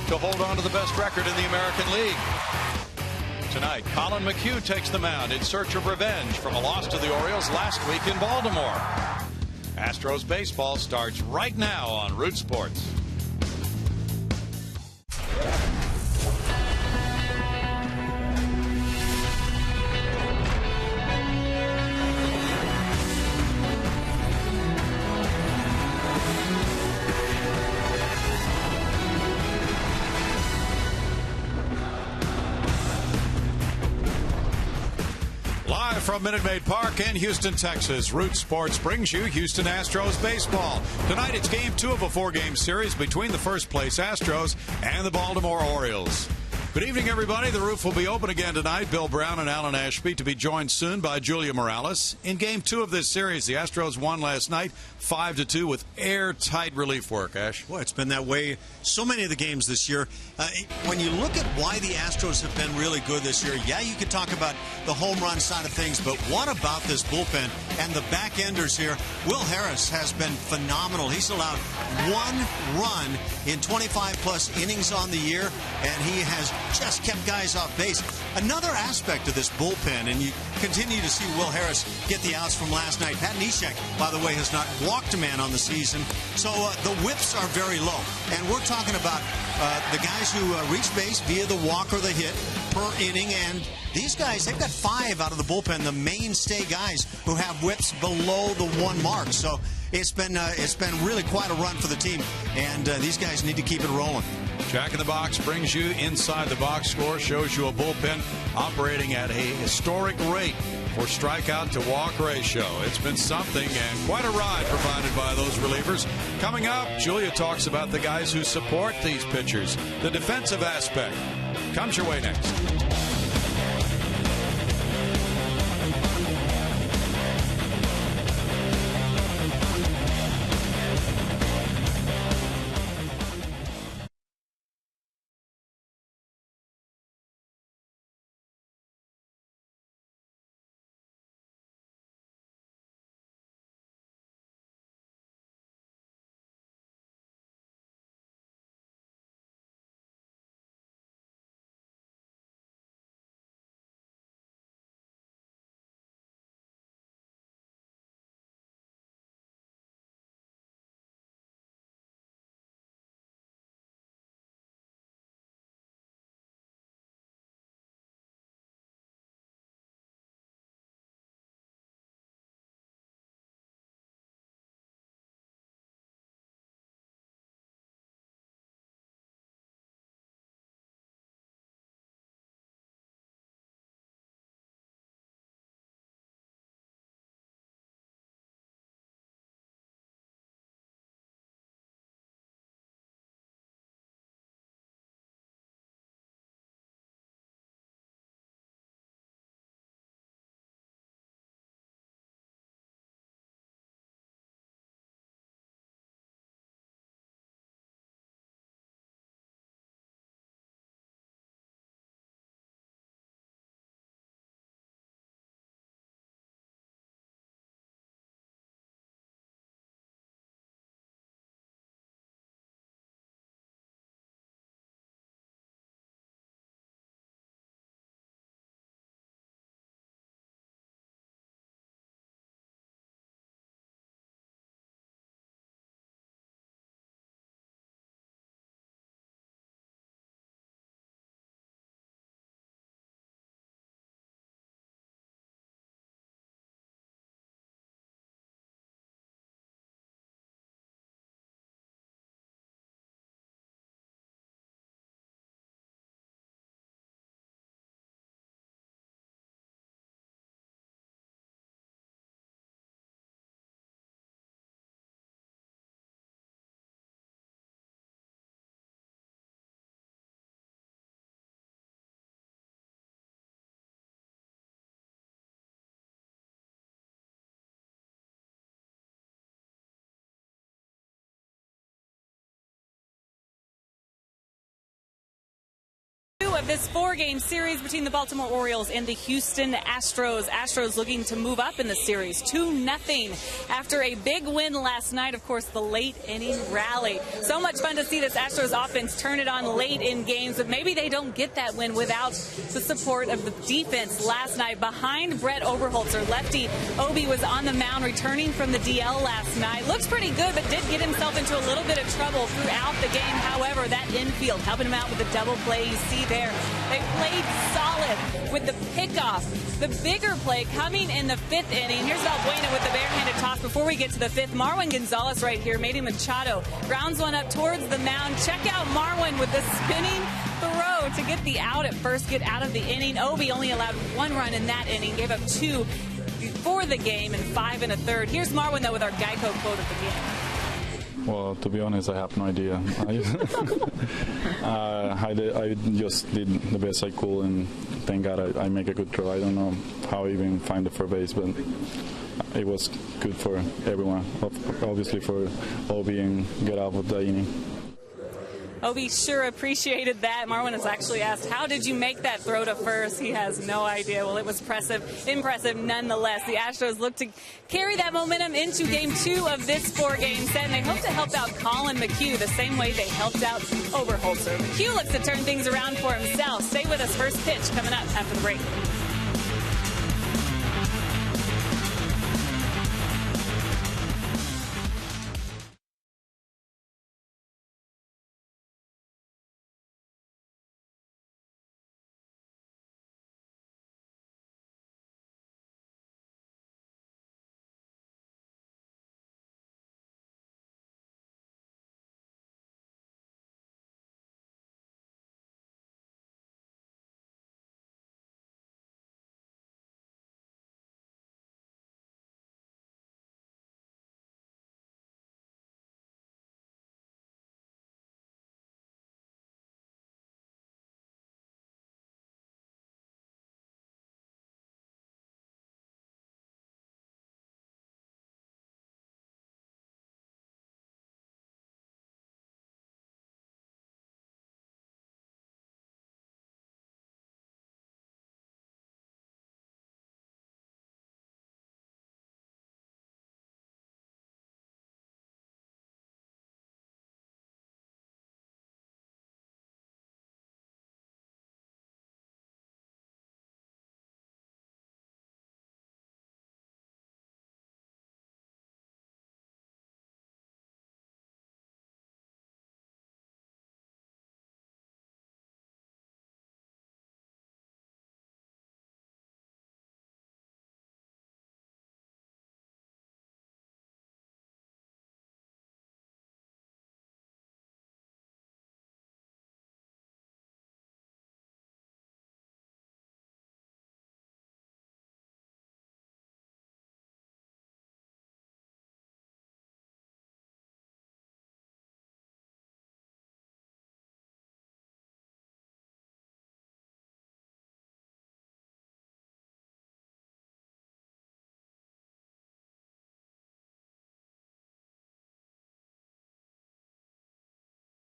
to hold on to the best record in the American League. Tonight, Colin McHugh takes the mound in search of revenge from a loss to the Orioles last week in Baltimore. Astros baseball starts right now on Root Sports. Live from Minute Maid Park in Houston, Texas, Root Sports brings you Houston Astros baseball. Tonight it's Game 2 of a 4-game series between the first-place Astros and the Baltimore Orioles. Good evening, everybody. The roof will be open again tonight. Bill Brown and Alan Ashby to be joined soon by Julia Morales. In Game 2 of this series, the Astros won last night 5-2 with airtight relief work, Ash. Boy, it's been that way so many of the games this year. When you look at why the Astros have been really good this year, yeah, you could talk about the home run side of things, but what about this bullpen and the back-enders here? Will Harris has been phenomenal. He's allowed one run in 25-plus innings on the year, and he has just kept guys off base. Another aspect of this bullpen, and you continue to see Will Harris get the outs from last night. Pat Neshek, by the way, has not walked a man on the season, so the whips are very low. And we're talking about the guys who reach base via the walk or the hit per inning, and these guys, they've got 5 out of the bullpen, the mainstay guys who have whips below the 1 mark. So it's been really quite a run for the team, and these guys need to keep it rolling. Jack in the Box brings you inside the box score, shows you a bullpen operating at a historic rate for strikeout to walk ratio. It's been something and quite a ride provided by those relievers. Coming up, Julia talks about the guys who support these pitchers, the defensive aspect. Comes your way next. of this 4-game series between the Baltimore Orioles and the Houston Astros. Astros looking to move up in the series 2-0 after a big win last night. Of course, the late inning rally. So much fun to see this Astros offense turn it on late in games, but maybe they don't get that win without the support of the defense last night. Behind Brett Oberholzer, lefty Obi was on the mound returning from the DL last night. Looks pretty good, but did get himself into a little bit of trouble throughout the game. However, that infield helping him out with the double play you see there. They played solid with the pickoff. The bigger play coming in the 5th inning. Here's Valbuena with the barehanded toss before we get to the 5th. Marwin Gonzalez right here, Manny Machado grounds one up towards the mound. Check out Marwin with the spinning throw to get the out at first, get out of the inning. Obi only allowed 1 run in that inning, gave up 2 before the game and 5 1/3. Here's Marwin, though, with our Geico quote of the game. Well, to be honest, I have no idea. I just did the best I could, and thank God I make a good throw. I don't know how I even find the first base, but it was good for everyone. Obviously for Obi and get out of the inning. Obi sure appreciated that. Marwin has actually asked, how did you make that throw to first? He has no idea. Well, it was impressive nonetheless. The Astros look to carry that momentum into Game 2 of this 4-game set, and they hope to help out Colin McHugh the same way they helped out Oberholzer. McHugh looks to turn things around for himself. Stay with us. First pitch coming up after the break.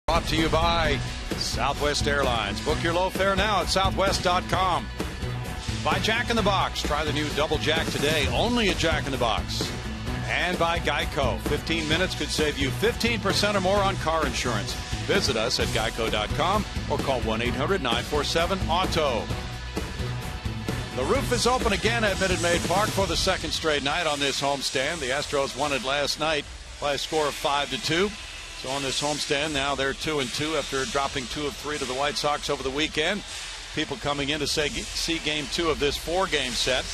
Brought to you by Southwest Airlines. Book your low fare now at southwest.com. By Jack in the Box. Try the new Double Jack today, only at Jack in the Box. And by Geico. 15 minutes could save you 15% or more on car insurance. Visit us at geico.com or call 1-800-947-AUTO. The roof is open again at Minute Maid Park for the second straight night on this homestand. The Astros won it last night by a score of 5-2. So on this homestand, now they're 2-2 after dropping 2 of 3 to the White Sox over the weekend. People coming in to see Game 2 of this 4-game set.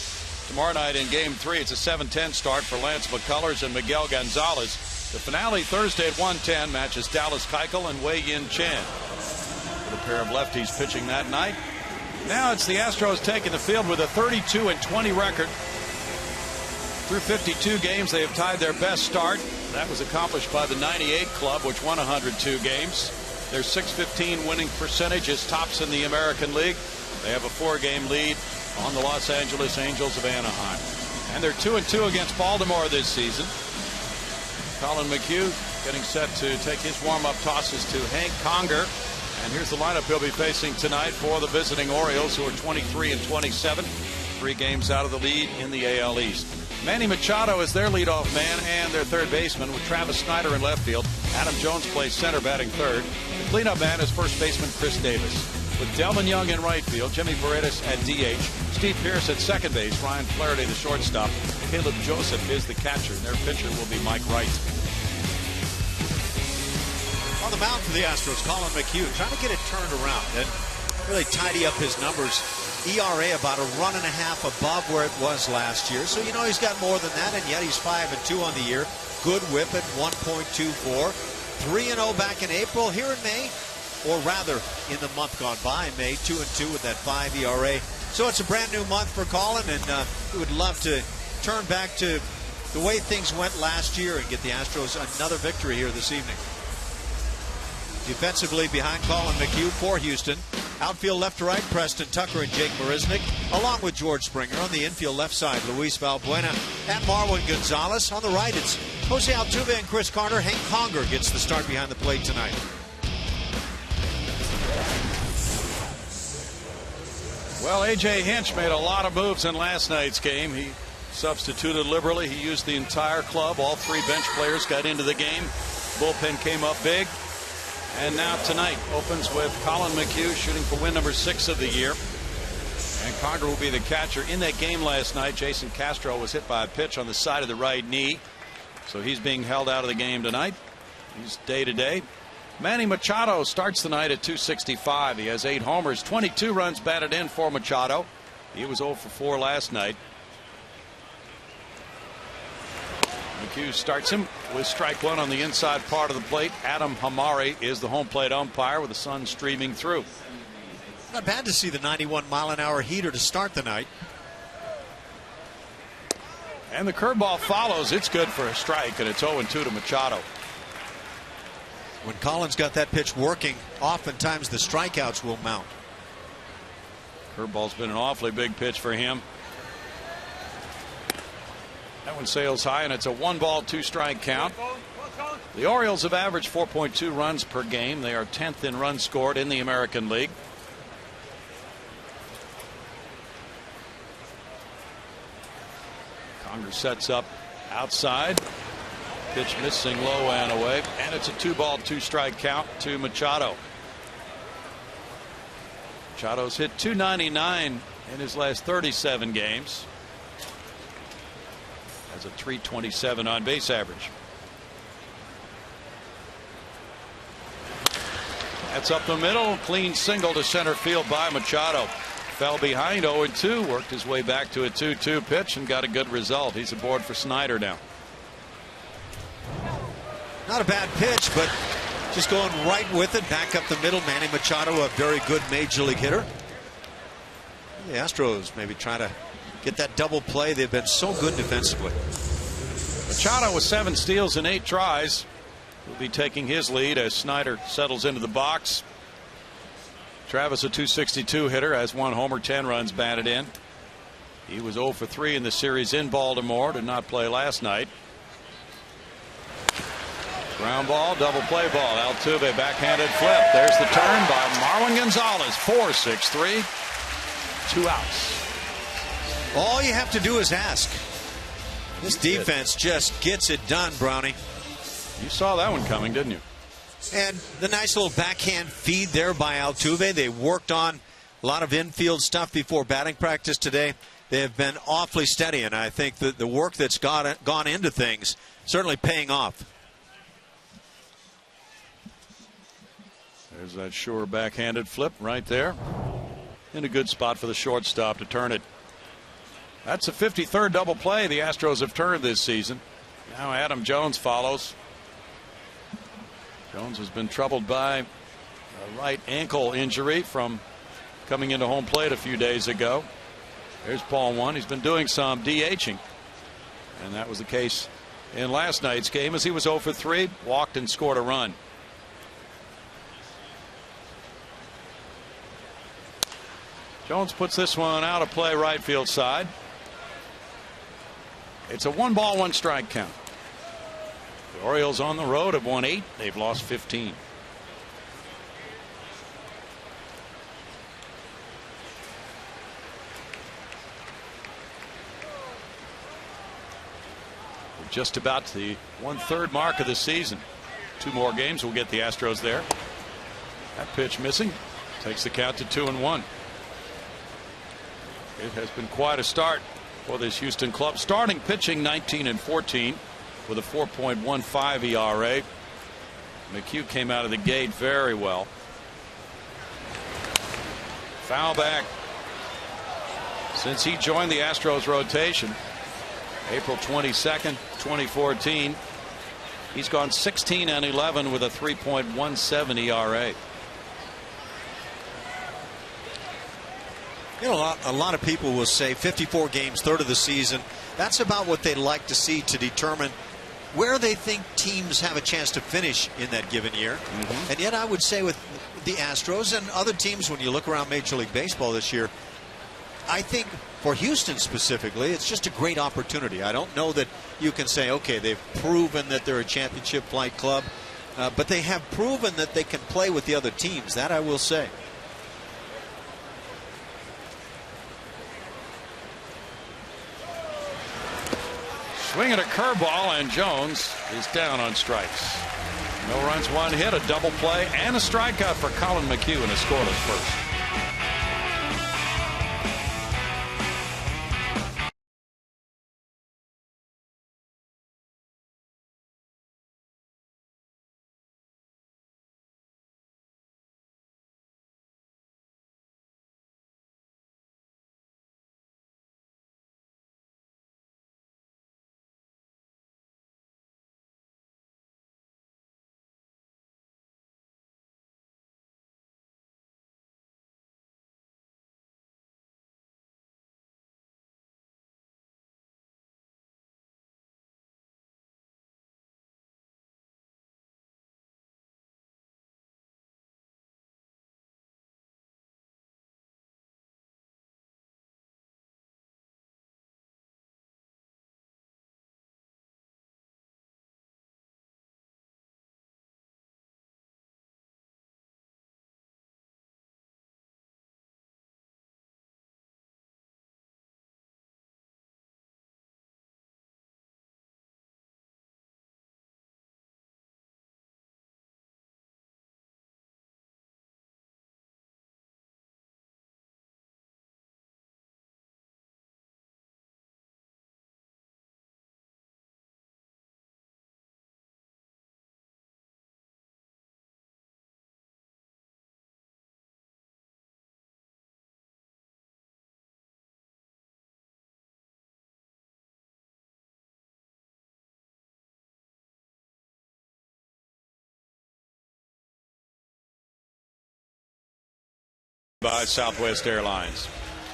Tomorrow night in Game 3, it's a 7:10 start for Lance McCullers and Miguel Gonzalez. The finale Thursday at 1:10 matches Dallas Keuchel and Wei-Yin Chen. With a pair of lefties pitching that night. Now it's the Astros taking the field with a 32-20 record. Through 52 games, they have tied their best start. That was accomplished by the 98 club, which won 102 games. Their .615 winning percentage is tops in the American League. They have a 4-game lead on the Los Angeles Angels of Anaheim. And they're 2-2 against Baltimore this season. Colin McHugh getting set to take his warm-up tosses to Hank Conger. And here's the lineup he'll be facing tonight for the visiting Orioles, who are 23-27, 3 games out of the lead in the AL East. Manny Machado is their leadoff man and their third baseman, with Travis Snyder in left field. Adam Jones plays center, batting third. The cleanup man is first baseman Chris Davis, with Delvin Young in right field, Jimmy Paredes at DH, Steve Pearce at second base, Ryan Flaherty the shortstop, Caleb Joseph is the catcher, and their pitcher will be Mike Wright. On the mound for the Astros, Colin McHugh trying to get it turned around and really tidy up his numbers. ERA about a run and a half above where it was last year. So, he's got more than that, and yet he's 5-2 on the year. Good whip at 1.24. 3-0 back in April. Here in May, or rather in the month gone by, May, 2-2 with that 5 ERA. So it's a brand new month for Colin, and we would love to turn back to the way things went last year and get the Astros another victory here this evening. Defensively behind Colin McHugh for Houston. Outfield left to right, Preston Tucker and Jake Marisnick, along with George Springer. On the infield left side, Luis Valbuena and Marwin Gonzalez. On the right, it's Jose Altuve and Chris Carter. Hank Conger gets the start behind the plate tonight. Well, A.J. Hinch made a lot of moves in last night's game. He substituted liberally. He used the entire club. All 3 bench players got into the game. Bullpen came up big. And now tonight opens with Colin McHugh shooting for win number 6 of the year. And Conger will be the catcher. In that game last night, Jason Castro was hit by a pitch on the side of the right knee. So he's being held out of the game tonight. He's day to day. Manny Machado starts the night at .265. He has 8 homers, 22 runs batted in for Machado. He was 0 for 4 last night. McHugh starts him with strike 1 on the inside part of the plate. Adam Hamari is the home plate umpire with the sun streaming through. Not bad to see the 91-mile-an-hour heater to start the night. And the curveball follows. It's good for a strike, and it's 0-2 to Machado. When Colin's got that pitch working, oftentimes the strikeouts will mount. Curveball's been an awfully big pitch for him. That one sails high, and it's a 1-ball, 2-strike count. The Orioles have averaged 4.2 runs per game. They are 10th in runs scored in the American League. Conger sets up outside. Pitch missing low and away, and it's a 2-ball, 2-strike count to Machado. Machado's hit .299 in his last 37 games. Has a .327 on base average. That's up the middle. Clean single to center field by Machado. Fell behind 0-2, worked his way back to a 2-2 pitch and got a good result. He's aboard for Snyder now. Not a bad pitch, but just going right with it. Back up the middle. Manny Machado, a very good major league hitter. The Astros maybe trying to get that double play. They've been so good defensively. Machado with 7 steals and 8 tries will be taking his lead as Snyder settles into the box. Travis, a .262 hitter, has 1 homer, 10 runs batted in. He was 0 for 3 in the series in Baltimore. Did not play last night. Ground ball, double play ball. Altuve backhanded flip. There's the turn by Marwin Gonzalez. 4-6-3. 2 outs. All you have to do is ask. This defense just gets it done, Brownie. You saw that one coming, didn't you? And the nice little backhand feed there by Altuve. They worked on a lot of infield stuff before batting practice today. They have been awfully steady, and I think that the work that's gone into things certainly paying off. There's that sure backhanded flip right there. In a good spot for the shortstop to turn it. That's a 53rd double play the Astros have turned this season. Now Adam Jones follows. Jones has been troubled by a right ankle injury from coming into home plate a few days ago. There's ball 1. He's been doing some DHing. And that was the case in last night's game as he was 0 for 3, walked and scored a run. Jones puts this one out of play right field side. It's a 1-ball, 1-strike count. The Orioles on the road have won 8. They've lost 15. We're just about the 1/3 mark of the season. 2 more games will get the Astros there. That pitch missing. Takes the count to 2-1. It has been quite a start for this Houston club. Starting pitching 19-14 with a 4.15 ERA. McHugh came out of the gate very well. Foul back. Since he joined the Astros rotation April 22nd, 2014, he's gone 16-11 with a 3.17 ERA. You know, a lot of people will say 54 games, third of the season. That's about what they'd like to see to determine where they think teams have a chance to finish in that given year. And yet I would say with the Astros and other teams, when you look around Major League Baseball this year, I think for Houston specifically, it's just a great opportunity. I don't know that you can say, okay, they've proven that they're a championship flight club, but they have proven that they can play with the other teams. That I will say. Swinging a curveball, and Jones is down on strikes. No runs, 1 hit, a double play, and a strikeout for Colin McHugh in a scoreless first. By Southwest Airlines.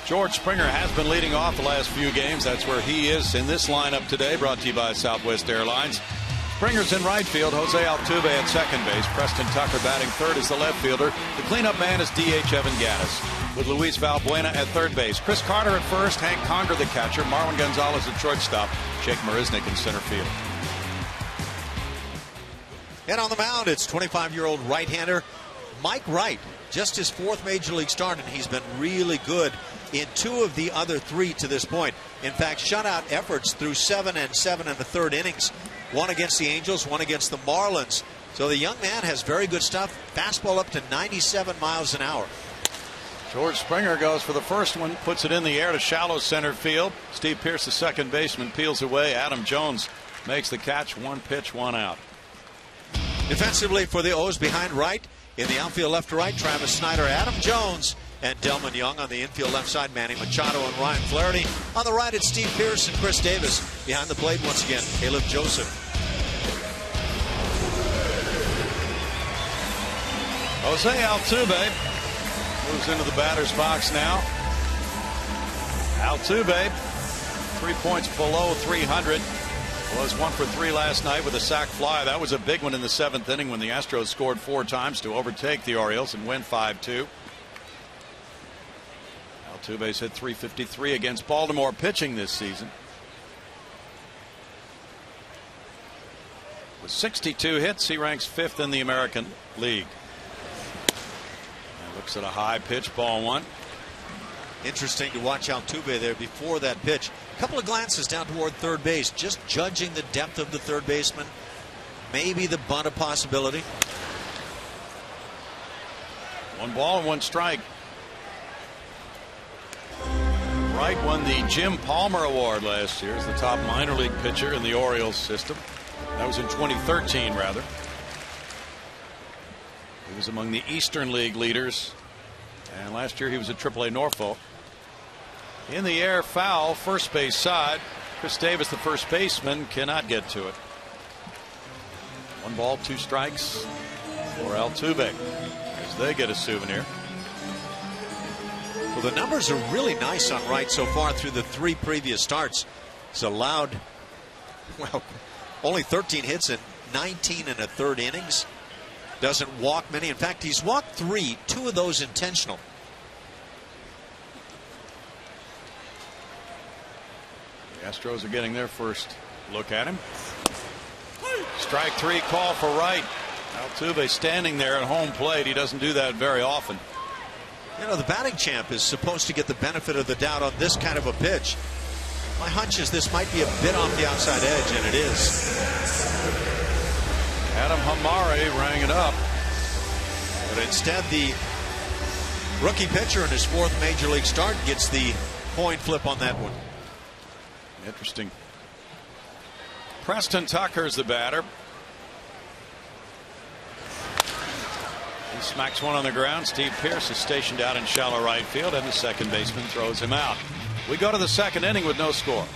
George Springer has been leading off the last few games. That's where he is in this lineup today, brought to you by Southwest Airlines. Springer's in right field. Jose Altuve at second base. Preston Tucker batting third as the left fielder. The cleanup man is DH Evan Gattis, with Luis Valbuena at third base. Chris Carter at first. Hank Conger the catcher. Marwin Gonzalez at shortstop. Jake Marisnick in center field. And on the mound, it's 25-year-old right-hander Mike Wright. Just his 4th Major League start, and he's been really good in 2 of the other 3 to this point. In fact, shutout efforts through 7 and 7 1/3 innings. 1 against the Angels, 1 against the Marlins. So the young man has very good stuff. Fastball up to 97 miles an hour. George Springer goes for the first one, puts it in the air to shallow center field. Steve Pearce, the second baseman, peels away. Adam Jones makes the catch. 1 pitch, 1 out. Defensively for the O's behind Wright. In the outfield left to right, Travis Snyder, Adam Jones, and Delman Young. On the infield left side, Manny Machado and Ryan Flaherty. On the right, it's Steve Pearce and Chris Davis. Behind the plate once again, Caleb Joseph. Jose Altuve moves into the batter's box now. Altuve, 3 points below 300. Was 1 for 3 last night with a sac fly. That was a big one in the 7th inning when the Astros scored 4 times to overtake the Orioles and win 5-2. Altuve's hit .353 against Baltimore pitching this season. With 62 hits, he ranks 5th in the American League. And looks at a high pitch, ball 1. Interesting to watch Altuve there before that pitch. A couple of glances down toward third base, just judging the depth of the third baseman. Maybe the bunt a possibility. 1 ball and 1 strike. Wright won the Jim Palmer Award last year as the top minor league pitcher in the Orioles system. That was in 2013, rather. He was among the Eastern League leaders, and last year he was at AAA Norfolk. In the air, foul, first base side. Chris Davis, the first baseman, cannot get to it. 1 ball, 2 strikes for Altuve as they get a souvenir. Well, the numbers are really nice on Wright so far through the 3 previous starts. He's allowed, well, only 13 hits in 19 1/3 innings. Doesn't walk many. In fact, he's walked 3, 2 of those intentional. The Astros are getting their first look at him. Strike 3 call for Wright. Altuve standing there at home plate. He doesn't do that very often. You know, the batting champ is supposed to get the benefit of the doubt on this kind of a pitch. My hunch is this might be a bit off the outside edge, and it is. Adam Hamari rang it up. But instead, the rookie pitcher in his 4th major league start gets the coin flip on that one. Interesting. Preston Tucker's the batter. He smacks one on the ground. Steve Pearce is stationed out in shallow right field, and the second baseman throws him out. We go to the 2nd inning with no score.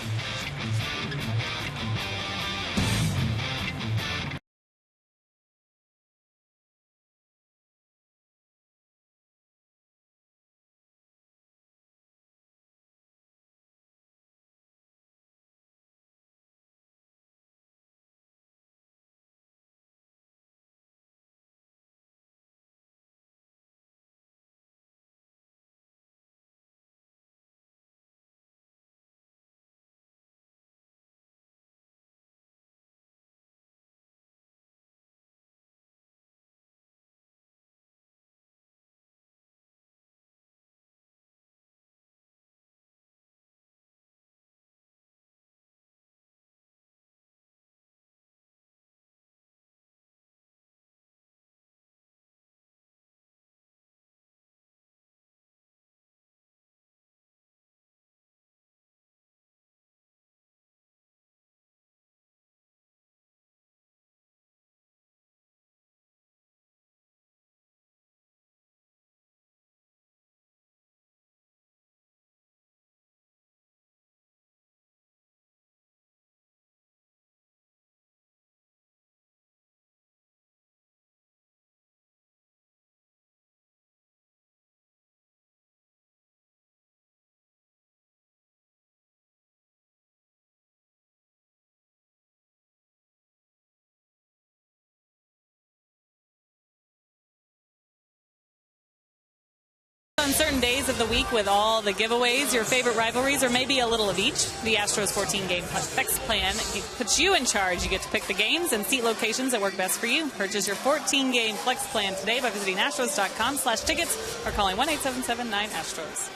On certain days of the week with all the giveaways, your favorite rivalries, or maybe a little of each, the Astros 14-game flex plan puts you in charge. You get to pick the games and seat locations that work best for you. Purchase your 14-game flex plan today by visiting astros.com/tickets or calling 1-877-9-ASTROS.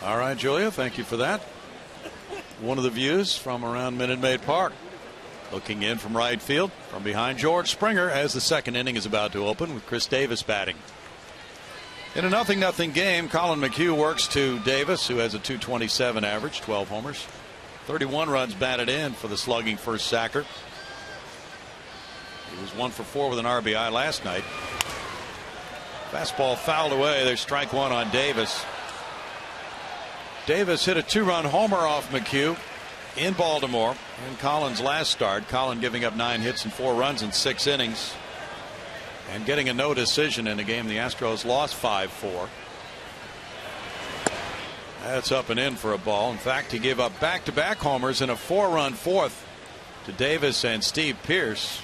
All right, Julia, thank you for that. One of the views from around Minute Maid Park. Looking in from right field, from behind George Springer as the 2nd inning is about to open with Chris Davis batting. In a 0-0 game, Colin McHugh works to Davis, who has a .227 average, 12 homers, 31 runs batted in for the slugging first sacker. He was 1 for 4 with an RBI last night. Fastball fouled away. There's strike 1 on Davis. Davis hit a 2-run homer off McHugh in Baltimore in Colin's last start. Colin giving up 9 hits and 4 runs in 6 innings. And getting a no decision in a game the Astros lost 5-4. That's up and in for a ball. In fact, he gave up back-to-back homers in a 4-run 4th to Davis and Steve Pearce,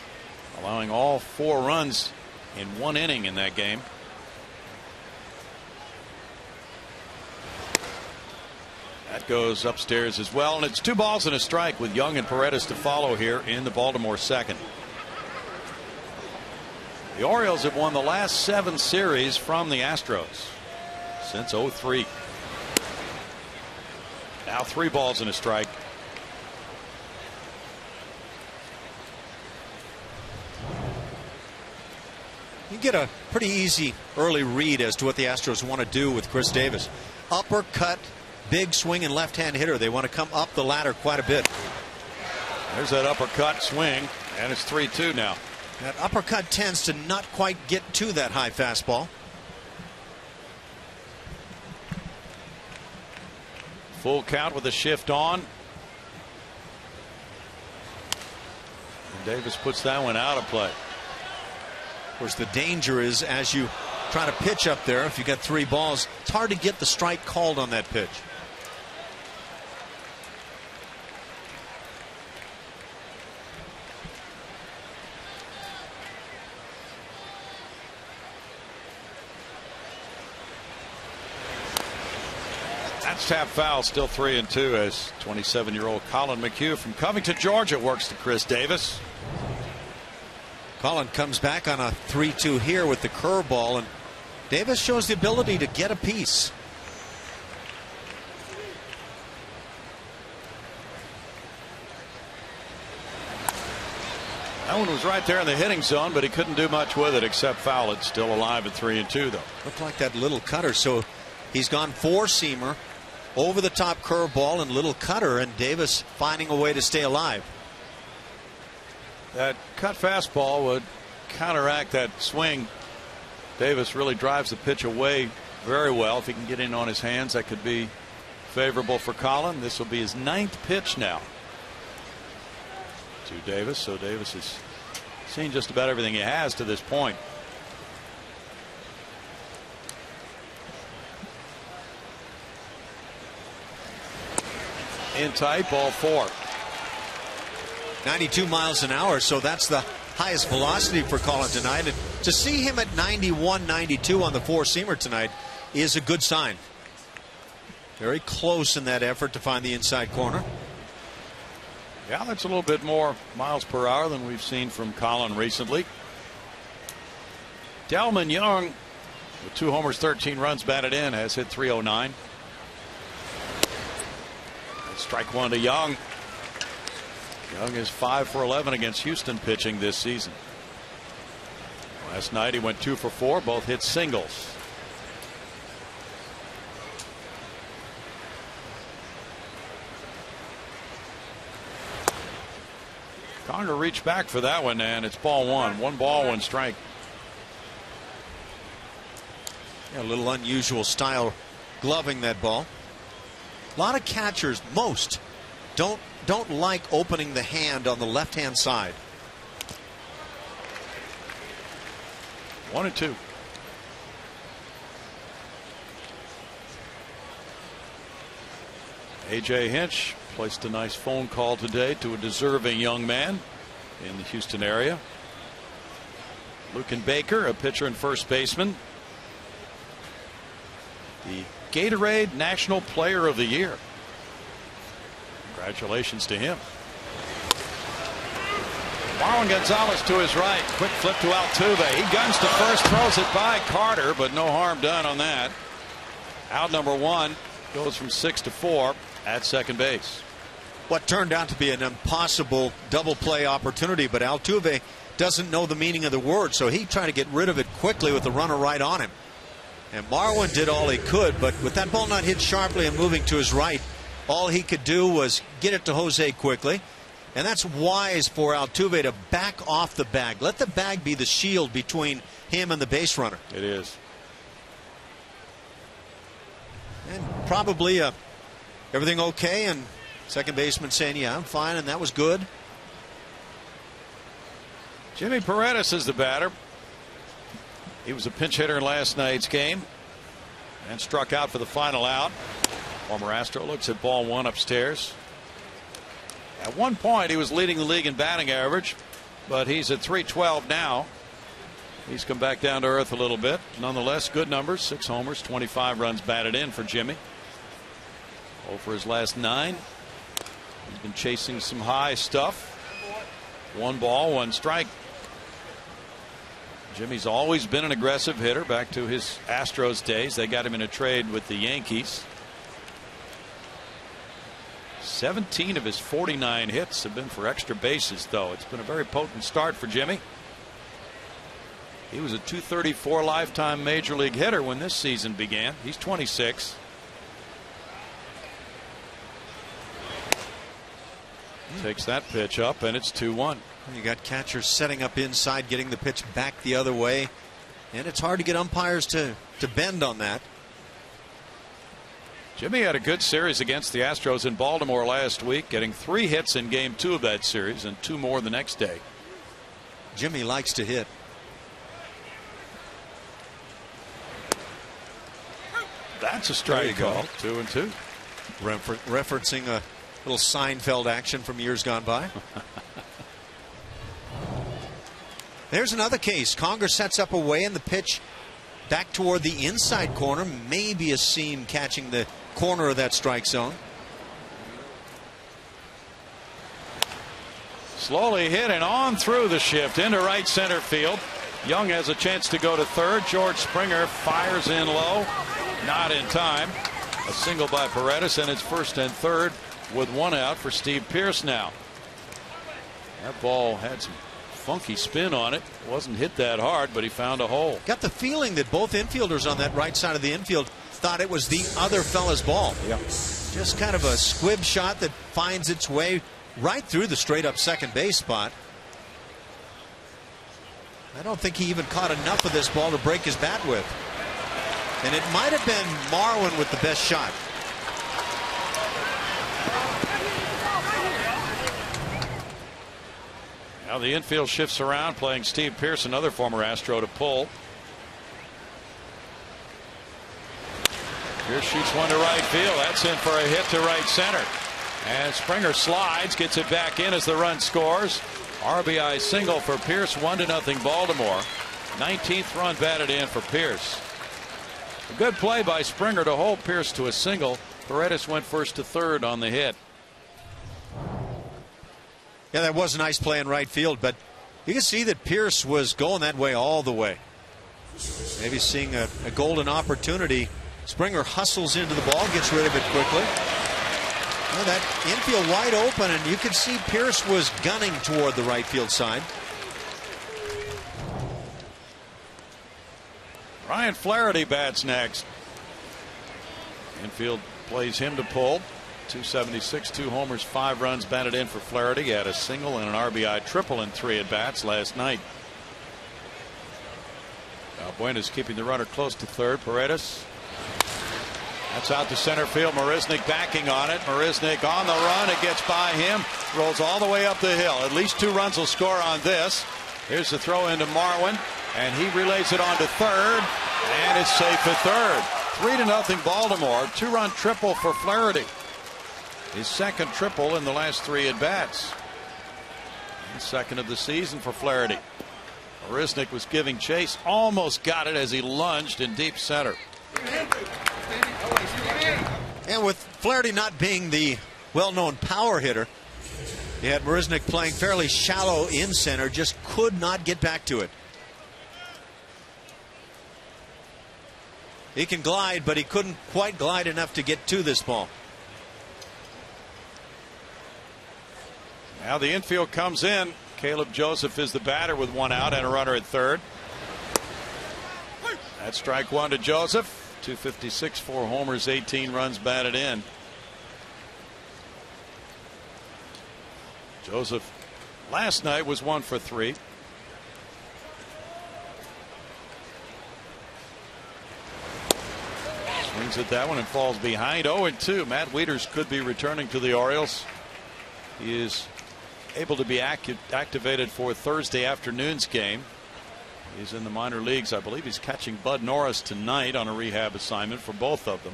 allowing all 4 runs in 1 inning in that game. That goes upstairs as well, and it's 2 balls and a strike with Young and Paredes to follow here in the Baltimore 2nd. The Orioles have won the last 7 series from the Astros. since 03. Now 3 balls and a strike. You get a pretty easy early read as to what the Astros want to do with Chris Davis. Uppercut, big swing and left-hand hitter. They want to come up the ladder quite a bit. There's that uppercut swing, and it's 3-2 now. That uppercut tends to not quite get to that high fastball. Full count with a shift on. And Davis puts that one out of play. Of course, the danger is as you try to pitch up there, if you get 3 balls, it's hard to get the strike called on that pitch. That's tap foul, still 3-2 as 27-year-old Colin McHugh from Covington, Georgia works to Chris Davis. Colin comes back on a 3-2 here with the curveball, and Davis shows the ability to get a piece. That one was right there in the hitting zone, but he couldn't do much with it except foul it. Still alive at 3-2 though. Looked like that little cutter, so he's gone 4-seamer, over the top curveball and little cutter, and Davis finding a way to stay alive. That cut fastball would counteract that swing. Davis really drives the pitch away very well. If he can get in on his hands, that could be favorable for Colin. This will be his 9th pitch now to Davis. So Davis has seen just about everything he has to this point. In tight, ball 4. 92 miles an hour, so that's the highest velocity for Colin tonight. And to see him at 91, 92 on the 4-seamer tonight is a good sign. Very close in that effort to find the inside corner. Yeah, that's a little bit more miles per hour than we've seen from Colin recently. Delman Young, with 2 homers, 13 runs batted in, has hit .309. Strike 1 to Young. Young is 5 for 11 against Houston pitching this season. Last night he went 2 for 4, both hit singles. Conger reached back for that one, and it's ball 1. 1 ball, 1 strike. Yeah, a little unusual style gloving that ball. A lot of catchers, most, don't like opening the hand on the left-hand side. 1-2. A.J. Hinch placed a nice phone call today to a deserving young man in the Houston area. Lucan Baker, a pitcher and first baseman. The Gatorade National Player of the Year. Congratulations to him. Marlon Gonzalez to his right. Quick flip to Altuve. He guns to first, throws it by Carter, but no harm done on that. Out number 1 goes from 6 to 4 at second base. What turned out to be an impossible double play opportunity, but Altuve doesn't know the meaning of the word, so he tried to get rid of it quickly with the runner right on him. And Marwin did all he could, but with that ball not hit sharply and moving to his right, all he could do was get it to Jose quickly. And that's wise for Altuve to back off the bag. Let the bag be the shield between him and the base runner. It is. And probably everything okay, and second baseman saying, yeah, I'm fine, and that was good. Jimmy Paredes is the batter. He was a pinch hitter in last night's game and struck out for the final out. Former Astro looks at ball 1 upstairs. At one point he was leading the league in batting average, but he's at .312 now. He's come back down to earth a little bit. Nonetheless, good numbers. 6 homers, 25 runs batted in for Jimmy. 0 for his last 9. He's been chasing some high stuff. 1 ball, 1 strike. Jimmy's always been an aggressive hitter back to his Astros days. They got him in a trade with the Yankees. 17 of his 49 hits have been for extra bases, though. It's been a very potent start for Jimmy. He was a .234 lifetime major league hitter when this season began. He's 26. Takes that pitch up, and it's 2-1. You got catchers setting up inside, getting the pitch back the other way, and it's hard to get umpires to bend on that. Jimmy had a good series against the Astros in Baltimore last week, getting 3 hits in Game 2 of that series and 2 more the next day. Jimmy likes to hit. That's a strike call. 2-2. Referencing a little Seinfeld action from years gone by. There's another case. Conger sets up away, and the pitch back toward the inside corner. Maybe a seam catching the corner of that strike zone. Slowly hit and on through the shift into right center field. Young has a chance to go to third. George Springer fires in low. Not in time. A single by Paredes, and it's first and third with 1 out for Steve Pearce now. That ball had some funky spin on it. Wasn't hit that hard, but he found a hole. Got the feeling that both infielders on that right side of the infield thought it was the other fella's ball. Yep. Just kind of a squib shot that finds its way right through the straight up second base spot. I don't think he even caught enough of this ball to break his bat with. And it might have been Marwin with the best shot. Now the infield shifts around, playing Steve Pearce, another former Astro, to pull. Pearce shoots one to right field. That's in for a hit to right center. And Springer slides, gets it back in as the run scores. RBI single for Pearce, 1-0 Baltimore. 19th run batted in for Pearce. A good play by Springer to hold Pearce to a single. Paredes went first to third on the hit. Yeah, that was a nice play in right field, but you can see that Pearce was going that way all the way. Maybe seeing a golden opportunity. Springer hustles into the ball, gets rid of it quickly. Well, that infield wide open, and you can see Pearce was gunning toward the right field side. Ryan Flaherty bats next. Infield plays him to pull. 276, 2 homers, 5 runs batted in for Flaherty. He had a single and an RBI triple in 3 at bats last night. Buena's keeping the runner close to third. Paredes. That's out to center field. Marisnick backing on it. Marisnick on the run. It gets by him. Rolls all the way up the hill. At least 2 runs will score on this. Here's the throw into Marwin, and he relays it on to third, and it's safe at third. 3-0 Baltimore. 2-run triple for Flaherty. His second triple in the last 3 at bats. And second of the season for Flaherty. Marisnick was giving chase, almost got it as he lunged in deep center. And with Flaherty not being the well-known power hitter, you had Marisnick playing fairly shallow in center, just could not get back to it. He can glide, but he couldn't quite glide enough to get to this ball. Now the infield comes in. Caleb Joseph is the batter with 1 out and a runner at third. That's strike 1 to Joseph. 256, 4 homers, 18 runs batted in. Joseph last night was 1 for 3. Swings at that one and falls behind. 0-2. Matt Wieters could be returning to the Orioles. He is able to be activated for Thursday afternoon's game. He's in the minor leagues. I believe he's catching Bud Norris tonight on a rehab assignment for both of them.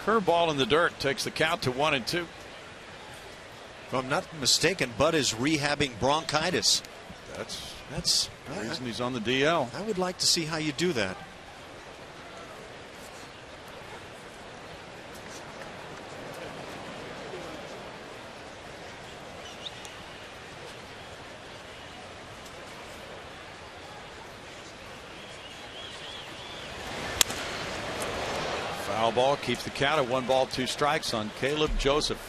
Curveball in the dirt takes the count to 1-2. If I'm not mistaken, Bud is rehabbing bronchitis. That's the reason he's on the DL. I would like to see how you do that. Foul ball keeps the count at 1 ball 2 strikes on Caleb Joseph.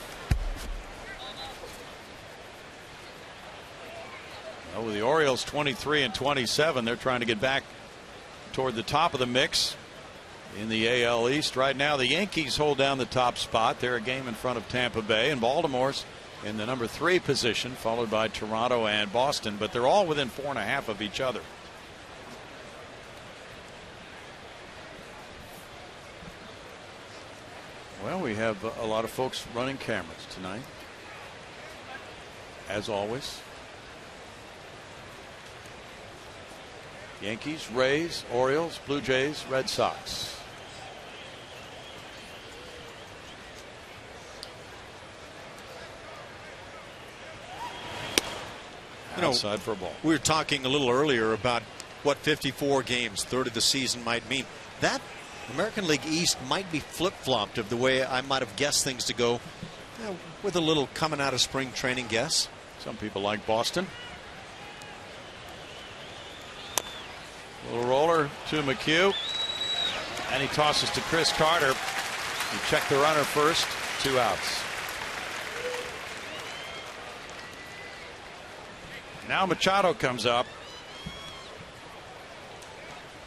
Well, with the Orioles 23 and 27, they're trying to get back toward the top of the mix in the AL East. Right now, the Yankees hold down the top spot. They're a game in front of Tampa Bay, and Baltimore's in the number 3 position, followed by Toronto and Boston, but they're all within 4.5 of each other. Well, we have a lot of folks running cameras tonight, as always. Yankees, Rays, Orioles, Blue Jays, Red Sox. Outside for a ball. We were talking a little earlier about what 54 games, third of the season, might mean. That American League East might be flip-flopped of the way I might have guessed things to go, with a little coming out of spring training guess. Some people like Boston. Little roller to McHugh, and he tosses to Chris Carter. He checked the runner first, 2 outs. Now Machado comes up.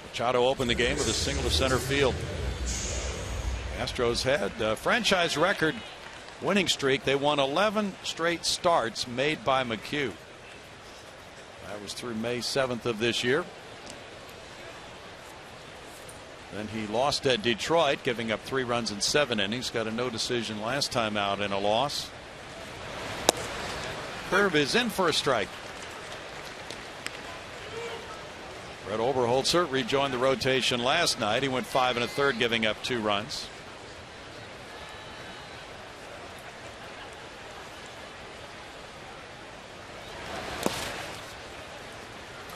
Machado opened the game with a single to center field. Astros had a franchise record winning streak. They won 11 straight starts made by McHugh. That was through May 7th of this year. Then he lost at Detroit, giving up 3 runs in 7 innings. Got a no decision last time out in a loss. Curve is in for a strike. Brett Oberholzer rejoined the rotation last night. He went 5 1/3, giving up 2 runs.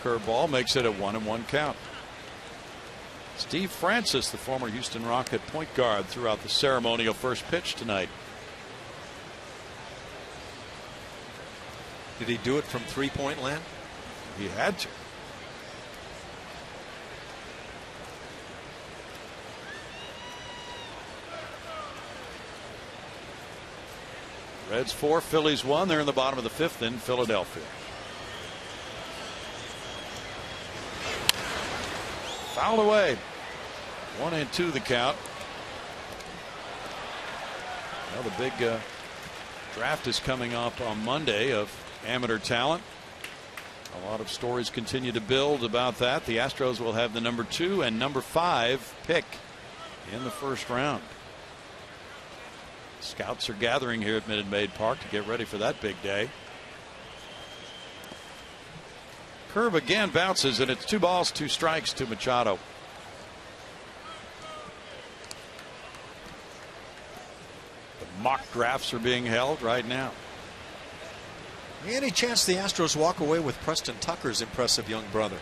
Curveball makes it a 1-1 count. Steve Francis, the former Houston Rocket point guard, threw out the ceremonial first pitch tonight. Did he do it from 3-point land? He had to. Reds 4, Phillies 1. They're in the bottom of the 5th in Philadelphia. Fouled away. 1-2 the count. Well, the big draft is coming up on Monday of amateur talent. A lot of stories continue to build about that. The Astros will have the number 2 and number 5 pick in the first round. Scouts are gathering here at Minute Maid Park to get ready for that big day. Curve again bounces, and it's 2 balls 2 strikes to Machado. The mock drafts are being held right now. Any chance the Astros walk away with Preston Tucker's impressive young brother?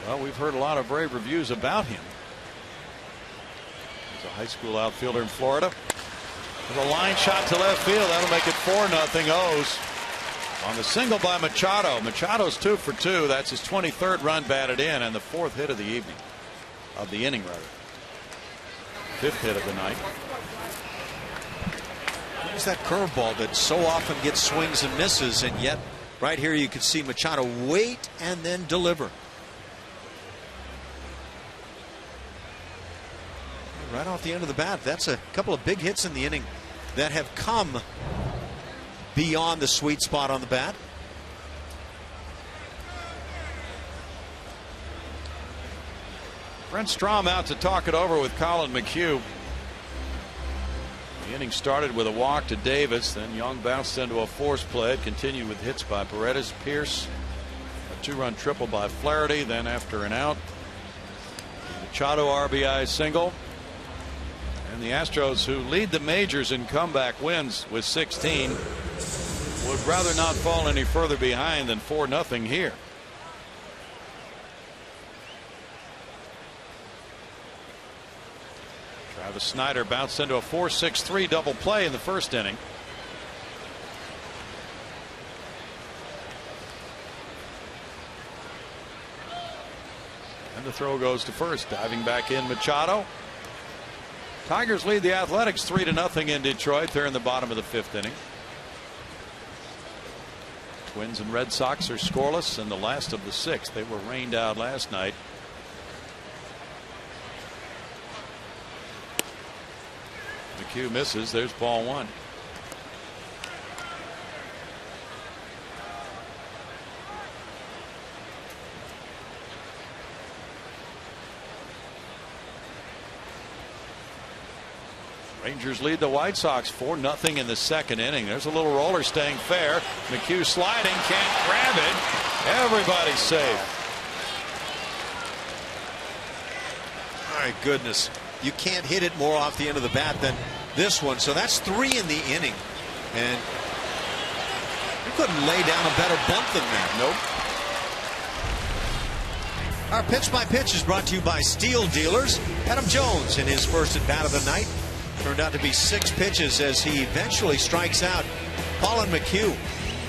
Well, we've heard a lot of rave reviews about him. He's a high school outfielder in Florida. With a line shot to left field, that'll make it 4-0 O's. On the single by Machado. Machado's 2 for 2. That's his 23rd run batted in, and the 4th hit of the evening. Of the inning, rather. 5th hit of the night. There's that curveball that so often gets swings and misses, and yet right here you can see Machado wait and then deliver. Right off the end of the bat. That's a couple of big hits in the inning that have come beyond the sweet spot on the bat. Brent Strom out to talk it over with Colin McHugh. The inning started with a walk to Davis, then Young bounced into a force play. It continued with hits by Paredes, Pierce, a 2-run triple by Flaherty. Then after an out, Machado RBI single. And the Astros, who lead the majors in comeback wins with 16, would rather not fall any further behind than 4-0 here. Travis Snyder bounced into a 4-6-3 double play in the first inning. And the throw goes to first. Diving back in Machado. Tigers lead the Athletics 3-0 in Detroit. They're in the bottom of the 5th inning. Twins and Red Sox are scoreless in the last of the 6th. They were rained out last night. McHugh misses. There's ball 1. Rangers lead the White Sox 4-0 in the 2nd inning. There's a little roller staying fair. McHugh sliding, can't grab it. Everybody's safe. My goodness. You can't hit it more off the end of the bat than this one. So that's 3 in the inning. And you couldn't lay down a better bunt than that. Nope. Our pitch by pitch is brought to you by Steel Dealers. Adam Jones in his first at bat of the night. Turned out to be 6 pitches as he eventually strikes out Colin McHugh.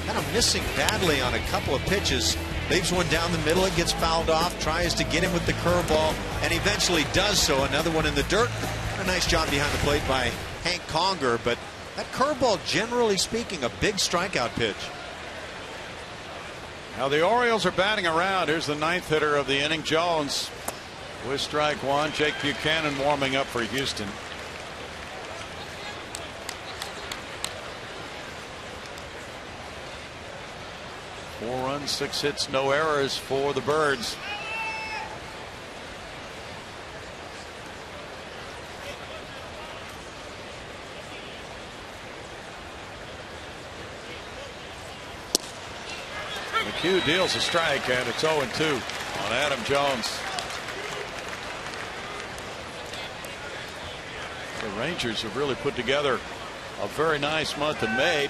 Kind of missing badly on a couple of pitches. Leaves one down the middle. It gets fouled off. Tries to get him with the curveball and eventually does so. Another one in the dirt. A nice job behind the plate by Hank Conger. But that curveball, generally speaking, a big strikeout pitch. Now the Orioles are batting around. Here's the 9th hitter of the inning, Jones, with strike 1. Jake Buchanan warming up for Houston. Four runs, 6 hits, no errors for the Birds. McHugh deals a strike, and it's 0-2 on Adam Jones. The Rangers have really put together a very nice month in May.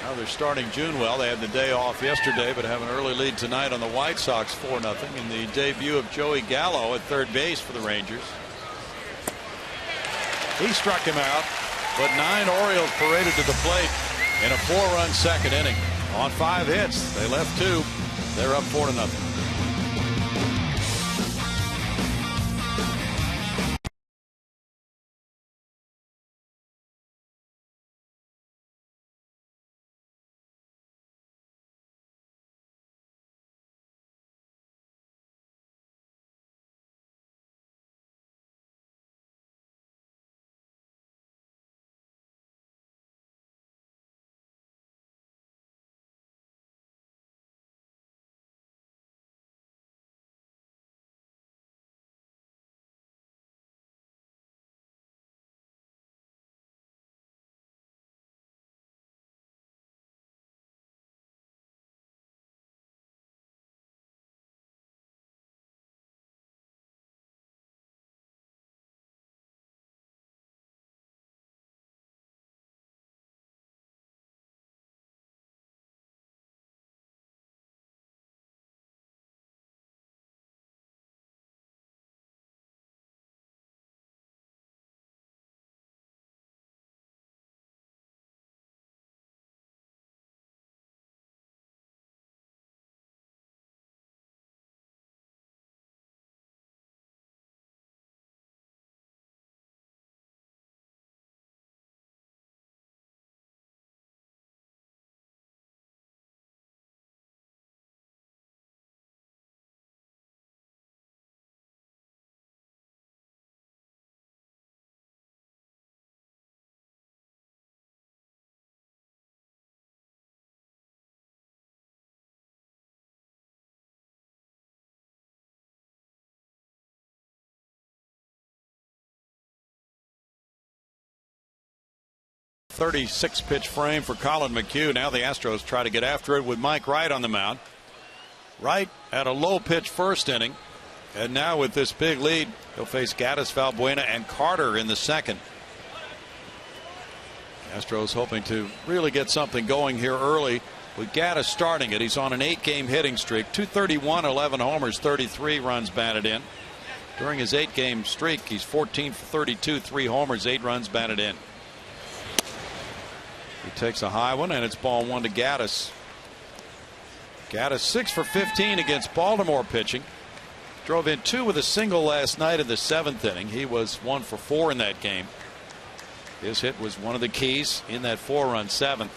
Now they're starting June well. They had the day off yesterday, but have an early lead tonight on the White Sox 4-0 in the debut of Joey Gallo at third base for the Rangers. He struck him out, but 9 Orioles paraded to the plate in a 4-run 2nd inning. On 5 hits, they left 2. They're up 4-0. .36 pitch frame for Colin McHugh. Now the Astros try to get after it with Mike Wright on the mound. Wright had a low pitch first inning, and now with this big lead, he'll face Gaddis, Valbuena, and Carter in the 2nd. Astros hoping to really get something going here early with Gaddis starting it. He's on an 8-game hitting streak, 231, 11 homers, 33 runs batted in. During his 8-game streak, he's 14 for 32, 3 homers, 8 runs batted in. He takes a high one, and it's ball 1 to Gaddis. Gaddis 6 for 15 against Baltimore pitching. Drove in 2 with a single last night in the 7th inning. He was 1 for 4 in that game. His hit was one of the keys in that 4-run 7th.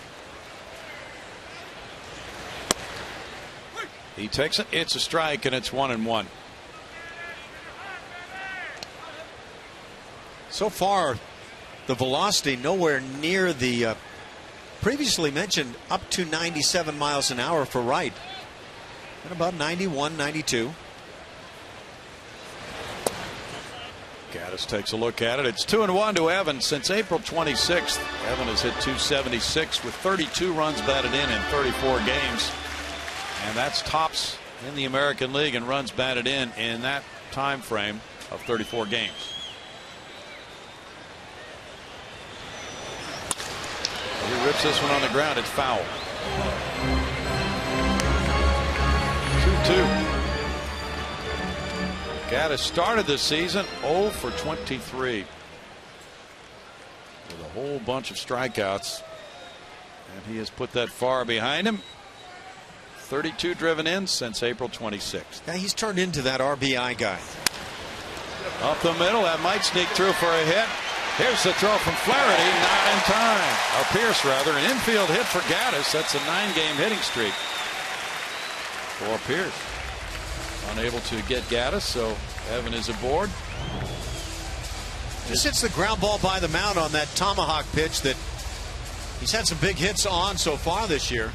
He takes it. It's a strike, and it's 1-1. So far, the velocity nowhere near the previously mentioned up to 97 miles an hour for Wright. At about 91, 92. Gaddis takes a look at it. It's 2-1 to Evan. Since April 26th, Evan has hit .276 with 32 runs batted in 34 games. And that's tops in the American League in runs batted in that time frame of 34 games. He rips this one on the ground. It's foul. 2-2. Gaddis started the season 0 for 23 with a whole bunch of strikeouts, and he has put that far behind him. 32 driven in since April 26th. Yeah, he's turned into that RBI guy. Up the middle, that might sneak through for a hit. Here's the throw from Flaherty, not in time. Or Pierce, rather. An infield hit for Gaddis. That's a 9-game hitting streak for Pierce. Unable to get Gaddis, so Evan is aboard. Just hits the ground ball by the mound on that tomahawk pitch that he's had some big hits on so far this year.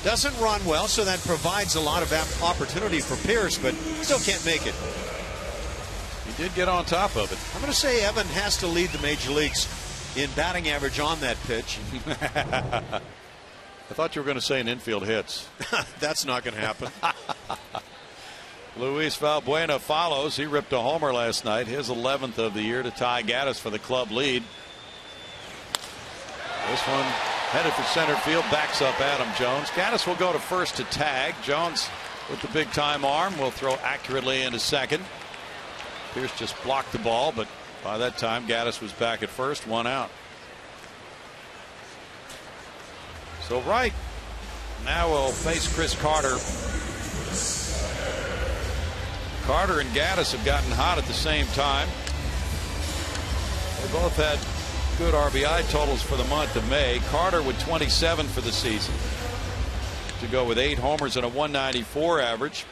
Doesn't run well, so that provides a lot of opportunity for Pierce, but still can't make it. He did get on top of it. I'm going to say Evan has to lead the major leagues in batting average on that pitch. I thought you were going to say in infield hits. That's not going to happen. Luis Valbuena follows. He ripped a homer last night, his 11th of the year, to tie Gaddis for the club lead. This one headed for center field, backs up Adam Jones. Gaddis will go to first to tag. Jones with the big time arm will throw accurately into second. Pierce just blocked the ball, but by that time Gaddis was back at first, 1 out. So Wright now will face Chris Carter. Carter and Gaddis have gotten hot at the same time. They both had good RBI totals for the month of May. Carter with 27 for the season, to go with 8 homers and a 194 average.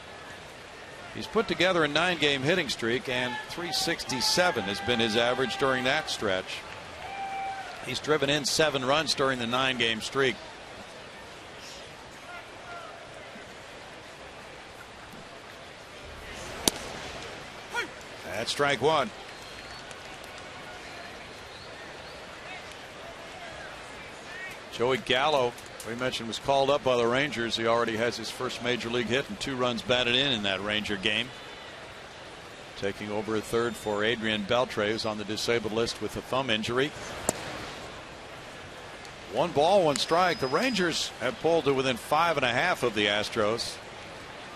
He's put together a 9-game hitting streak, and .367 has been his average during that stretch. He's driven in 7 runs during the 9-game streak. That's strike 1. Joey Gallo, we mentioned, was called up by the Rangers. He already has his first major league hit and 2 runs batted in that Ranger game. Taking over at third for Adrian Beltre, who's on the disabled list with a thumb injury. 1 ball, 1 strike. The Rangers have pulled to within 5.5 of the Astros,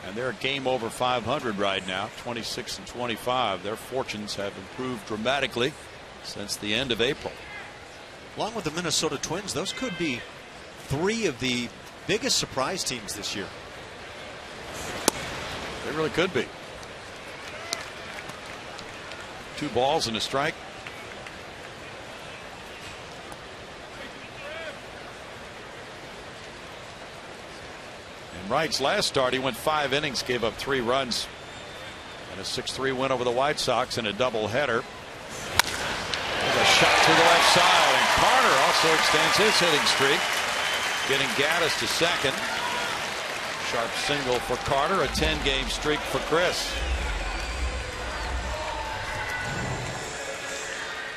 and they're a game over 500 right now, 26 and 25. Their fortunes have improved dramatically since the end of April. Along with the Minnesota Twins, those could be 3 of the biggest surprise teams this year. They really could be. 2 balls and a strike. In Wright's last start, he went 5 innings, gave up 3 runs, and a 6-3 win over the White Sox in a doubleheader. There's a shot to the left side, and Carter also extends his hitting streak, getting Gaddis to second. Sharp single for Carter, a 10-game streak for Chris.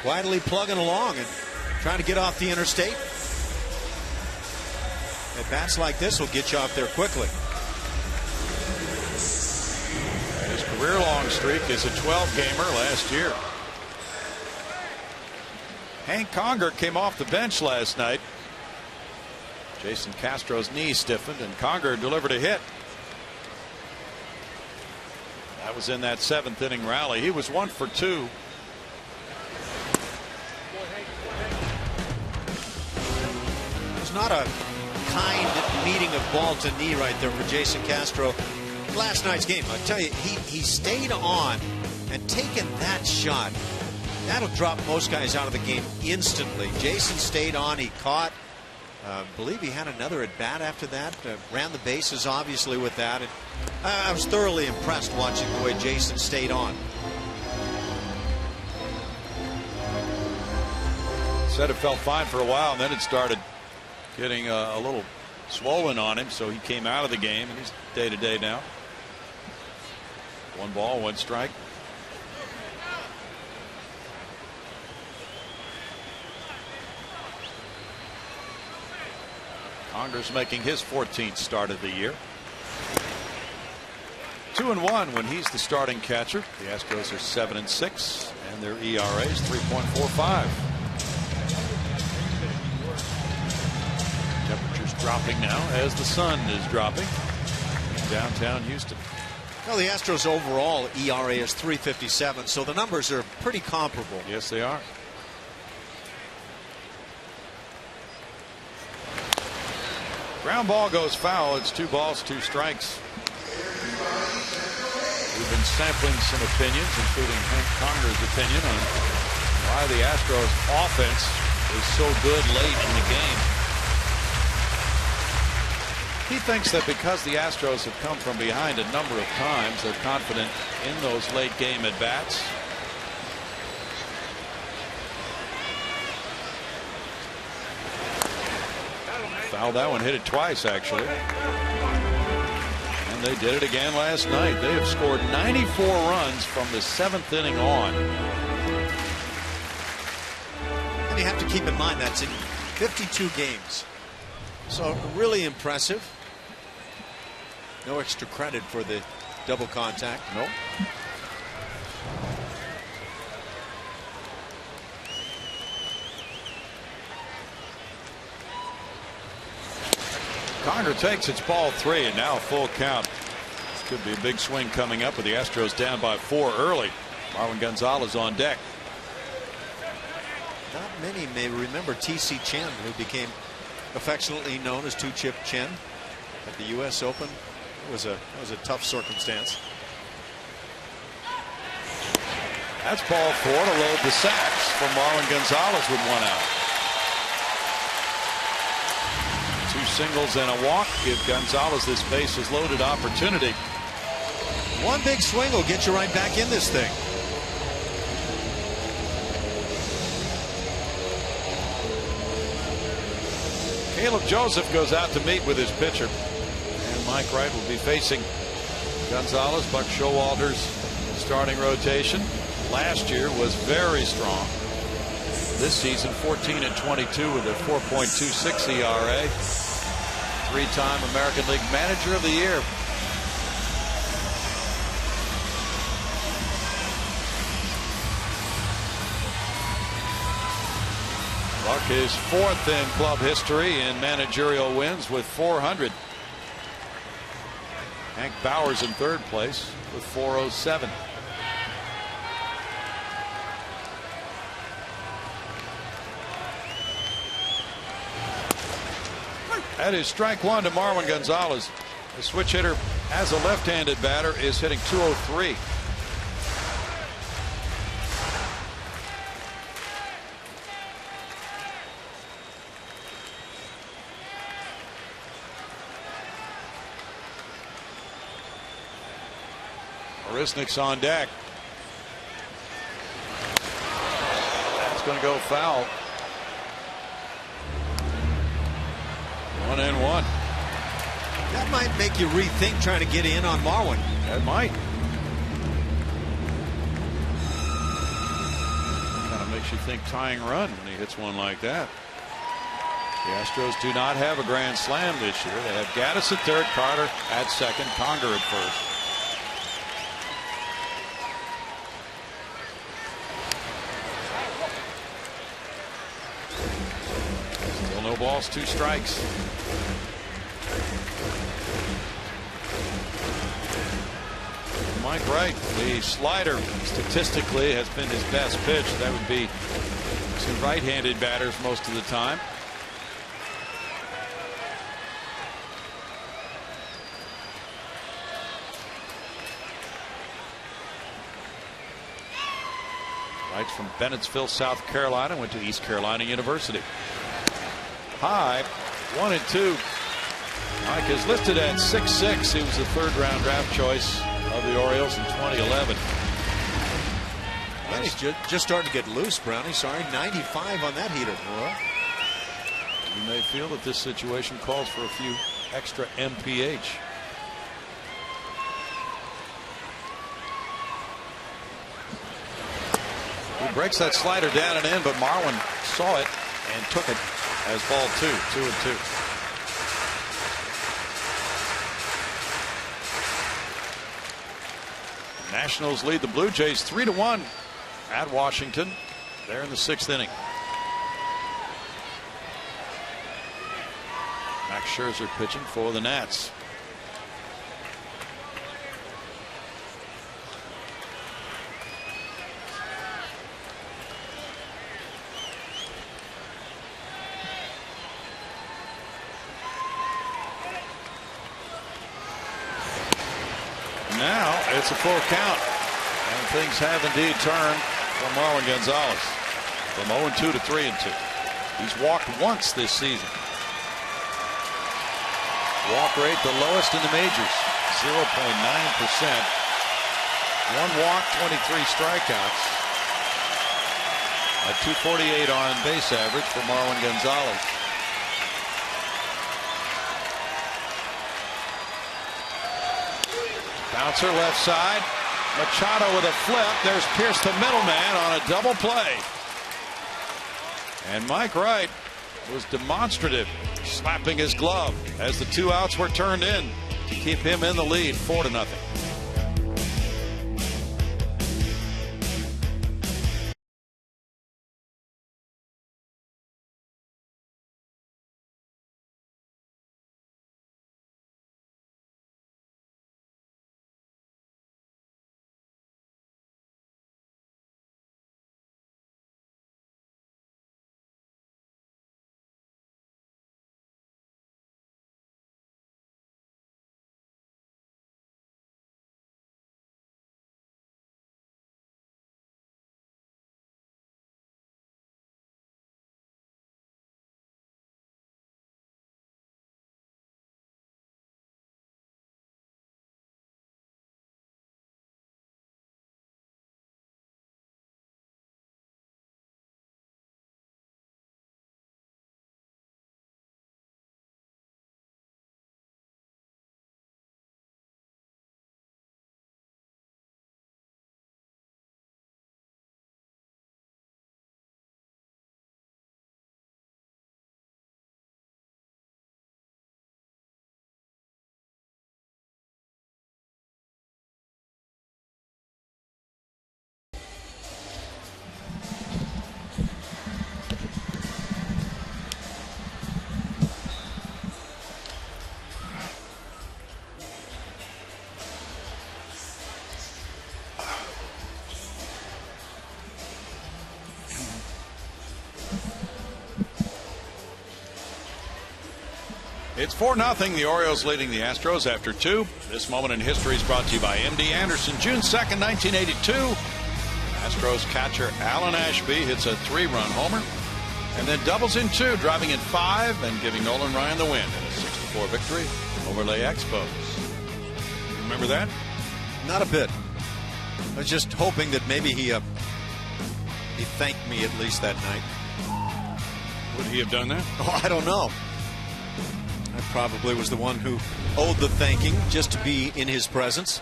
Quietly plugging along and trying to get off the interstate. At bats like this will get you off there quickly. His career-long streak is a 12-gamer last year. Hank Conger came off the bench last night. Jason Castro's knee stiffened, and Conger delivered a hit. That was in that 7th inning rally. He was 1 for 2. It's not a kind meeting of ball to knee right there for Jason Castro. last night's game, I'll tell you, he stayed on and taken that shot. That'll drop most guys out of the game instantly. Jason stayed on. He caught. I believe he had another at bat after that. Ran the bases, obviously, with that. And I was thoroughly impressed watching the way Jason stayed on. Said it felt fine for a while, and then it started getting a little swollen on him, so he came out of the game, and he's day-to-day now. 1 ball, 1 strike. Conger's making his 14th start of the year. 2-1 when he's the starting catcher. The Astros are 7-6, and their ERA is 3.45. Temperatures dropping now as the sun is dropping in downtown Houston. Well, the Astros overall ERA is 3.57, so the numbers are pretty comparable. Yes, they are. Ground ball goes foul. It's 2 balls, 2 strikes. We've been sampling some opinions, including Hank Conger's opinion on why the Astros offense is so good late in the game. He thinks that because the Astros have come from behind a number of times, they're confident in those late game at bats. Fouled that one, hit it twice actually. And they did it again last night. They have scored 94 runs from the 7th inning on. And you have to keep in mind that's in 52 games. So really impressive. No extra credit for the double contact. Nope. Conger takes, it's ball 3, and now a full count. This could be a big swing coming up with the Astros down by 4 early. Marwin Gonzalez on deck. Not many may remember T.C. Chen, who became affectionately known as Two-Chip Chen at the U.S. Open. It was a tough circumstance. That's ball 4 to load the sacks for Marwin Gonzalez with 1 out. 2 singles and a walk give Gonzalez this bases loaded opportunity. One big swing will get you right back in this thing. Caleb Joseph goes out to meet with his pitcher, and Mike Wright will be facing Gonzalez. Buck Showalter's starting rotation last year was very strong. This season 14-22 with a 4.26 ERA. 3-time American League Manager of the Year. Buck is 4th in club history in managerial wins with 400. Hank Bauer's in 3rd place with 407. That is strike 1 to Marwin Gonzalez. The switch hitter, as a left-handed batter, is hitting .203. Marisnick's on deck. That's going to go foul. 1-1. That might make you rethink trying to get in on Marwin. That might. Kind of makes you think tying run when he hits one like that. The Astros do not have a grand slam this year. They have Gaddis at 3rd, Carter at 2nd, Conger at 1st. Still no balls, 2 strikes. Mike Wright, the slider statistically has been his best pitch. That would be to right-handed batters most of the time. Writes from Bennettsville, South Carolina, went to East Carolina University. High, 1-2. Mike is listed at 6'6". He was the third-round draft choice of the Orioles in 2011. And he's just starting to get loose, Brownie. Sorry, 95 on that heater. Well, you may feel that this situation calls for a few extra MPH. He breaks that slider down and in, but Marlin saw it and took it as ball 2, 2-2. Nationals lead the Blue Jays 3-1 at Washington. They're in the 6th inning. Max Scherzer pitching for the Nats. Now it's a full count, and things have indeed turned for Marwin Gonzalez from 0-2 to 3-2. He's walked once this season. Walk rate the lowest in the majors, 0.9%. 1 walk, 23 strikeouts. A 248 on base average for Marwin Gonzalez. Bouncer left side. Machado with a flip. There's Pierce, the middleman, on a double play. And Mike Wright was demonstrative, slapping his glove as the 2 outs were turned in to keep him in the lead, 4-0. It's 4-0. The Orioles leading the Astros after 2. This moment in history is brought to you by M.D. Anderson. June 2nd, 1982. Astros catcher Alan Ashby hits a 3-run homer and then doubles in 2, driving in 5 and giving Nolan Ryan the win in a 6-4 victory over Les Expos. Remember that? Not a bit. I was just hoping that maybe he thanked me at least that night. Would he have done that? Oh, I don't know. I probably was the one who owed the thanking just to be in his presence.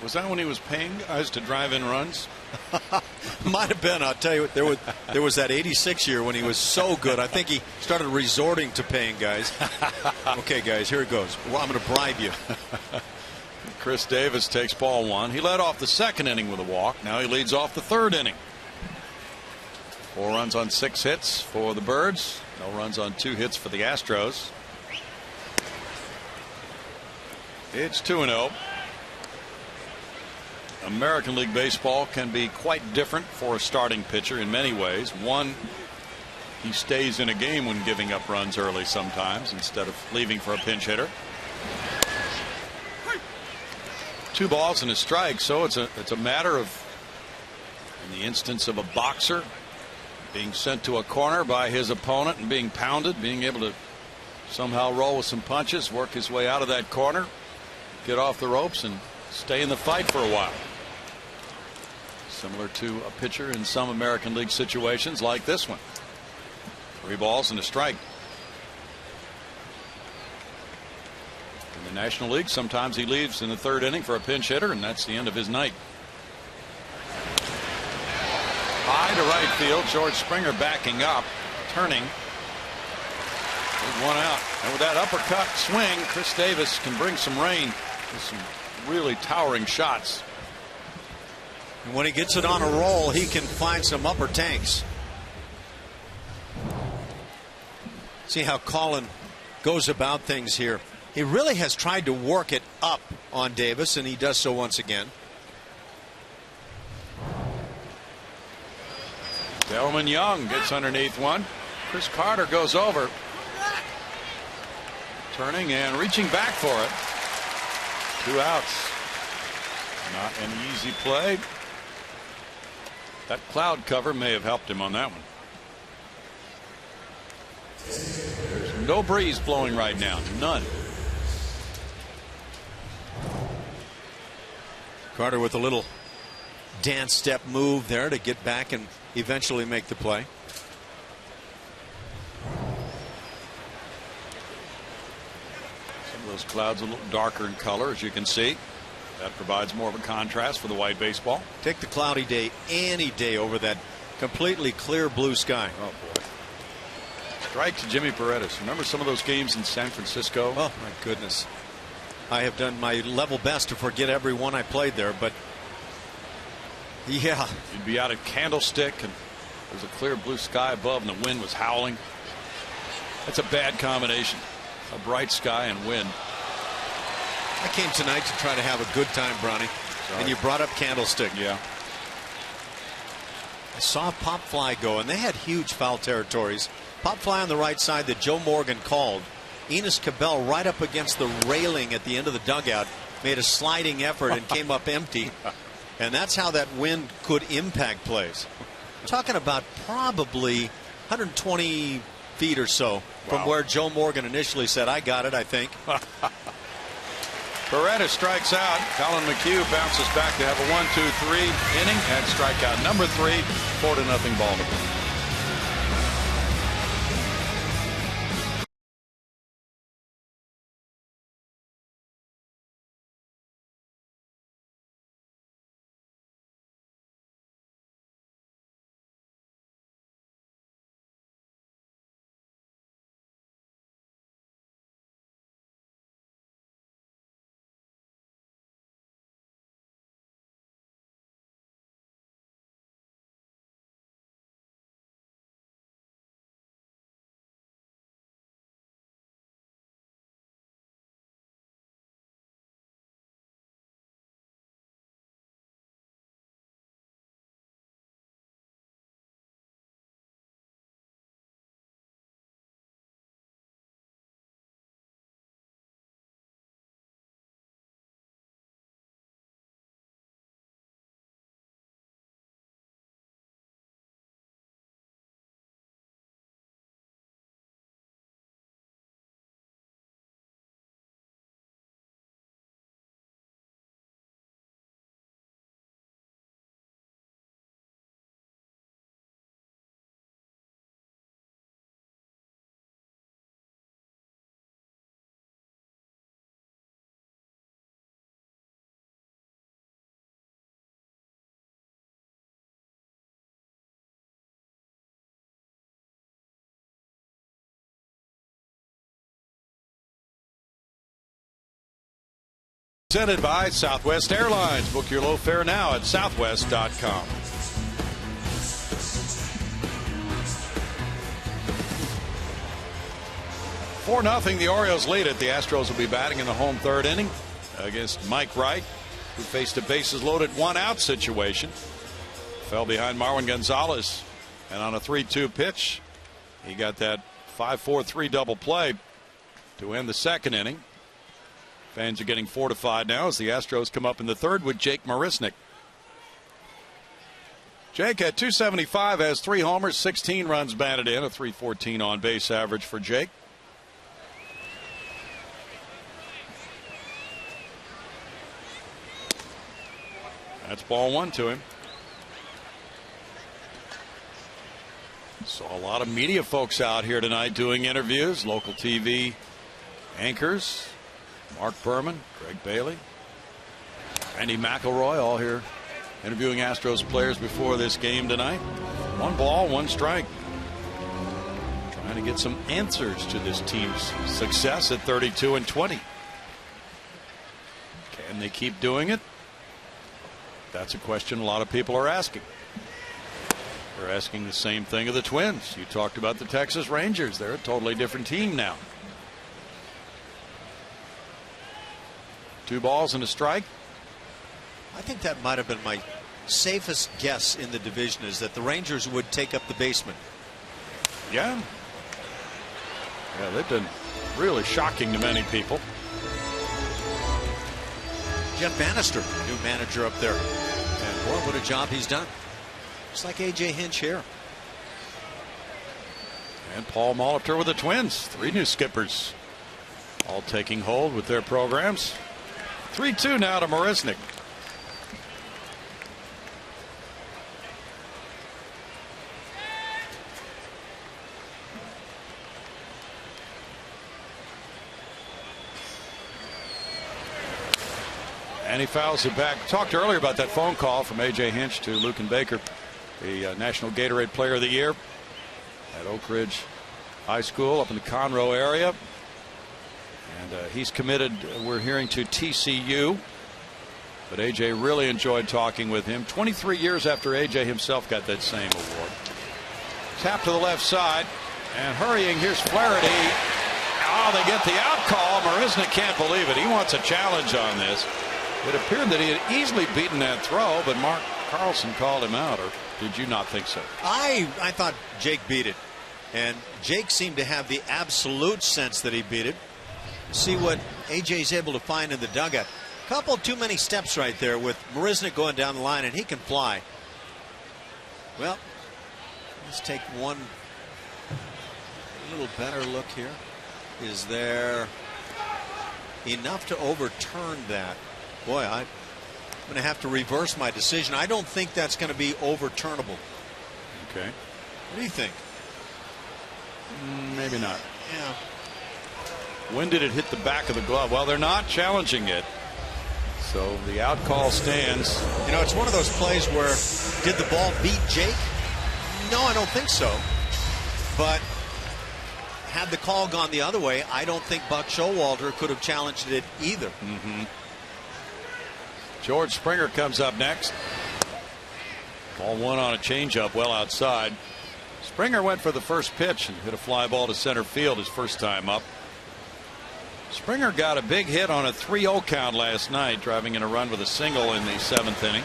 Was that when he was paying guys to drive in runs? Might have been. I'll tell you what, there was that 86 year when he was so good. I think he started resorting to paying guys. Okay, guys, here it goes. Well, I'm going to bribe you. Chris Davis takes ball 1. He led off the 2nd inning with a walk. Now he leads off the 3rd inning. 4 runs on 6 hits for the Birds. No runs on 2 hits for the Astros. It's 2-0. American League Baseball can be quite different for a starting pitcher in many ways. One, he stays in a game when giving up runs early sometimes instead of leaving for a pinch hitter. 2 balls and a strike, so it's a matter of In the instance of a boxer being sent to a corner by his opponent and being pounded, being able to somehow roll with some punches, work his way out of that corner, get off the ropes, and stay in the fight for a while. Similar to a pitcher in some American League situations like this one. 3 balls and a strike. In the National League, sometimes he leaves in the 3rd inning for a pinch hitter, and that's the end of his night. High to right field. George Springer backing up, turning. There's 1 out. And with that uppercut swing, Chris Davis can bring some rain with some really towering shots. And when he gets it on a roll, he can find some upper tanks. See how Colin goes about things here. He really has tried to work it up on Davis, and he does so once again. Delman Young gets underneath one. Chris Carter goes over. Turning and reaching back for it. 2 outs. Not an easy play. That cloud cover may have helped him on that one. There's no breeze blowing right now. None. Carter with a little dance step move there to get back and eventually make the play. Some of those clouds a little darker in color, as you can see. That provides more of a contrast for the white baseball. Take the cloudy day any day over that completely clear blue sky. Oh boy. Strike to Jimmy Paredes. Remember some of those games in San Francisco? Oh my goodness. I have done my level best to forget every one I played there, but yeah. You'd be out at Candlestick and there's a clear blue sky above and the wind was howling. That's a bad combination. A bright sky and wind. I came tonight to try to have a good time, Bronny. And you brought up Candlestick. Yeah. I saw a pop fly go, and they had huge foul territories. Pop fly on the right side that Joe Morgan called. Enos Cabell right up against the railing at the end of the dugout made a sliding effort and came up empty. And that's how that wind could impact plays. Talking about probably 120 feet or so from where Joe Morgan initially said, I got it, I think. Paredes strikes out. Colin McHugh bounces back to have a 1-2-3 inning and strikeout number 3. 4-0 Baltimore. Presented by Southwest Airlines. Book your low fare now at southwest.com. For nothing, the Orioles lead it. The Astros will be batting in the home 3rd inning against Mike Wright, who faced a bases loaded 1-out situation. Fell behind Marwin Gonzalez, and on a 3-2 pitch, he got that 5-4-3 double play to end the 2nd inning. Fans are getting fortified now as the Astros come up in the 3rd with Jake Marisnick. Jake at 275 has 3 homers, 16 runs batted in, a .314 on base average for Jake. That's ball 1 to him. Saw a lot of media folks out here tonight doing interviews. Local TV anchors, Mark Berman, Greg Bailey, Randy McElroy, all here interviewing Astros players before this game tonight. 1 ball, 1 strike. Trying to get some answers to this team's success at 32-20. Can they keep doing it? That's a question a lot of people are asking. They're asking the same thing of the Twins. You talked about the Texas Rangers. They're a totally different team now. 2 balls and a strike. I think that might have been my safest guess in the division, is that the Rangers would take up the basement. Yeah. Yeah, they've been really shocking to many people. Jeff Bannister, new manager up there. And boy, what a job he's done. Just like A.J. Hinch here. And Paul Molitor with the Twins. 3 new skippers all taking hold with their programs. 3-2 now to Marisnik. And he fouls it back. Talked earlier about that phone call from A.J. Hinch to Luken Baker, the National Gatorade Player of the Year at Oak Ridge High School up in the Conroe area. And he's committed, we're hearing, to TCU. But A.J. really enjoyed talking with him. 23 years after A.J. himself got that same award. Tap to the left side. And hurrying, here's Flaherty. Oh, they get the out call. Marisnik can't believe it. He wants a challenge on this. It appeared that he had easily beaten that throw, but Mark Carlson called him out. Or did you not think so? I thought Jake beat it. And Jake seemed to have the absolute sense that he beat it. See what A.J.'s able to find in the dugout. Couple too many steps right there with Marisnik going down the line, and he can fly. Well, let's take one little better look here. Is there enough to overturn that? Boy, I'm going to have to reverse my decision. I don't think that's going to be overturnable. Okay. What do you think? Maybe not. Yeah. When did it hit the back of the glove? Well, they're not challenging it. So the out call stands. You know, it's one of those plays where, did the ball beat Jake? No, I don't think so. But had the call gone the other way, I don't think Buck Showalter could have challenged it either. George Springer comes up next. Ball 1 on a changeup well outside. Springer went for the first pitch and hit a fly ball to center field his first time up. Springer got a big hit on a 3-0 count last night, driving in a run with a single in the 7th inning.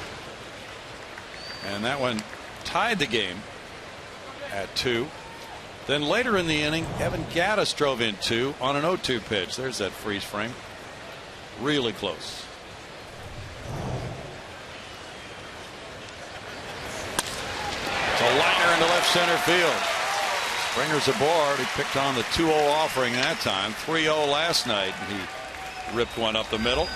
And that one tied the game at 2. Then later in the inning, Evan Gattis drove in 2 on an 0-2 pitch. There's that freeze frame. Really close. It's a liner into left center field. Springer's aboard. He picked on the 2-0 offering that time. 3-0 last night. He ripped one up the middle.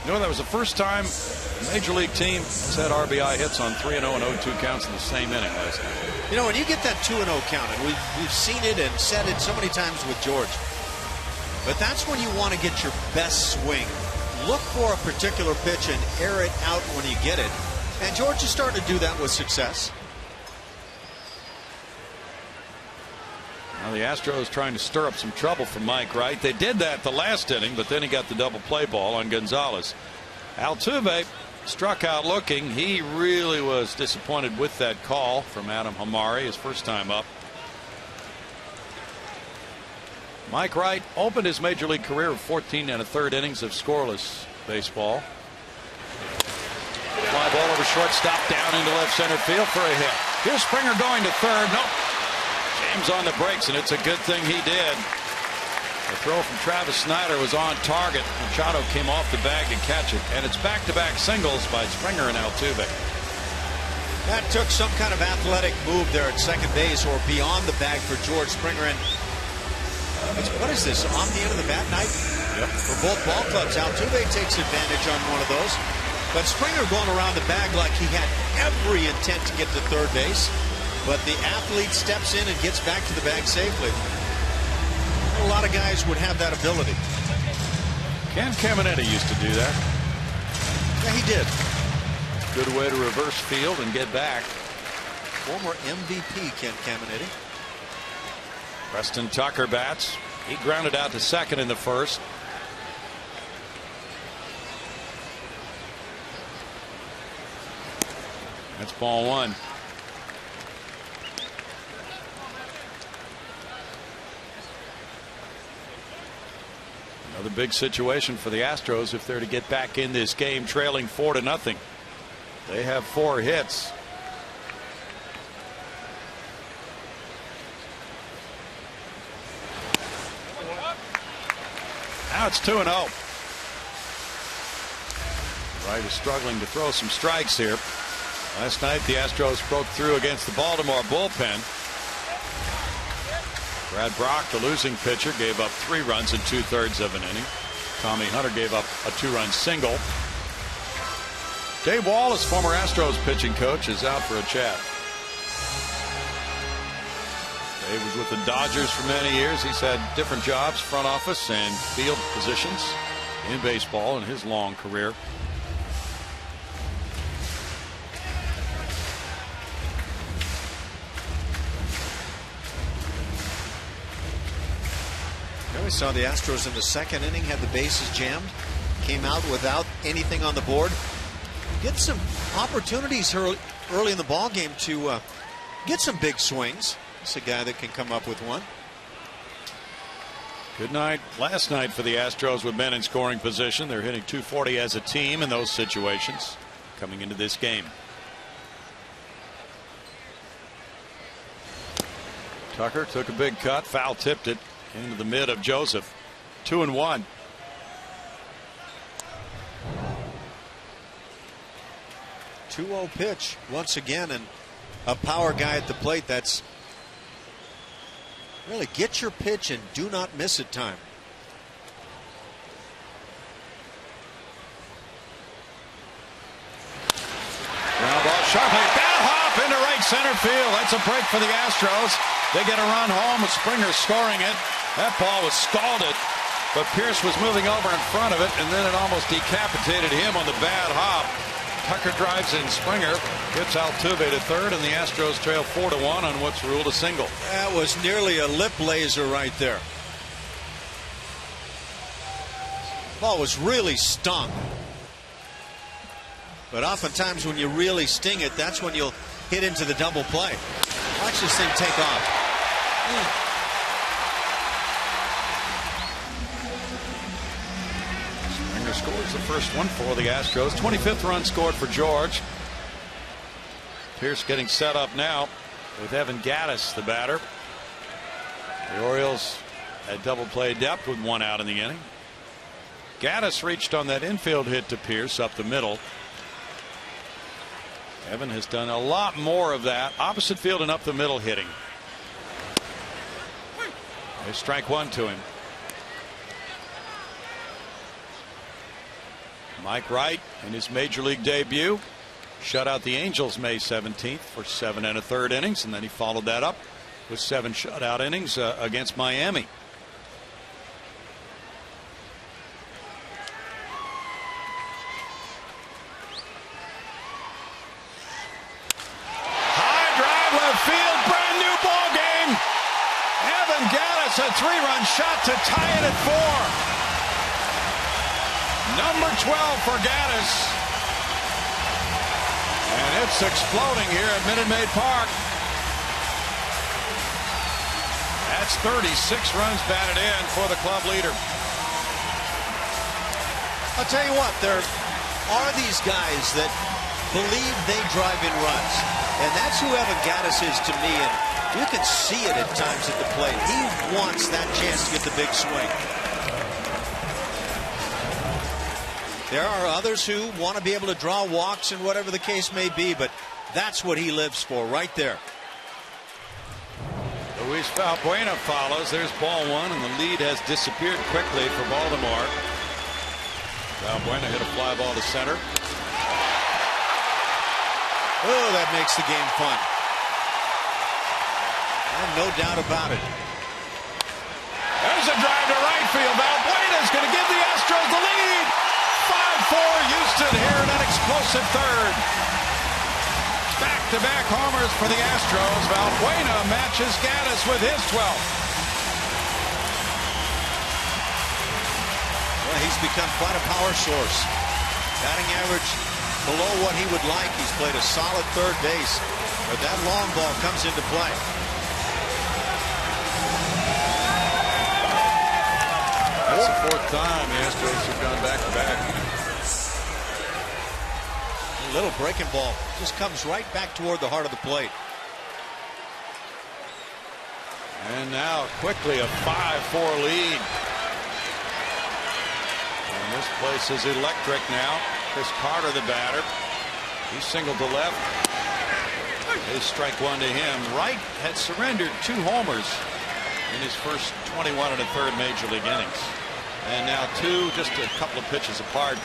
You know, that was the first time a major league team has had RBI hits on 3-0 and 0-2 counts in the same inning last night. You know, when you get that 2-0 count, and we've seen it and said it so many times with George, but that's when you want to get your best swing. Look for a particular pitch and air it out when you get it. And George is starting to do that with success. Now the Astros trying to stir up some trouble for Mike Wright. They did that the last inning, but then he got the double play ball on Gonzalez. Altuve struck out looking. He really was disappointed with that call from Adam Hamari, his first time up. Mike Wright opened his major league career with 14 1/3 innings of scoreless baseball. Fly ball over shortstop, down into left center field for a hit. Here's Springer going to third. Nope. James on the brakes, and it's a good thing he did. The throw from Travis Snyder was on target. Machado came off the bag to catch it, and it's back-to-back singles by Springer and Altuve. That took some kind of athletic move there at second base or beyond the bag for George Springer. And what is this, on the end of the bat night? Yep. For both ball clubs. Altuve takes advantage on one of those. But Springer going around the bag like he had every intent to get to third base. But the athlete steps in and gets back to the bag safely. A lot of guys would have that ability. Ken Caminiti used to do that. Yeah, he did. Good way to reverse field and get back. Former MVP Ken Caminiti. Preston Tucker bats. He grounded out to second in the first. That's ball one. Another big situation for the Astros if they're to get back in this game trailing 4-0. They have 4 hits. Now it's 2-0. Wright is struggling to throw some strikes here. Last night the Astros broke through against the Baltimore bullpen. Brad Brock, the losing pitcher, gave up 3 runs in 2/3 of an inning. Tommy Hunter gave up a 2-run single. Dave Wallace, former Astros pitching coach, is out for a chat. Dave was with the Dodgers for many years. He's had different jobs, front office and field positions in baseball in his long career. We saw the Astros in the second inning, had the bases jammed, came out without anything on the board. Get some opportunities early in the ball game to get some big swings. It's a guy that can come up with one. Good night last night for the Astros with men in scoring position. They're hitting .240 as a team in those situations coming into this game. Tucker took a big cut, foul tipped it into the mid of Joseph. 2-1. Two-0 pitch once again, and a power guy at the plate. That's really get your pitch and do not miss it time. Ground ball sharply. Bat hop into right center field. That's a break for the Astros. They get a run home with Springer scoring it. That ball was scalded, but Pierce was moving over in front of it, and then it almost decapitated him on the bad hop. Tucker drives in Springer, gets Altuve to third, and the Astros trail 4-1 on what's ruled a single. That was nearly a lip laser right there. Ball was really stung. But oftentimes when you really sting it, that's when you'll hit into the double play. Watch this thing take off. Springer scores the first one for the Astros. 25th run scored for George. Pierce getting set up now with Evan Gattis, the batter. The Orioles at double play depth with 1 out in the inning. Gattis reached on that infield hit to Pierce up the middle. Evan has done a lot more of that opposite field and up the middle hitting. There's strike 1 to him. Mike Wright in his major league debut shut out the Angels May 17th for 7 1/3 innings, and then he followed that up with 7 shutout innings against Miami. A 3-run shot to tie it at 4. Number 12 for Gattis. And it's exploding here at Minute Maid Park. That's 36 runs batted in for the club leader. I'll tell you what, there are these guys that believe they drive in runs. And that's who Evan Gattis is to me. And you can see it at times at the plate. He wants that chance to get the big swing. There are others who want to be able to draw walks and whatever the case may be, but That's what he lives for right there. Luis Valbuena follows. There's ball one, and the lead has disappeared quickly for Baltimore. Valbuena hit a fly ball to center. Oh, that makes the game fun. And no doubt about it. There's a drive to right field. Valbuena's going to give the Astros the lead. 5-4 Houston here in an explosive third. Back-to-back homers for the Astros. Valbuena matches Gaddis with his 12th. Well, he's become quite a power source. Batting average below what he would like. He's played a solid third base, but that long ball comes into play. That's the fourth time the Astros have gone back-to-back. A little breaking ball just comes right back toward the heart of the plate. And now quickly a 5-4 lead. And this place is electric now. Chris Carter, the batter. He singled to left. His strike one to him. Wright had surrendered 2 homers in his first 21 and a third major league innings. And now 2, just a couple of pitches apart.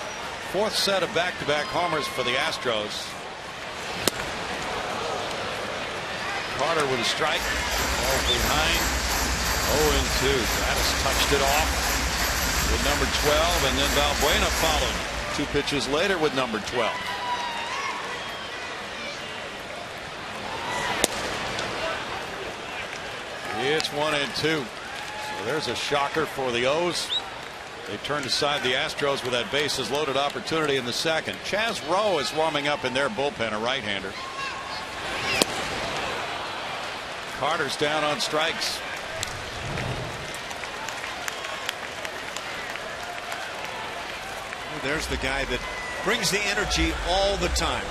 4th set of back-to-back homers for the Astros. Carter with a strike. Ball behind. 0-2. Gaddis touched it off with number 12, and then Valbuena followed 2 pitches later with number 12. It's 1-2. So there's a shocker for the O's. They turned aside the Astros with that bases loaded opportunity in the second. Chaz Rowe is warming up in their bullpen, a right-hander. Carter's down on strikes. There's the guy that brings the energy all the time.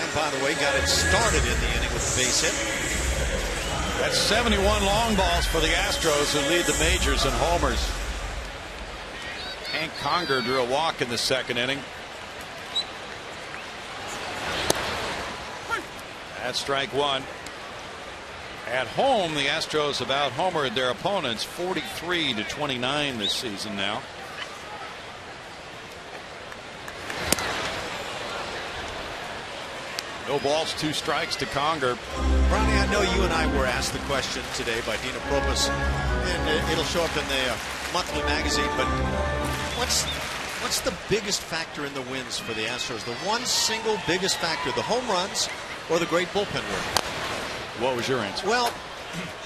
And by the way, got it started in the inning with the base hit. That's 71 long balls for the Astros, who lead the majors in homers. Hank Conger drew a walk in the second inning. That's strike one. At home, the Astros have out-homered their opponents 43-29 this season now. No balls, 2 strikes to Conger. Ronnie, I know you and I were asked the question today by Dina Probus, and it'll show up in the monthly magazine, but what's the biggest factor in the wins for the Astros? The one single biggest factor, the home runs or the great bullpen work? What was your answer? Well,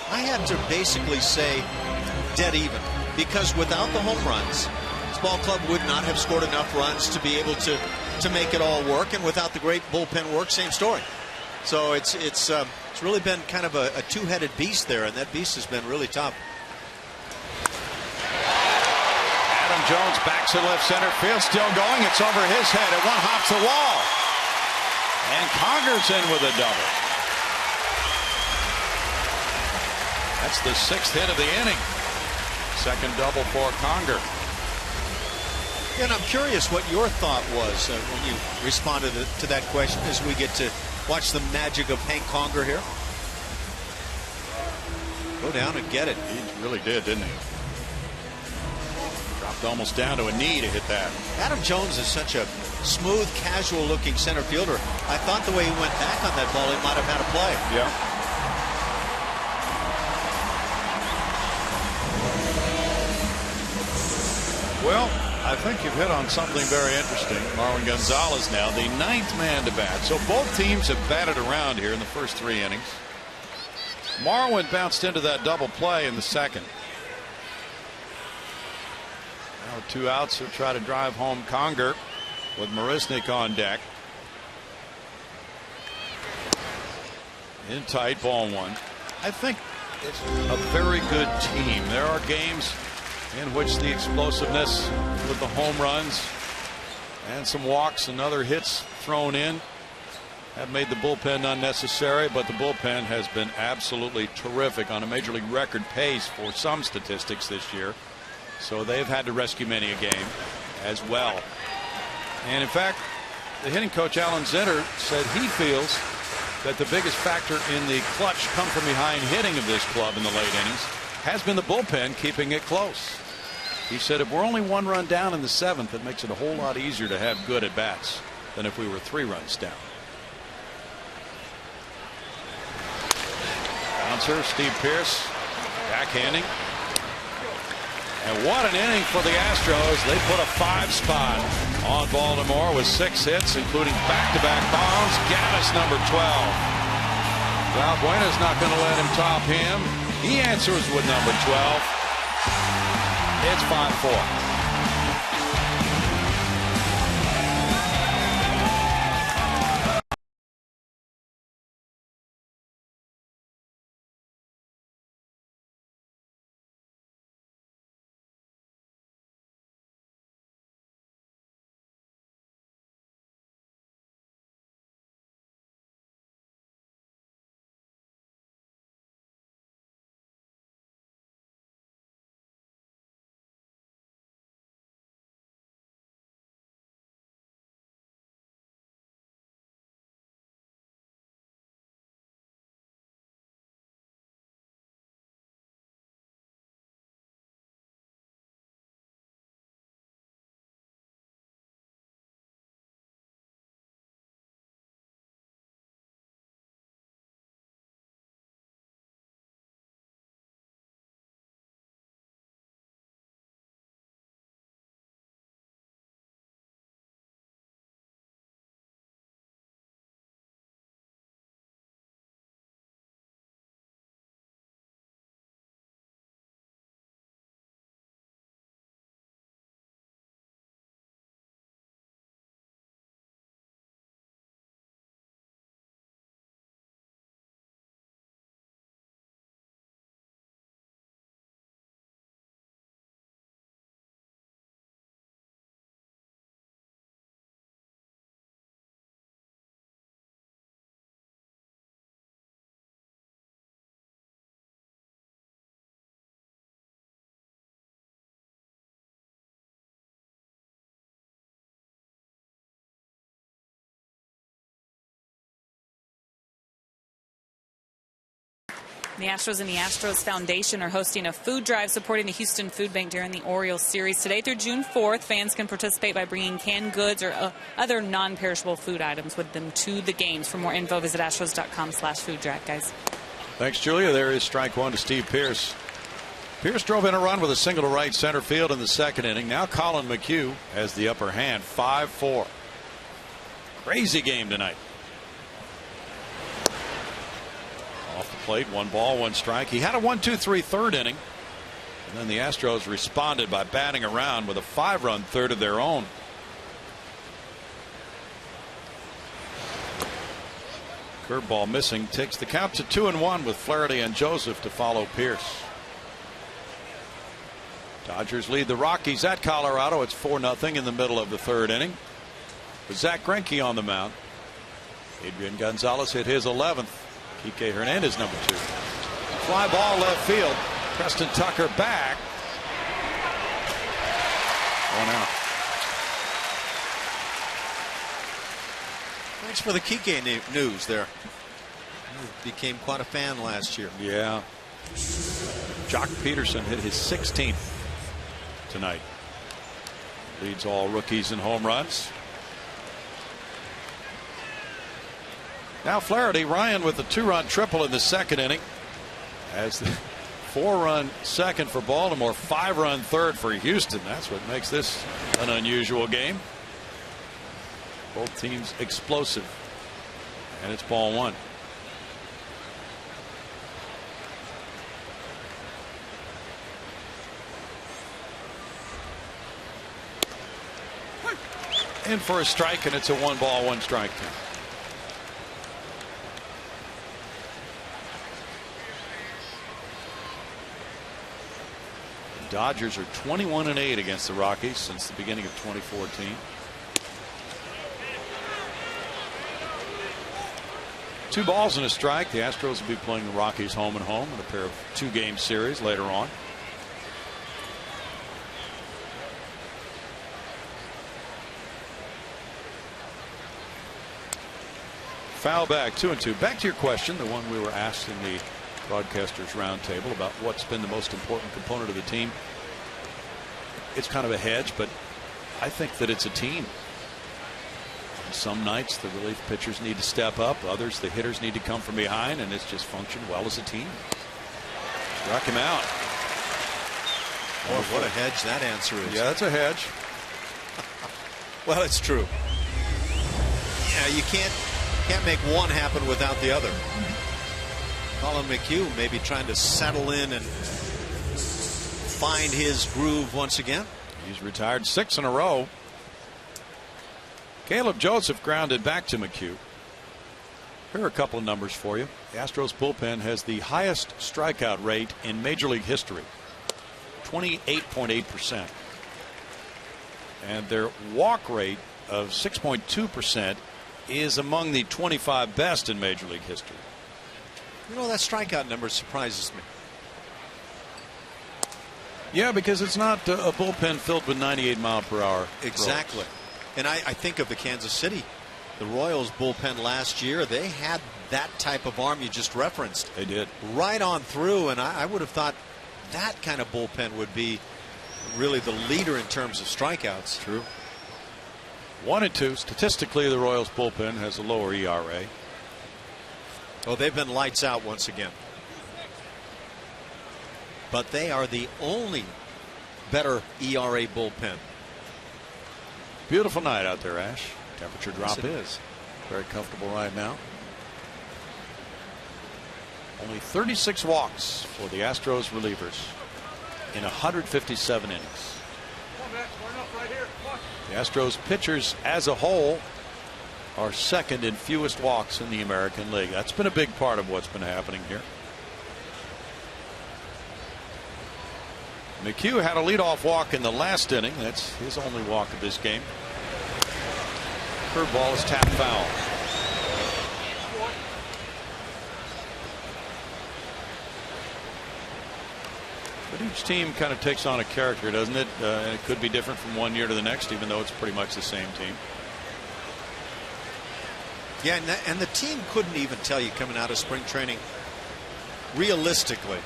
I had to basically say dead even, because without the home runs, this ball club would not have scored enough runs to be able to make it all work, and without the great bullpen work, same story. So it's really been kind of a two-headed beast there, and that beast has been really tough. Adam Jones backs to left center field, still going. It's over his head. It one hops the wall, and Conger's in with a double. That's the 6th hit of the inning. Second double for Conger. And I'm curious what your thought was when you responded to that question as we get to watch the magic of Hank Conger here. Go down and get it. He really did, didn't he? Dropped almost down to a knee to hit that. Adam Jones is such a smooth, casual-looking center fielder. I thought the way he went back on that ball, he might have had a play. Yeah. Well, I think you've hit on something very interesting. Marwin Gonzalez now the 9th man to bat. So both teams have batted around here in the first 3 innings. Marwin bounced into that double play in the second. Now 2 outs. He'll try to drive home Conger with Marisnik on deck. In tight, ball 1. I think it's a very good team. There are games in which the explosiveness with the home runs and some walks and other hits thrown in have made the bullpen unnecessary, but the bullpen has been absolutely terrific on a major league record pace for some statistics this year. So they've had to rescue many a game as well. And in fact, the hitting coach Alan Zinter said he feels that the biggest factor in the clutch come from behind hitting of this club in the late innings has been the bullpen keeping it close. He said if we're only 1 run down in the 7th, it makes it a whole lot easier to have good at bats than if we were 3 runs down. Bouncer Steve Pearce backhanding. And what an inning for the Astros. They put a 5 spot on Baltimore with 6 hits, including back-to-back bombs. Gaddis, number 12. Valbuena's not going to let him top him. He answers with number 12. It's 5-4. The Astros and the Astros Foundation are hosting a food drive supporting the Houston Food Bank during the Orioles series. Today through June 4th, fans can participate by bringing canned goods or other non-perishable food items with them to the games. For more info, visit astros.com/food drive, guys. Thanks, Julia. There is strike 1 to Steve Pearce. Pearce drove in a run with a single to right center field in the 2nd inning. Now Colin McHugh has the upper hand, 5-4. Crazy game tonight. Off the plate, 1 ball, 1 strike. He had a 1-2-3 3rd inning. And then the Astros responded by batting around with a 5-run 3rd of their own. Curveball missing takes the count to 2-1 with Flaherty and Joseph to follow Pearce. Dodgers lead the Rockies at Colorado. It's 4-0 in the middle of the 3rd inning. With Zach Greinke on the mound. Adrian Gonzalez hit his 11th. Kike Hernandez, number 2. Fly ball left field. Preston Tucker back. 1 out. Thanks for the Kike news there. He became quite a fan last year. Yeah. Jock Peterson hit his 16th tonight. Leads all rookies in home runs. Now Flaherty, Ryan with the 2-run triple in the 2nd inning. As the 4-run 2nd for Baltimore, 5-run 3rd for Houston. That's what makes this an unusual game. Both teams explosive. And it's ball 1. In for a strike, and it's a 1 ball, 1 strike count. Dodgers are 21-8 against the Rockies since the beginning of 2014. Two balls and a strike. The Astros will be playing the Rockies home and home in a pair of 2-game series later on. Foul back, 2-2. Back to your question, the one we were asked in the broadcasters roundtable about what's been the most important component of the team. It's kind of a hedge, but I think that it's a team. Some nights the relief pitchers need to step up, others the hitters need to come from behind, and it's just functioned well as a team. Struck him out. Oh, what a hedge that answer is. Yeah, that's a hedge. Well, it's true. Yeah, you can't make one happen without the other. Colin McHugh maybe trying to settle in and find his groove once again. He's retired 6 in a row. Caleb Joseph grounded back to McHugh. Here are a couple of numbers for you. The Astros bullpen has the highest strikeout rate in Major League history, 28.8%. And their walk rate of 6.2% is among the 25 best in Major League history. You know, that strikeout number surprises me. Yeah, because it's not a bullpen filled with 98-mile-per-hour. Exactly. Throwers. And I think of the Kansas City, the Royals bullpen last year. They had that type of arm you just referenced. They did. Right on through, and I would have thought that kind of bullpen would be really the leader in terms of strikeouts. True. 1-2. Statistically, the Royals bullpen has a lower ERA. Oh, they've been lights out once again. But they are the only better ERA bullpen. Beautiful night out there, Ash. Temperature drop Yes, it is. Very comfortable right now. Only 36 walks for the Astros relievers in 157 innings. The Astros pitchers as a whole are second in fewest walks in the American League. That's been a big part of what's been happening here. McHugh had a leadoff walk in the last inning. That's his only walk of this game. Curveball is tapped foul. But each team kind of takes on a character, doesn't it? And it could be different from one year to the next, even though it's pretty much the same team. Yeah, and the team couldn't even tell you coming out of spring training realistically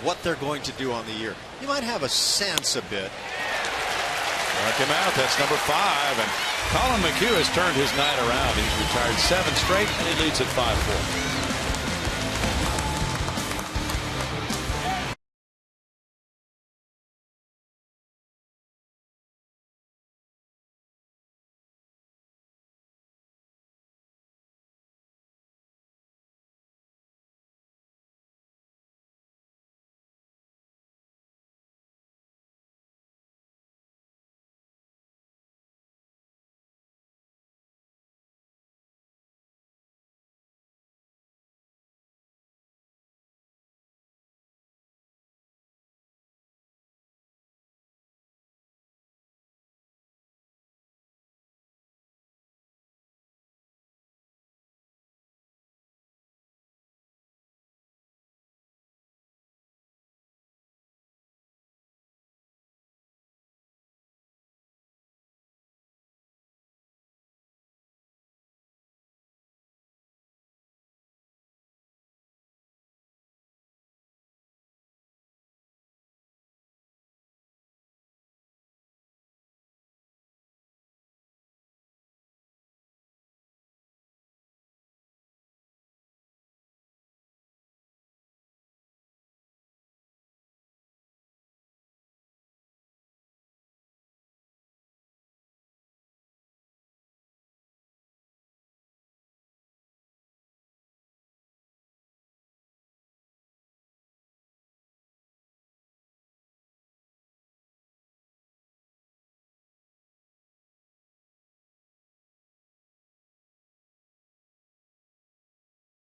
what they're going to do on the year. You might have a sense a bit. Struck him out. That's number 5. And Colin McHugh has turned his night around. He's retired 7 straight, and he leads at 5-4.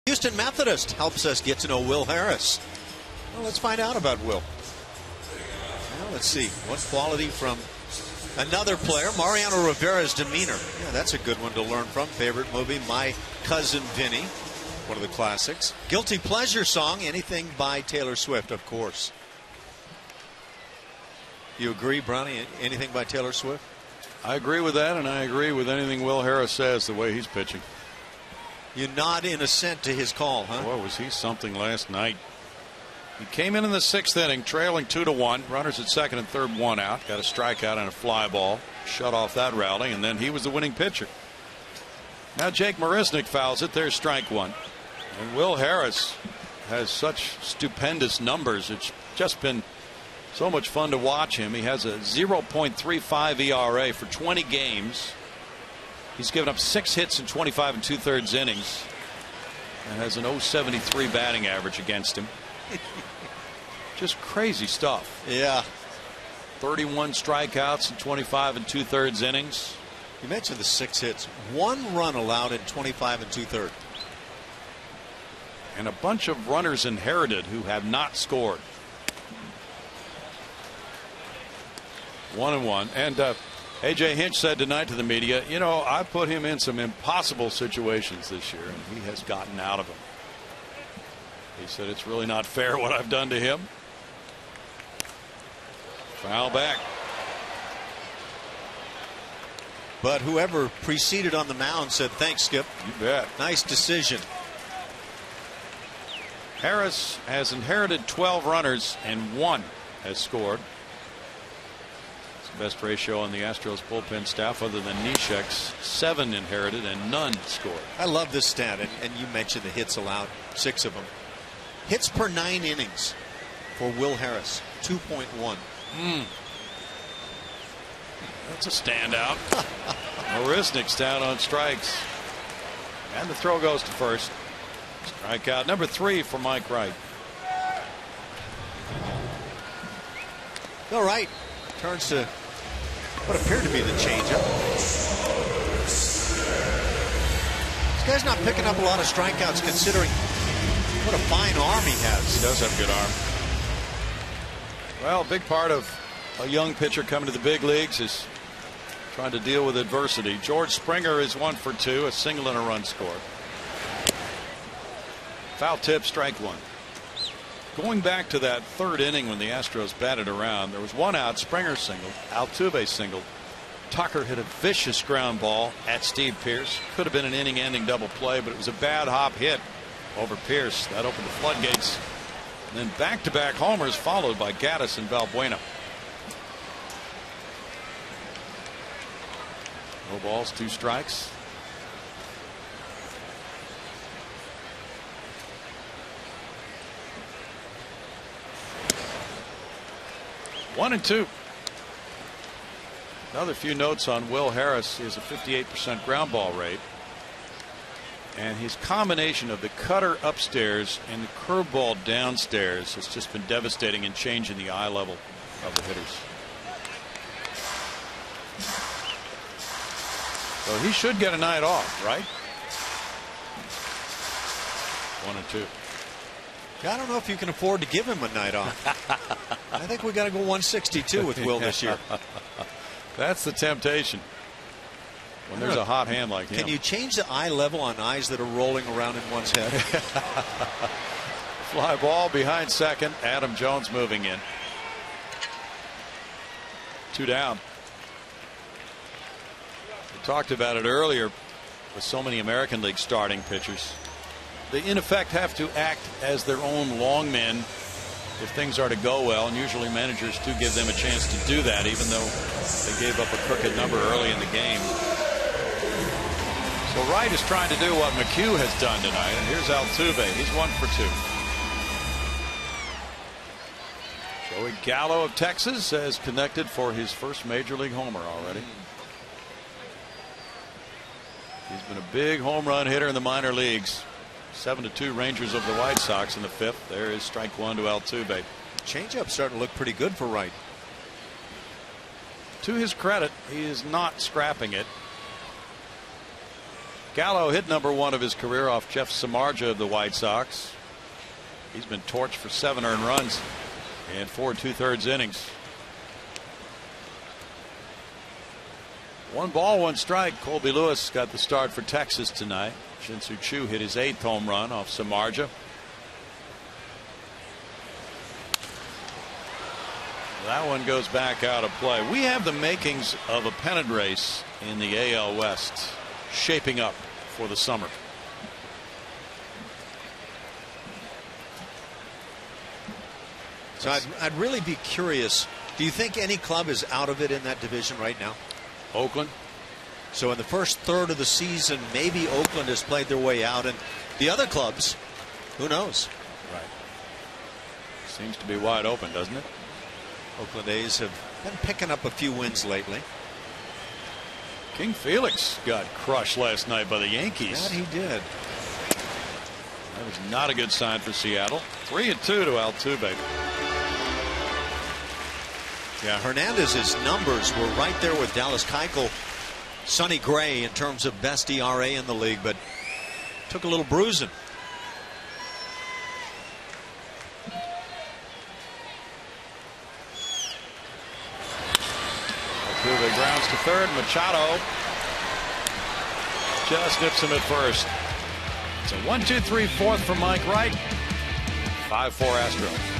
Houston Methodist helps us get to know Will Harris. Well, let's find out about Will. Well, let's see. What quality from another player? Mariano Rivera's demeanor. Yeah, that's a good one to learn from. Favorite movie, My Cousin Vinny. One of the classics. Guilty pleasure song, anything by Taylor Swift, of course. You agree, Brownie? Anything by Taylor Swift? I agree with that, and I agree with anything Will Harris says, the way he's pitching. You nod in assent to his call, huh? Boy, was he something last night. He came in the 6th inning, trailing 2-1. Runners at second and third, 1 out. Got a strikeout and a fly ball. Shut off that rally, and then he was the winning pitcher. Now Jake Marisnick fouls it. There's strike 1. And Will Harris has such stupendous numbers. It's just been so much fun to watch him. He has a 0.35 ERA for 20 games. He's given up 6 hits in 25 2/3 innings and has an .073 batting average against him. Just crazy stuff. Yeah. 31 strikeouts in 25 2/3 innings. You mentioned the 6 hits. 1 run allowed in 25 2/3. And a bunch of runners inherited who have not scored. 1-1. And A.J. Hinch said tonight to the media, you know, I put him in some impossible situations this year, and he has gotten out of them. He said it's really not fair what I've done to him. Foul back. But whoever preceded on the mound said, thanks, Skip. You bet. Nice decision. Harris has inherited 12 runners and 1 has scored. It's the best ratio on the Astros bullpen staff other than Neshek's. 7 inherited and none scored. I love this stat, and you mentioned the hits allowed, 6 of them. Hits per 9 innings for Will Harris, 2.1. That's a standout. Marisnick's down on strikes. And the throw goes to first. Strikeout number 3 for Mike Wright. All right. Turns to what appeared to be the changeup. This guy's not picking up a lot of strikeouts considering what a fine arm he has. He does have a good arm. Well, a big part of a young pitcher coming to the big leagues is trying to deal with adversity. George Springer is 1 for 2, a single and a run scored. Foul tip, strike 1. Going back to that 3rd inning when the Astros batted around, there was 1 out. Springer singled, Altuve singled. Tucker hit a vicious ground ball at Steve Pearce. Could have been an inning-ending double play, but it was a bad hop hit over Pearce. That opened the floodgates. And then back-to-back homers followed by Gaddis and Valbuena. No balls, 2 strikes. One and 2. Another few notes on Will Harris. He has a 58% ground ball rate. And his combination of the cutter upstairs and the curveball downstairs has just been devastating in changing the eye level of the hitters. So he should get a night off, right? 1 and 2. I don't know if you can afford to give him a night off. I think we got to go 162 with Will this year. That's the temptation when there's a hot hand like him. Can you change the eye level on eyes that are rolling around in one's head? Fly ball behind second. Adam Jones moving in. 2 down. We talked about it earlier with so many American League starting pitchers. They in effect have to act as their own long men if things are to go well, and usually managers do give them a chance to do that, even though they gave up a crooked number early in the game. So Wright is trying to do what McHugh has done tonight, and here's Altuve. He's 1 for 2. Joey Gallo of Texas has connected for his first major league homer already. He's been a big home run hitter in the minor leagues. 7-2 Rangers over the White Sox in the 5th. There is strike 1 to Altuve. Changeup starting to look pretty good for Wright. To his credit, he is not scrapping it. Gallo hit number 1 of his career off Jeff Samardzija of the White Sox. He's been torched for 7 earned runs in 4 2/3 innings. 1 ball, 1 strike. Colby Lewis got the start for Texas tonight. Shin-Soo Choo hit his 8th home run off Samardzija. That one goes back out of play. We have the makings of a pennant race in the AL West shaping up for the summer. So I'd really be curious. Do you think any club is out of it in that division right now? Oakland. So in the first third of the season, maybe Oakland has played their way out, and the other clubs, who knows? Right. Seems to be wide open, doesn't it? Oakland A's have been picking up a few wins lately. King Felix got crushed last night by the Yankees. That he did. That was not a good sign for Seattle. 3-2 to Altuve. Yeah, Hernandez's numbers were right there with Dallas Keuchel, Sonny Gray in terms of best ERA in the league, but took a little bruising. Altuve grounds to third. Machado just nips him at first. It's a 1-2-3-4 for Mike Wright. 5-4 Astros.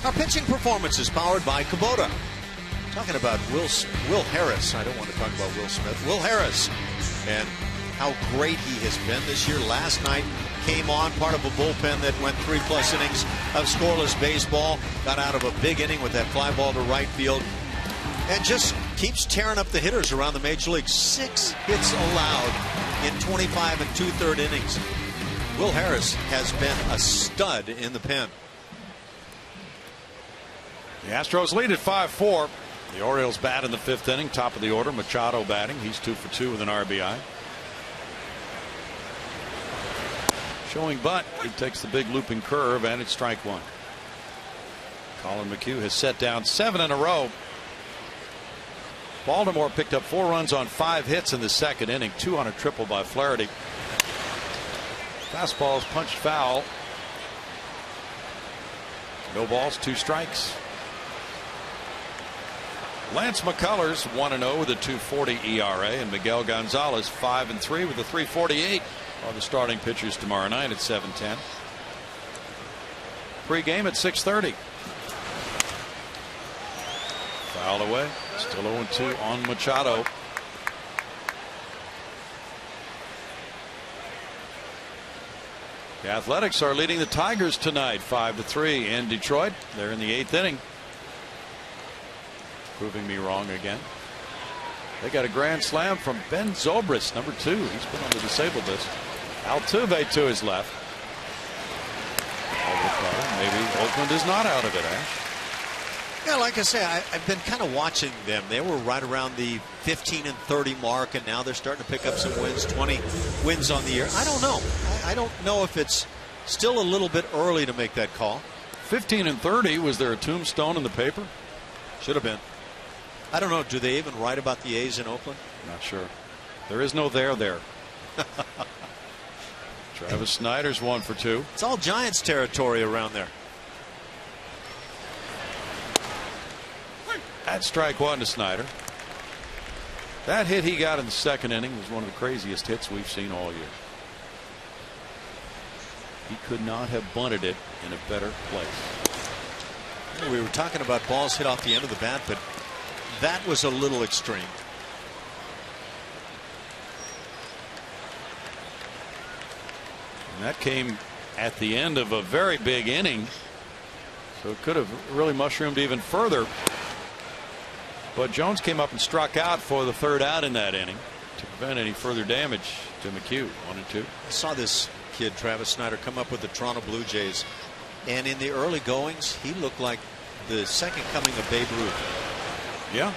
Our pitching performance is powered by Kubota. Talking about Will Harris. I don't want to talk about Will Smith. Will Harris and how great he has been this year. Last night came on part of a bullpen that went 3+ innings of scoreless baseball. Got out of a big inning with that fly ball to right field. And just keeps tearing up the hitters around the major leagues. 6 hits allowed in 25 2/3 innings. Will Harris has been a stud in the pen. The Astros lead at 5-4. The Orioles bat in the 5th inning, top of the order. Machado batting. He's 2 for 2 with an RBI. Showing butt. He takes the big looping curve, and it's strike 1. Colin McHugh has set down 7 in a row. Baltimore picked up 4 runs on 5 hits in the 2nd inning, 2 on a triple by Flaherty. Fastball is punched foul. No balls, 2 strikes. Lance McCullers 1-0 with a 2.40 ERA, and Miguel Gonzalez 5-3 with a 3.48 are the starting pitchers tomorrow night at 7:10. Pre-game at 6:30. Fouled away. Still 0-2 on Machado. The Athletics are leading the Tigers tonight 5-3 in Detroit. They're in the 8th inning. Proving me wrong again. They got a grand slam from Ben Zobrist, number 2. He's been on the disabled list. Altuve to his left. Maybe Oakland is not out of it, Yeah, like I say, I've been kind of watching them. They were right around the 15-30 mark, and now they're starting to pick up some wins, 20 wins on the year. I don't know. I don't know if it's still a little bit early to make that call. 15-30, was there a tombstone in the paper? Should have been. I don't know. Do they even write about the A's in Oakland? Not sure. There is no there. Travis Snyder's 1 for 2. It's all Giants territory around there. That's strike 1 to Snyder. That hit he got in the second inning was one of the craziest hits we've seen all year. He could not have bunted it in a better place. We were talking about balls hit off the end of the bat, but that was a little extreme. And that came at the end of a very big inning, so it could have really mushroomed even further. But Jones came up and struck out for the third out in that inning to prevent any further damage to McHugh. 1-2. I saw this kid, Travis Snyder, come up with the Toronto Blue Jays, and in the early goings, he looked like the second coming of Babe Ruth. Yeah.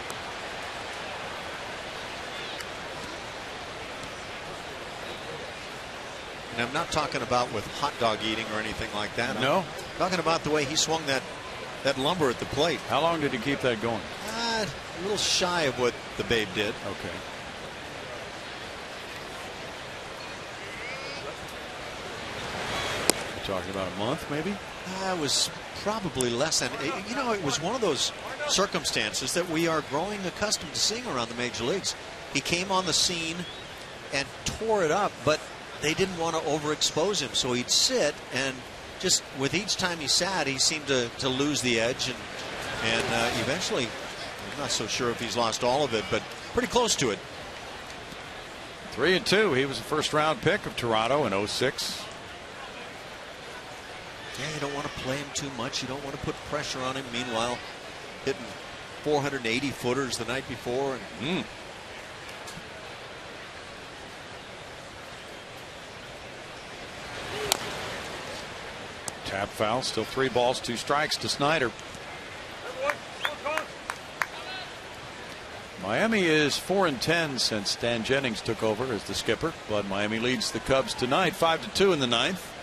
And I'm not talking about with hot dog eating or anything like that. No. I'm talking about the way he swung that lumber at the plate. How long did he keep that going? A little shy of what the Babe did. Okay. You're talking about a month, maybe? It was probably less than. You know, it was one of those circumstances that we are growing accustomed to seeing around the major leagues. He came on the scene and tore it up, but they didn't want to overexpose him, so he'd sit, and just with each time he sat, he seemed to lose the edge, and eventually, I'm not so sure if he's lost all of it, but pretty close to it. 3-2. He was a first-round pick of Toronto in 06. Yeah, you don't want to play him too much. You don't want to put pressure on him. Meanwhile, hitting 480 footers the night before. And tap foul. Still 3 balls, 2 strikes to Snyder. Miami is 4-10 since Dan Jennings took over as the skipper, but Miami leads the Cubs tonight 5-2 in the 9th.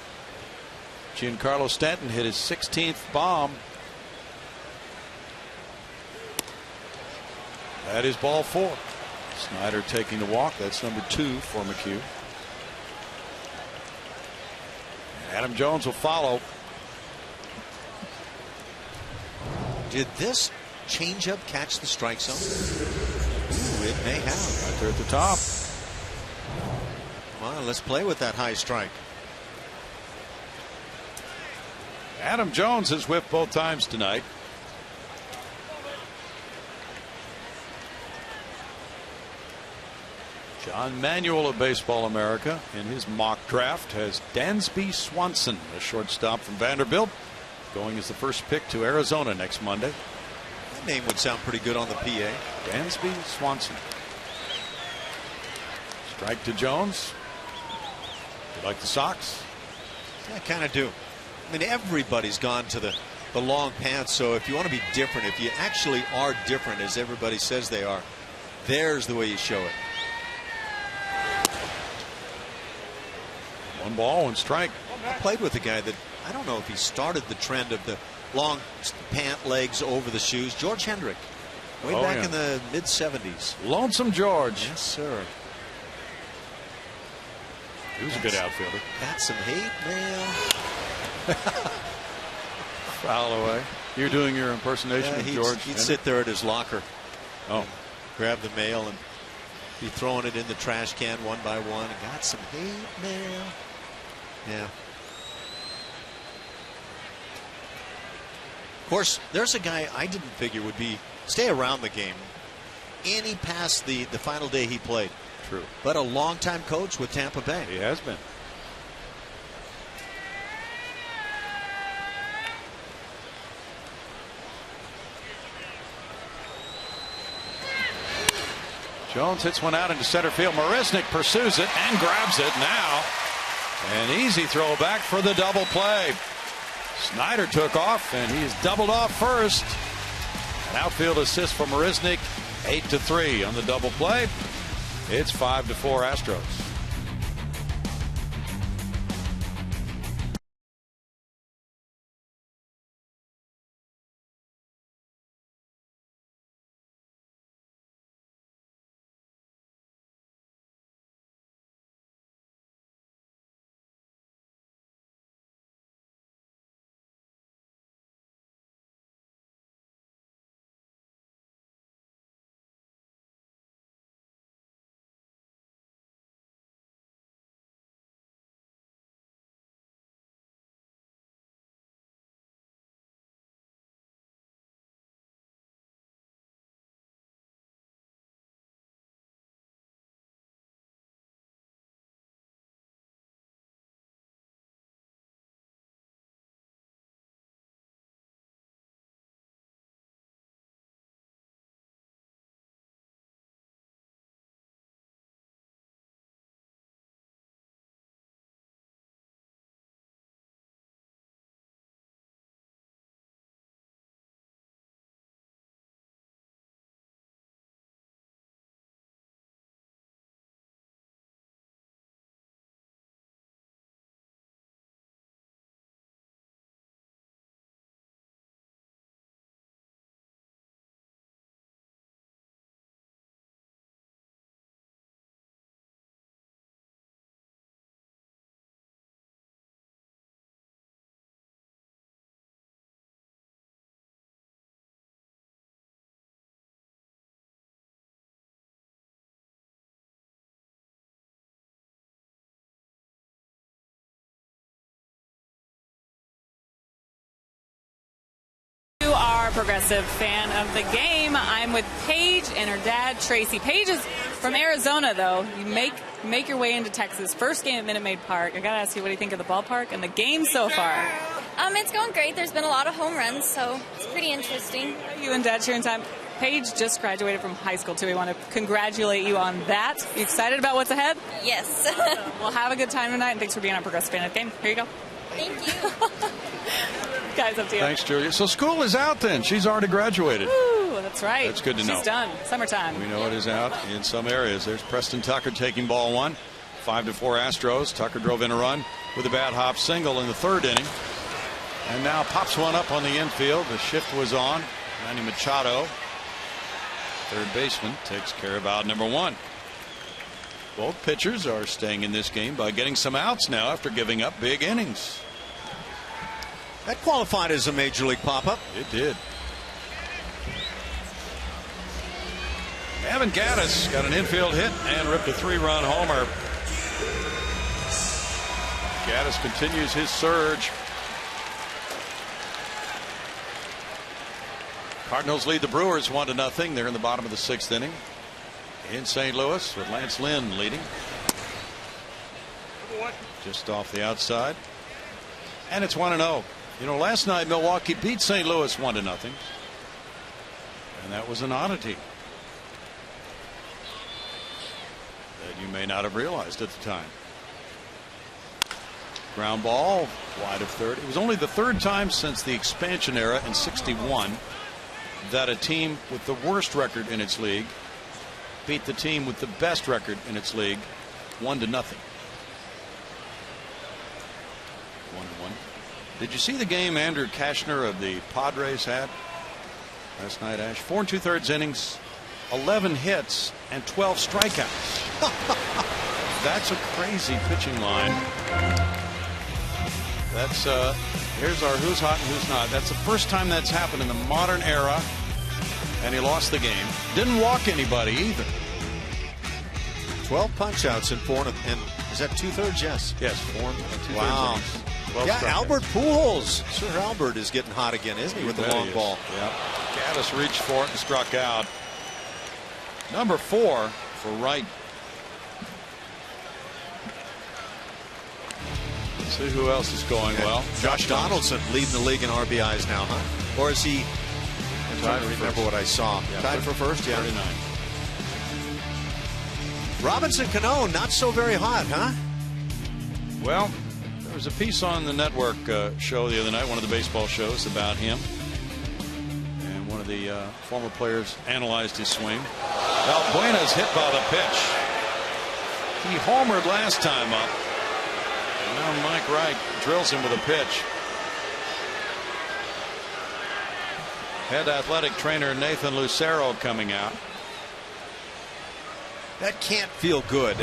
Giancarlo Stanton hit his 16th bomb. That is ball 4. Snyder taking the walk. That's number 2 for McHugh. Adam Jones will follow. Did this changeup catch the strike zone? Ooh, it may have. Right there at the top. Come on, let's play with that high strike. Adam Jones has whipped both times tonight. John Manuel of Baseball America in his mock draft has Dansby Swanson, a shortstop from Vanderbilt, going as the first pick to Arizona next Monday. That name would sound pretty good on the PA. Dansby Swanson. Strike to Jones. You like the Sox? I kind of do. I mean, everybody's gone to the long pants, so if you want to be different, if you actually are different as everybody says they are, there's the way you show it. 1 ball, 1 strike. I played with a guy that I don't know if he started the trend of the long pant legs over the shoes. George Hendrick, way back in the mid-70s. Lonesome George. Yes, sir. He was a good outfielder. Got some hate mail. Foul away. You're doing your impersonation of George. He'd sit there at his locker. Oh. Grab the mail and be throwing it in the trash can one by one. Got some hate mail. Yeah. Of course, there's a guy I didn't figure would stay around the game any past the final day he played. True. But a longtime coach with Tampa Bay. He has been. Jones hits one out into center field. Marisnick pursues it and grabs it now. An easy throw back for the double play. Snyder took off and he's doubled off first. An outfield assist for Marisnick. 8-3 on the double play. It's 5-4 Astros. Progressive fan of the game. I'm with Paige and her dad, Tracy. Paige is from Arizona, though. You make your way into Texas. First game at Minute Maid Park. I got to ask you, what do you think of the ballpark and the game so far? It's going great. There's been a lot of home runs, so it's pretty interesting. You and Dad sharing time. Paige just graduated from high school, too. We want to congratulate you on that. You excited about what's ahead? Yes. Well, have a good time tonight, and thanks for being on Progressive Fan of the Game. Here you go. Thank you. Guys, up to you. Thanks, Julia. So school is out then. She's already graduated. Ooh, that's right. That's good to know. She's done. Summertime. We know it is out in some areas. There's Preston Tucker taking ball one. 5-4 Astros. Tucker drove in a run with a bad hop single in the third inning. And now pops one up on the infield. The shift was on. Manny Machado, third baseman, takes care of out number one. Both pitchers are staying in this game by getting some outs now after giving up big innings. That qualified as a major league pop-up. It did. Evan Gattis got an infield hit and ripped a 3-run homer. Gattis continues his surge. Cardinals lead the Brewers 1-0. They're in the bottom of the 6th inning in St. Louis with Lance Lynn leading. Just off the outside. And it's 1-0. You know, last night Milwaukee beat St. Louis 1-0. And that was an oddity that you may not have realized at the time. Ground ball wide of third. It was only the third time since the expansion era in '61 that a team with the worst record in its league beat the team with the best record in its league 1-0. 1-1. Did you see the game Andrew Kashner of the Padres had last night, Ash? 4 2/3 innings, 11 hits, and 12 strikeouts. That's a crazy pitching line. That's here's our who's hot and who's not. That's the first time that's happened in the modern era, and he lost the game. Didn't walk anybody either. 12 punch outs in 4 and is that 2/3? Yes. Yes, 4 2/3 wow. innings. Yeah, Albert Pujols. Sir Albert is getting hot again, isn't he, with the long ball? Yeah. Gattis reached for it and struck out. Number 4 for Wright. Let's see who else is going well. Josh Donaldson leading the league in RBIs now, huh? Or is he? I'm trying to remember what I saw. Yeah, tied for first, yeah. 39. Robinson Cano, not so very hot, huh? Well, there was a piece on the network show the other night, one of the baseball shows, about him. And one of the former players analyzed his swing. Valbuena's hit by the pitch. He homered last time up. And now Mike Wright drills him with a pitch. Head athletic trainer Nathan Lucero coming out. That can't feel good.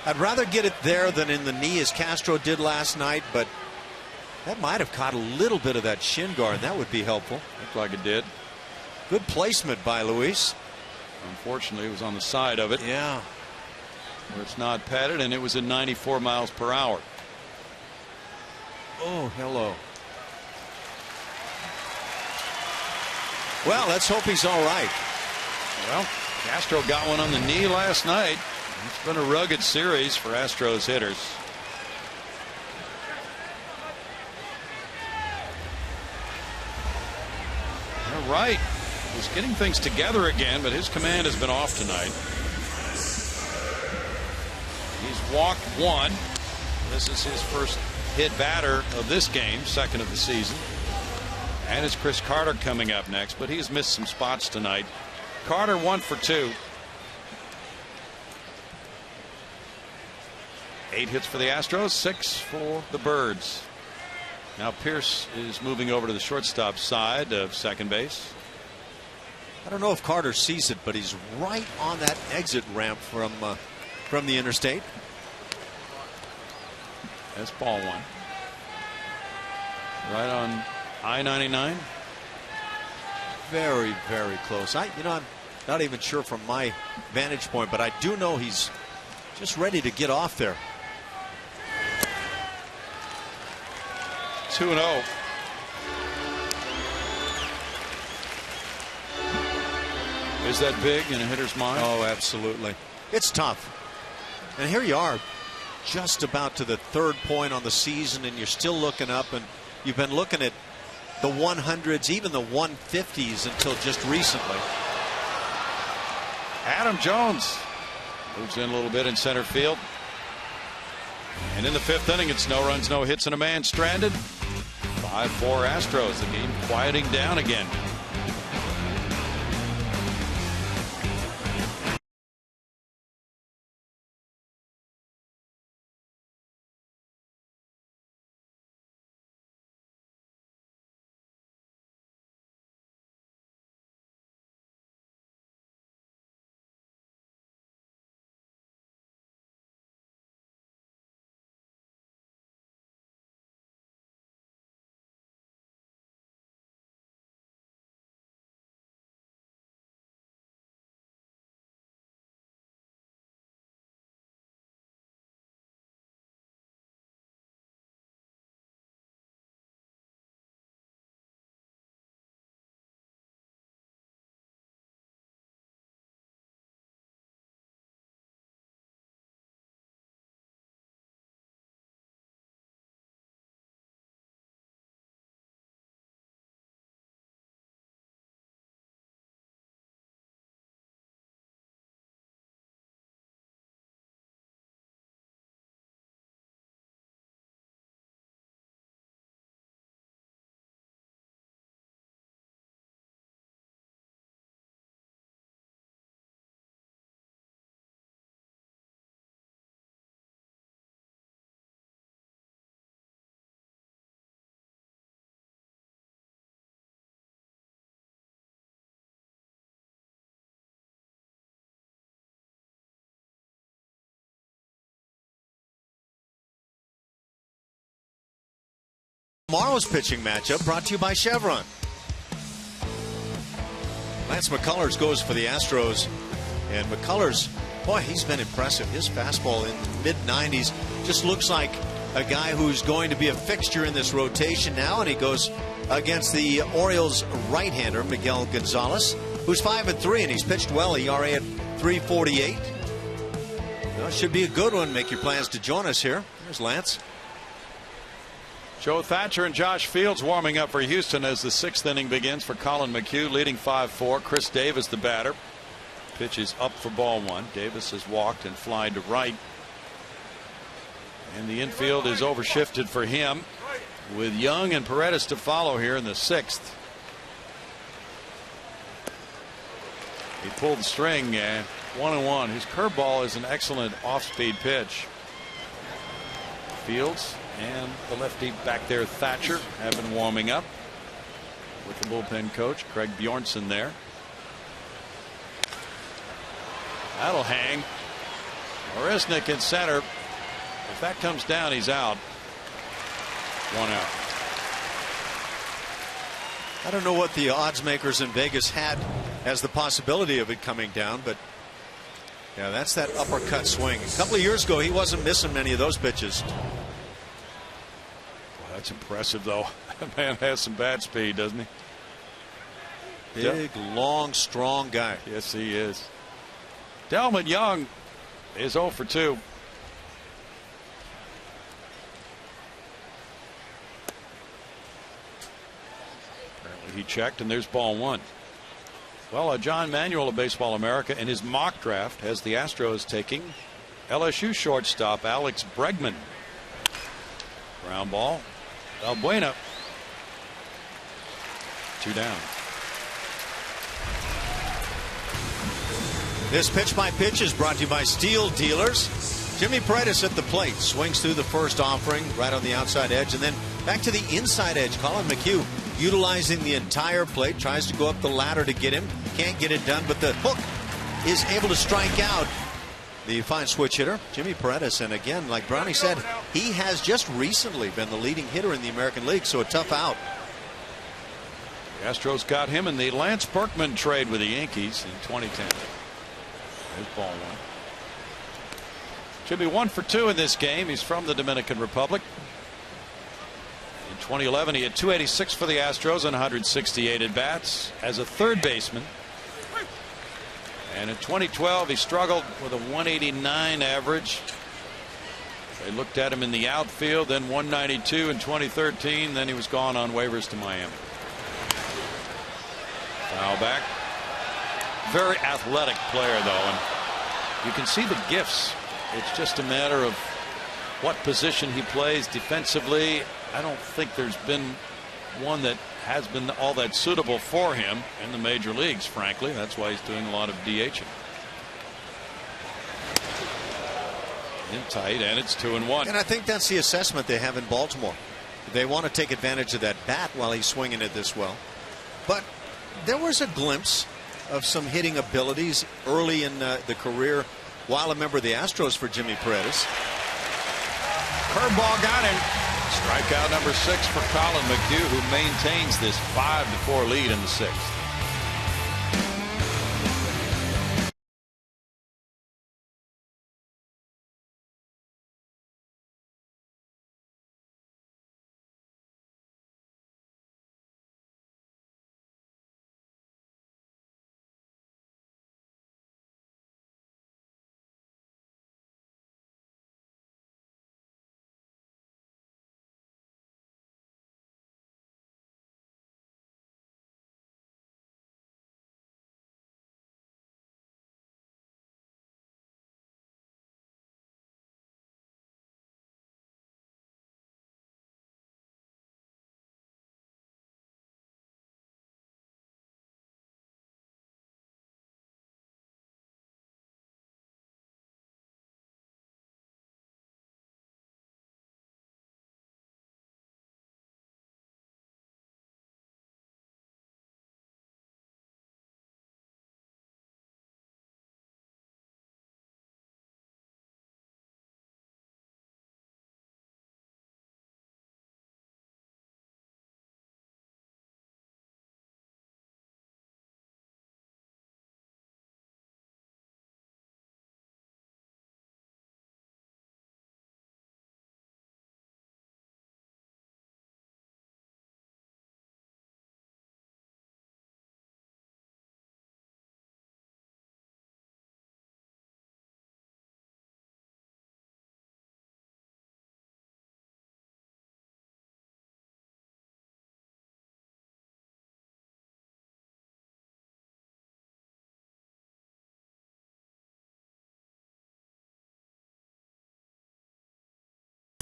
I'd rather get it there than in the knee as Castro did last night, but that might have caught a little bit of that shin guard. That would be helpful. Looked like it did. Good placement by Luis. Unfortunately, it was on the side of it. Yeah. Where it's not padded, and it was at 94 miles per hour. Oh, hello. Well, let's hope he's all right. Well, Castro got one on the knee last night. It's been a rugged series for Astros hitters. All right. He's getting things together again, but his command has been off tonight. He's walked one. This is his first hit batter of this game, second of the season. And it's Chris Carter coming up next, but he's missed some spots tonight. Carter 1 for 2. 8 hits for the Astros, 6 for the Birds. Now Pierce is moving over to the shortstop side of second base. I don't know if Carter sees it, but he's right on that exit ramp from the interstate. That's ball one. Right on I-99. Very, very close. I'm not even sure from my vantage point, but I do know he's just ready to get off there. 2-0. Is that big in a hitter's mind? Oh, absolutely. It's tough. And here you are, just about to the 3rd point on the season, and you're still looking up, and you've been looking at the 100s, even the 150s until just recently. Adam Jones moves in a little bit in center field. And in the 5th inning, it's no runs, no hits, and a man stranded. 5-4 Astros, the game quieting down again. Tomorrow's pitching matchup brought to you by Chevron. Lance McCullers goes for the Astros, and McCullers, boy, he's been impressive. His fastball in mid-90s just looks like a guy who's going to be a fixture in this rotation now, and he goes against the Orioles right-hander Miguel Gonzalez, who's 5-3, and he's pitched well. ERA at 3.48. Well, it should be a good one. Make your plans to join us here. There's Lance. Joe Thatcher and Josh Fields warming up for Houston as the 6th inning begins for Colin McHugh, leading 5-4. Chris Davis, the batter. Pitch is up for ball 1. Davis has walked and flied to right. And the infield is overshifted for him, with Young and Paredes to follow here in the 6th. He pulled the string, 1-1. His curveball is an excellent off-speed pitch. Fields and the lefty back there, Thatcher, have been warming up with the bullpen coach, Craig Bjornson, there. That'll hang. Marisnik in center. If that comes down, he's out. 1 out. I don't know what the odds makers in Vegas had as the possibility of it coming down, but yeah, that's that uppercut swing. A couple of years ago, he wasn't missing many of those pitches. That's impressive, though. That man has some bat speed, doesn't he? Big, long, strong guy. Yes, he is. Delmon Young is 0 for 2. Apparently he checked, and there's ball 1. Well, John Manuel of Baseball America in his mock draft has the Astros taking LSU shortstop Alex Bregman. Ground ball. Valbuena. 2 down. This pitch by pitch is brought to you by Steel Dealers. Jimmy Paredes at the plate, swings through the first offering right on the outside edge, and then back to the inside edge. Colin McHugh utilizing the entire plate, tries to go up the ladder to get him, can't get it done, but the hook is able to strike out the fine switch hitter, Jimmy Paredes. And again, like Brownie said, he has just recently been the leading hitter in the American League, so a tough out. The Astros got him in the Lance Berkman trade with the Yankees in 2010. There's ball 1. Should be 1 for 2 in this game. He's from the Dominican Republic. In 2011, he had 286 for the Astros and 168 at bats as a third baseman. And in 2012, he struggled with a 189 average. They looked at him in the outfield, then 192 in 2013. Then he was gone on waivers to Miami. Foul back. Very athletic player, though, and you can see the gifts. It's just a matter of what position he plays defensively. I don't think there's been one that has been all that suitable for him in the major leagues, frankly. That's why he's doing a lot of DHing. In tight, and it's 2-1. And I think that's the assessment they have in Baltimore. They want to take advantage of that bat while he's swinging it this well. But there was a glimpse of some hitting abilities early in the career while a member of the Astros for Jimmy Paredes. Curveball got him. Strikeout number 6 for Colin McHugh, who maintains this 5-4 lead in the 6th.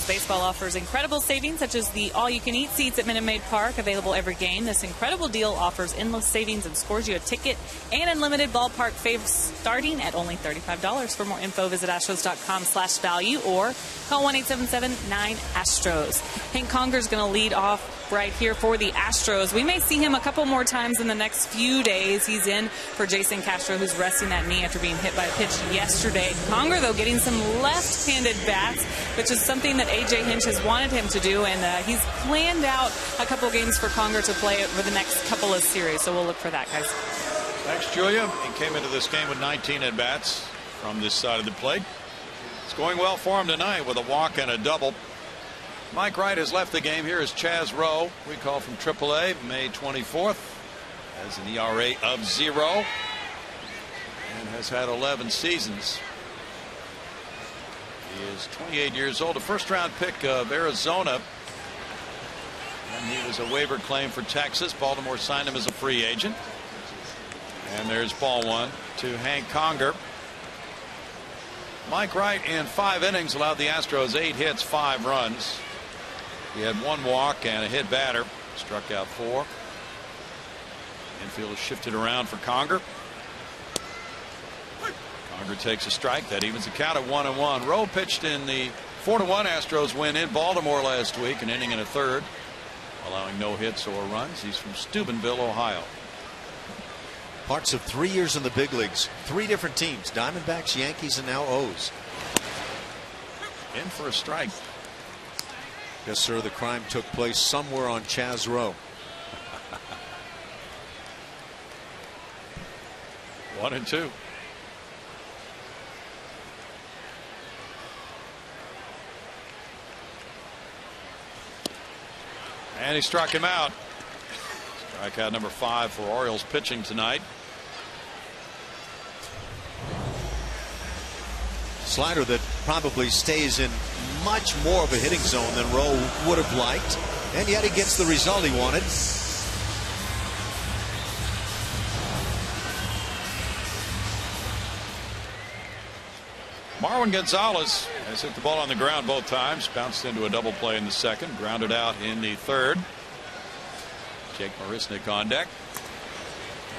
Baseball offers incredible savings, such as the all-you-can-eat seats at Minute Maid Park, available every game. This incredible deal offers endless savings and scores you a ticket and unlimited ballpark faves starting at only $35. For more info, visit astros.com/value or call 1-877-9-ASTROS. Hank Conger's going to lead off right here for the Astros. We may see him a couple more times in the next few days. He's in for Jason Castro, who's resting that knee after being hit by a pitch yesterday. Conger, though, getting some left-handed bats, which is something that A.J. Hinch has wanted him to do, and he's planned out a couple games for Conger to play over the next couple of series, so we'll look for that, guys. Thanks, Julia. He came into this game with 19 at-bats from this side of the plate. It's going well for him tonight with a walk and a double. Mike Wright has left the game. Here is Chaz Rowe, recall from AAA, May 24th, has an ERA of 0 and has had 11 seasons. He is 28 years old, a first-round pick of Arizona, and he was a waiver claim for Texas. Baltimore signed him as a free agent. And there's ball 1 to Hank Conger. Mike Wright in 5 innings allowed the Astros 8 hits, 5 runs. He had 1 walk and a hit batter. Struck out 4. Infield is shifted around for Conger. Conger takes a strike. That evens the count at 1-1. Rowe pitched in the 4-1 Astros win in Baltimore last week, an inning and a third, allowing no hits or runs. He's from Steubenville, Ohio. Parts of 3 years in the big leagues. 3 different teams: Diamondbacks, Yankees, and now O's. In for a strike. Yes, sir. The crime took place somewhere on Chaz Rowe. 1-2. And he struck him out. Strikeout number 5 for Orioles pitching tonight. Slider that probably stays in much more of a hitting zone than Rowe would have liked, and yet he gets the result he wanted. Marwin Gonzalez has hit the ball on the ground both times, bounced into a double play in the second, grounded out in the third. Jake Marisnick on deck.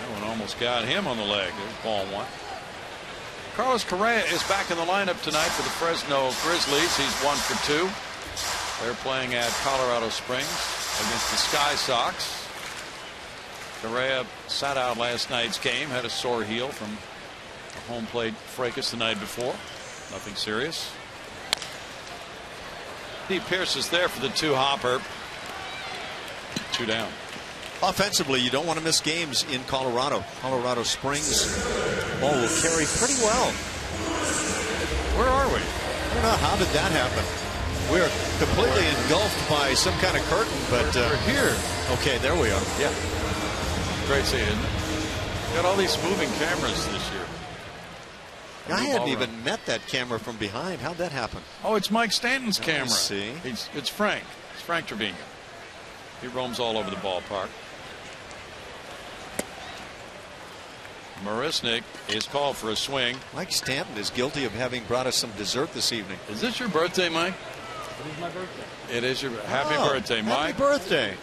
That one almost got him on the leg. There's ball one. Carlos Correa is back in the lineup tonight for the Fresno Grizzlies. He's 1 for 2. They're playing at Colorado Springs against the Sky Sox. Correa sat out last night's game, had a sore heel from a home plate fracas the night before. Nothing serious. Steve Pearce is there for the 2-hopper. 2 down. Offensively, you don't want to miss games in Colorado. Colorado Springs ball will carry pretty well. Where are we? I don't know. How did that happen? We are completely engulfed by some kind of curtain, but we're here. Okay, there we are. Yeah. Great seeing it. Got all these moving cameras this year. I hadn't even met that camera from behind. How'd that happen? Oh, it's Mike Stanton's camera. See. It's Frank. It's Frank Trevino. He roams all over the ballpark. Marisnick is called for a swing. Mike Stanton is guilty of having brought us some dessert this evening. Is this your birthday, Mike? It is my birthday. It is your happy birthday, Mike. Happy birthday.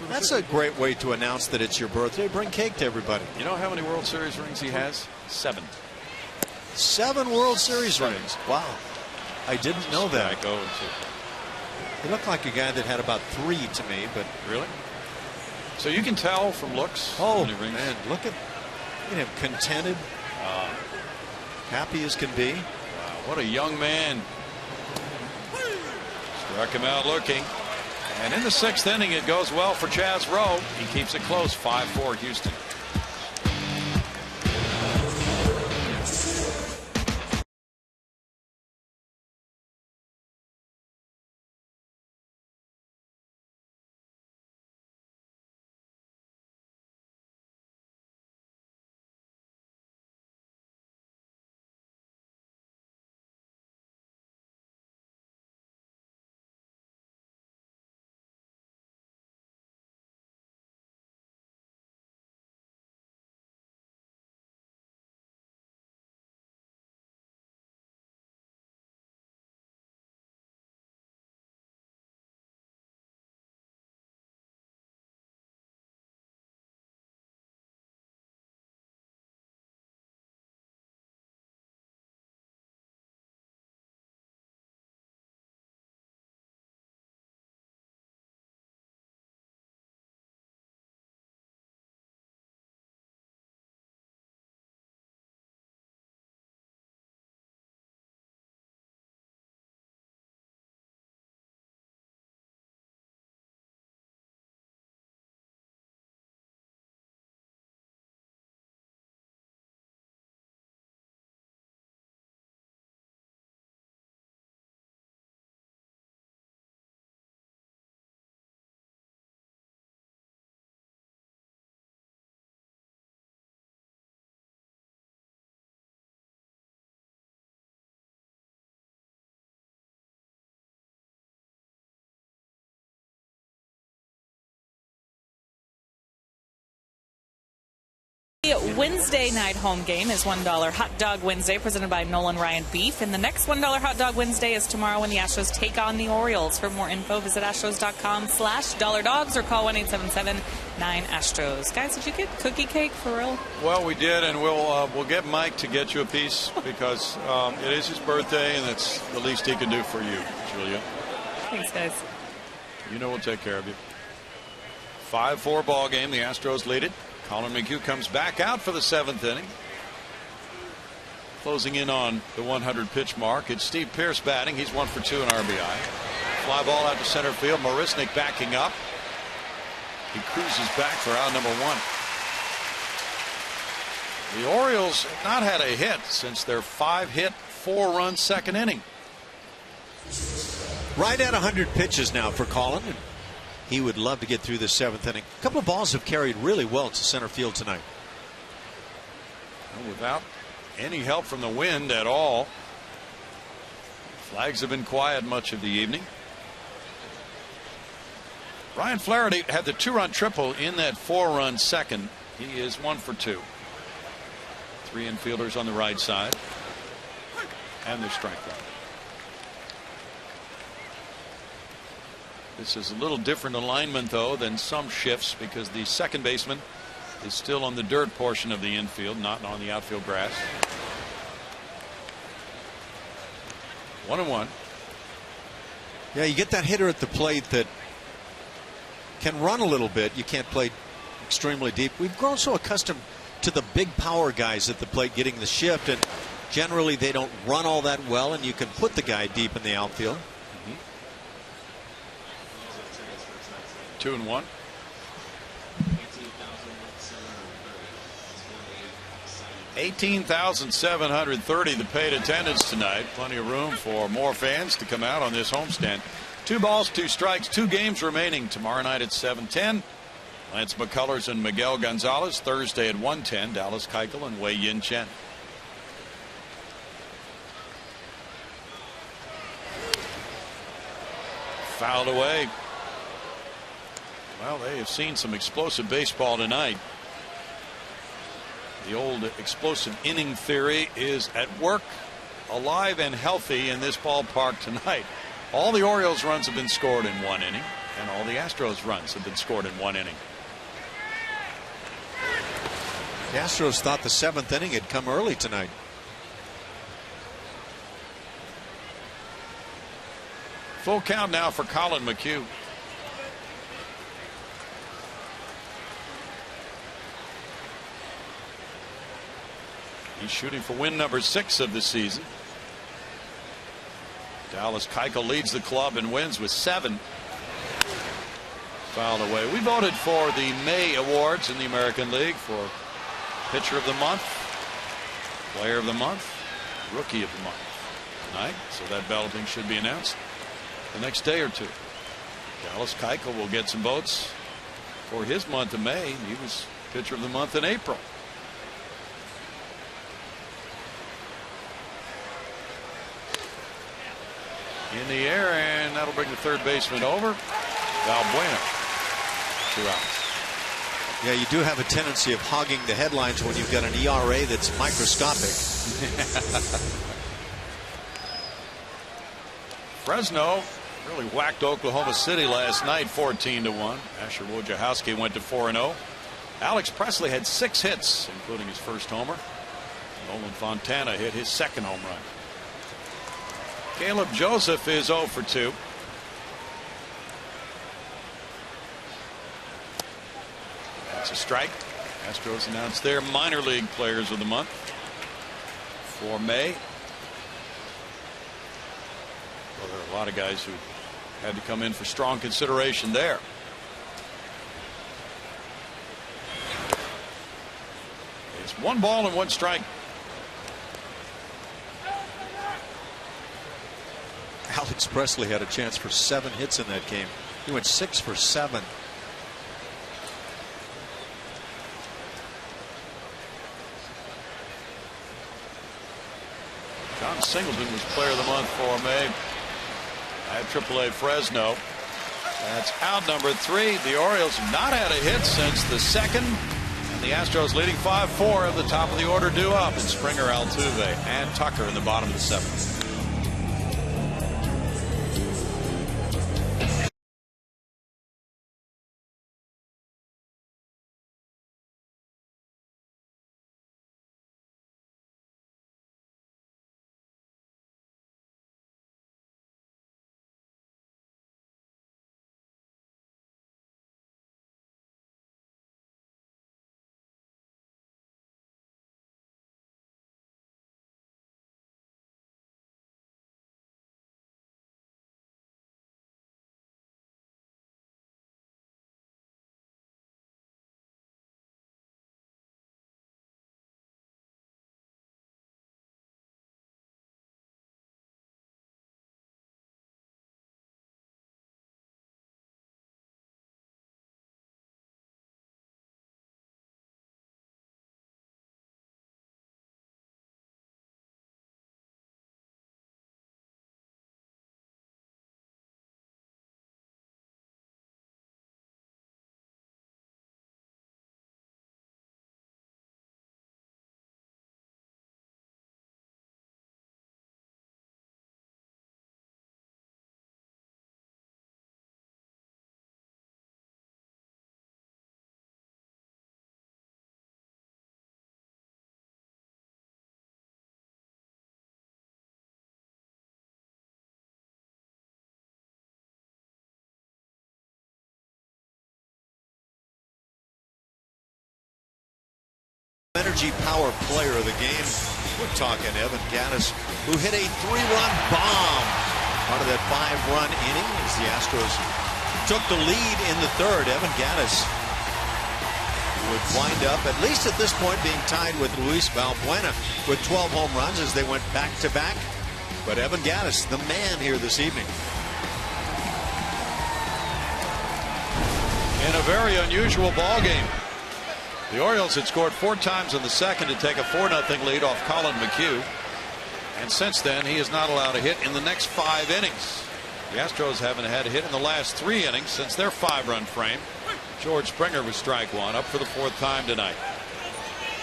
That's a great way to announce that it's your birthday. Bring cake to everybody. You know how many World Series rings he has? 7. 7 World Series rings. Wow. I didn't know that. He looked like a guy that had about 3 to me, but really? So you can tell from looks. Oh, man, look at him, contented, happy as can be. Wow, what a young man. Struck him out looking. And in the 6th inning, it goes well for Chaz Rowe. He keeps it close, 5-4 Houston. Wednesday night home game is $1 Hot Dog Wednesday, presented by Nolan Ryan Beef. And the next $1 Hot Dog Wednesday is tomorrow when the Astros take on the Orioles. For more info, visit astros.com/$dogs or call 1-877-9-ASTROS. Guys, did you get cookie cake for real? Well, we did, and we'll get Mike to get you a piece because it is his birthday, and that's the least he can do for you, Julia. Thanks, guys. You know we'll take care of you. 5-4 ball game. The Astros lead it. Colin McHugh comes back out for the 7th inning. Closing in on the 100 pitch mark. It's Steve Pearce batting. He's 1 for 2 in RBI. Fly ball out to center field. Marisnick backing up. He cruises back for out number 1. The Orioles have not had a hit since their 5-hit, 4-run 2nd inning. Right at 100 pitches now for Colin. He would love to get through the 7th inning. A couple of balls have carried really well to center field tonight. Without any help from the wind at all. Flags have been quiet much of the evening. Ryan Flaherty had the 2-run triple in that 4-run second. He is 1 for 2. 3 infielders on the right side. And the strike one. This is a little different alignment, though, than some shifts because the second baseman is still on the dirt portion of the infield, not on the outfield grass. 1-1. Yeah, you get that hitter at the plate that can run a little bit. You can't play extremely deep. We've grown so accustomed to the big power guys at the plate getting the shift, and generally they don't run all that well, and you can put the guy deep in the outfield. 2-1. $18,730 the paid attendance tonight. Plenty of room for more fans to come out on this homestand. 2 balls, 2 strikes, 2 games remaining tomorrow night at 7:10. Lance McCullers and Miguel Gonzalez. Thursday at 1:10. Dallas Keuchel and Wei Yin Chen. Fouled away. Well, they have seen some explosive baseball tonight. The old explosive inning theory is at work, alive and healthy in this ballpark tonight. All the Orioles runs have been scored in 1 inning, and all the Astros runs have been scored in 1 inning. The Astros thought the 7th inning had come early tonight. Full count now for Colin McHugh. He's shooting for win number 6 of the season. Dallas Keuchel leads the club and wins with 7. Fouled away. We voted for the May awards in the American League for Pitcher of the Month, Player of the Month, Rookie of the Month tonight. So that balloting should be announced the next day or 2. Dallas Keuchel will get some votes for his month of May. He was Pitcher of the Month in April. In the air, and that'll bring the third baseman over. Valbuena. 2 outs. Yeah, you do have a tendency of hogging the headlines when you've got an ERA that's microscopic. Fresno really whacked Oklahoma City last night 14-1. Asher Wojciechowski went to 4-0. Alex Presley had 6 hits, including his first homer. Nolan Fontana hit his second home run. Caleb Joseph is 0 for 2. That's a strike. Astros announced their minor league players of the month for May. Well, there are a lot of guys who had to come in for strong consideration there. It's 1 ball and 1 strike. Alex Presley had a chance for 7 hits in that game. He went 6 for 7. John Singleton was Player of the Month for May at AAA Fresno. That's out number 3. The Orioles have not had a hit since the 2nd. And the Astros leading 5-4 at the top of the order due up. And Springer, Altuve, and Tucker in the bottom of the 7th. Energy power player of the game. We're talking Evan Gattis, who hit a 3-run bomb. Part of that 5-run inning as the Astros took the lead in the third. Evan Gattis would wind up, at least at this point, being tied with Luis Valbuena with 12 home runs as they went back-to-back. But Evan Gattis, the man here this evening. In a very unusual ball game. The Orioles had scored 4 times in the second to take a 4-0 lead off Colin McHugh. And since then, he is not allowed a hit in the next 5 innings. The Astros haven't had a hit in the last 3 innings since their 5-run frame. George Springer was strike 1, up for the 4th time tonight.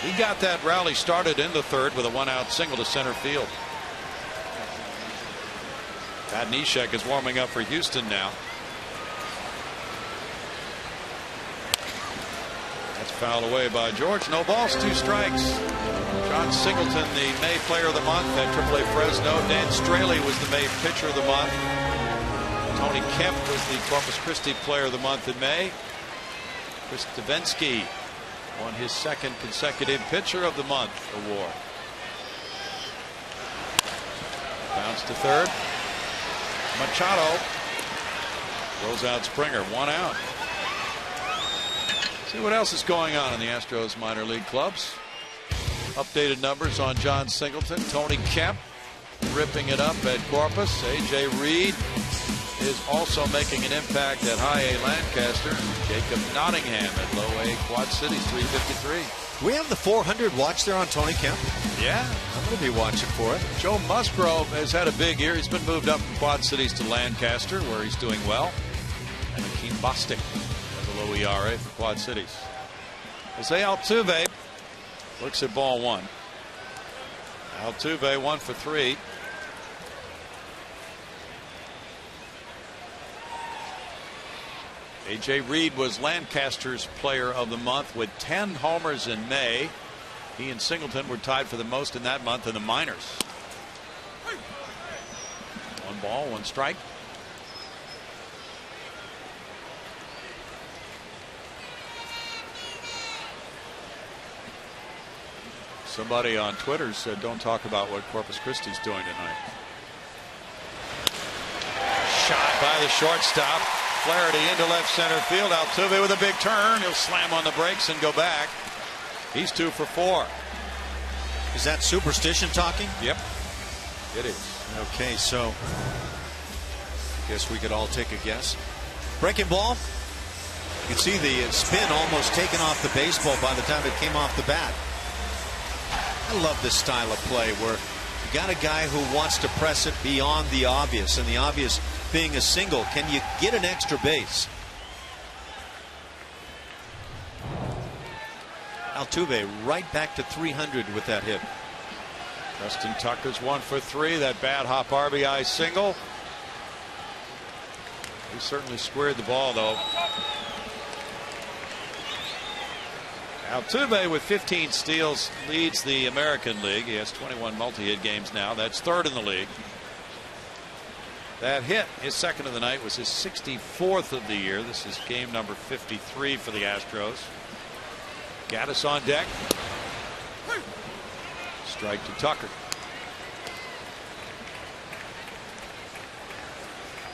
He got that rally started in the third with a 1-out single to center field. Pat Neshek is warming up for Houston now. That's fouled away by George. No balls, 2 strikes. John Singleton, the May Player of the Month at AAA Fresno. Dan Straley was the May Pitcher of the Month. Tony Kemp was the Corpus Christi Player of the Month in May. Chris Davinsky won his 2nd consecutive Pitcher of the Month award. Bounce to third. Machado throws out Springer. 1 out. See what else is going on in the Astros minor league clubs. Updated numbers on John Singleton. Tony Kemp ripping it up at Corpus. A.J. Reed is also making an impact at High A Lancaster. Jacob Nottingham at Low A Quad Cities, 353. We have the 400 watch there on Tony Kemp. Yeah, I'm going to be watching for it. Joe Musgrove has had a big year. He's been moved up from Quad Cities to Lancaster, where he's doing well. And Akeem Bostic has a low ERA for Quad Cities. Jose Altuve looks at ball 1. Altuve 1 for 3. A.J. Reed was Lancaster's Player of the Month with 10 homers in May. He and Singleton were tied for the most in that month in the minors. 1 ball, 1 strike. Somebody on Twitter said don't talk about what Corpus Christi's doing tonight. Shot by the shortstop. Flaherty into left center field. Altuve with a big turn. He'll slam on the brakes and go back. He's 2 for 4. Is that superstition talking? Yep, it is. Okay, so I guess we could all take a guess. Breaking ball. You can see the spin almost taken off the baseball by the time it came off the bat. I love this style of play where you got a guy who wants to press it beyond the obvious, and the obvious being a single. Can you get an extra base? Altuve right back to 300 with that hit. Preston Tucker's 1 for 3. That bad hop RBI single. He certainly squared the ball, though. Altuve with 15 steals leads the American League. He has 21 multi-hit games now. That's 3rd in the league. That hit, his 2nd of the night, was his 64th of the year. This is game number 53 for the Astros. Gattis on deck. Strike to Tucker.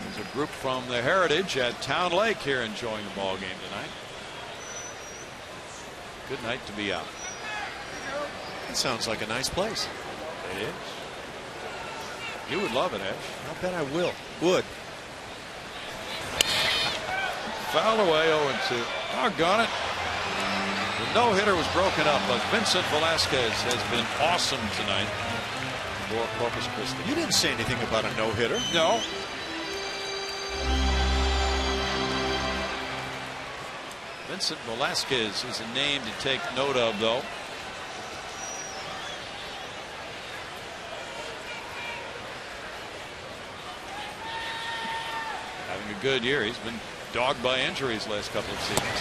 There's a group from the Heritage at Town Lake here enjoying the ball game tonight. Good night to be out. It sounds like a nice place. It is. You would love it, Ash. I bet I will. Would. Foul away, 0-2. Doggone it. The no-hitter was broken up, but Vincent Velasquez has been awesome tonight for Corpus Christi. You didn't say anything about a no-hitter. No. Vincent Velasquez is a name to take note of, though. Having a good year. He's been dogged by injuries last couple of seasons.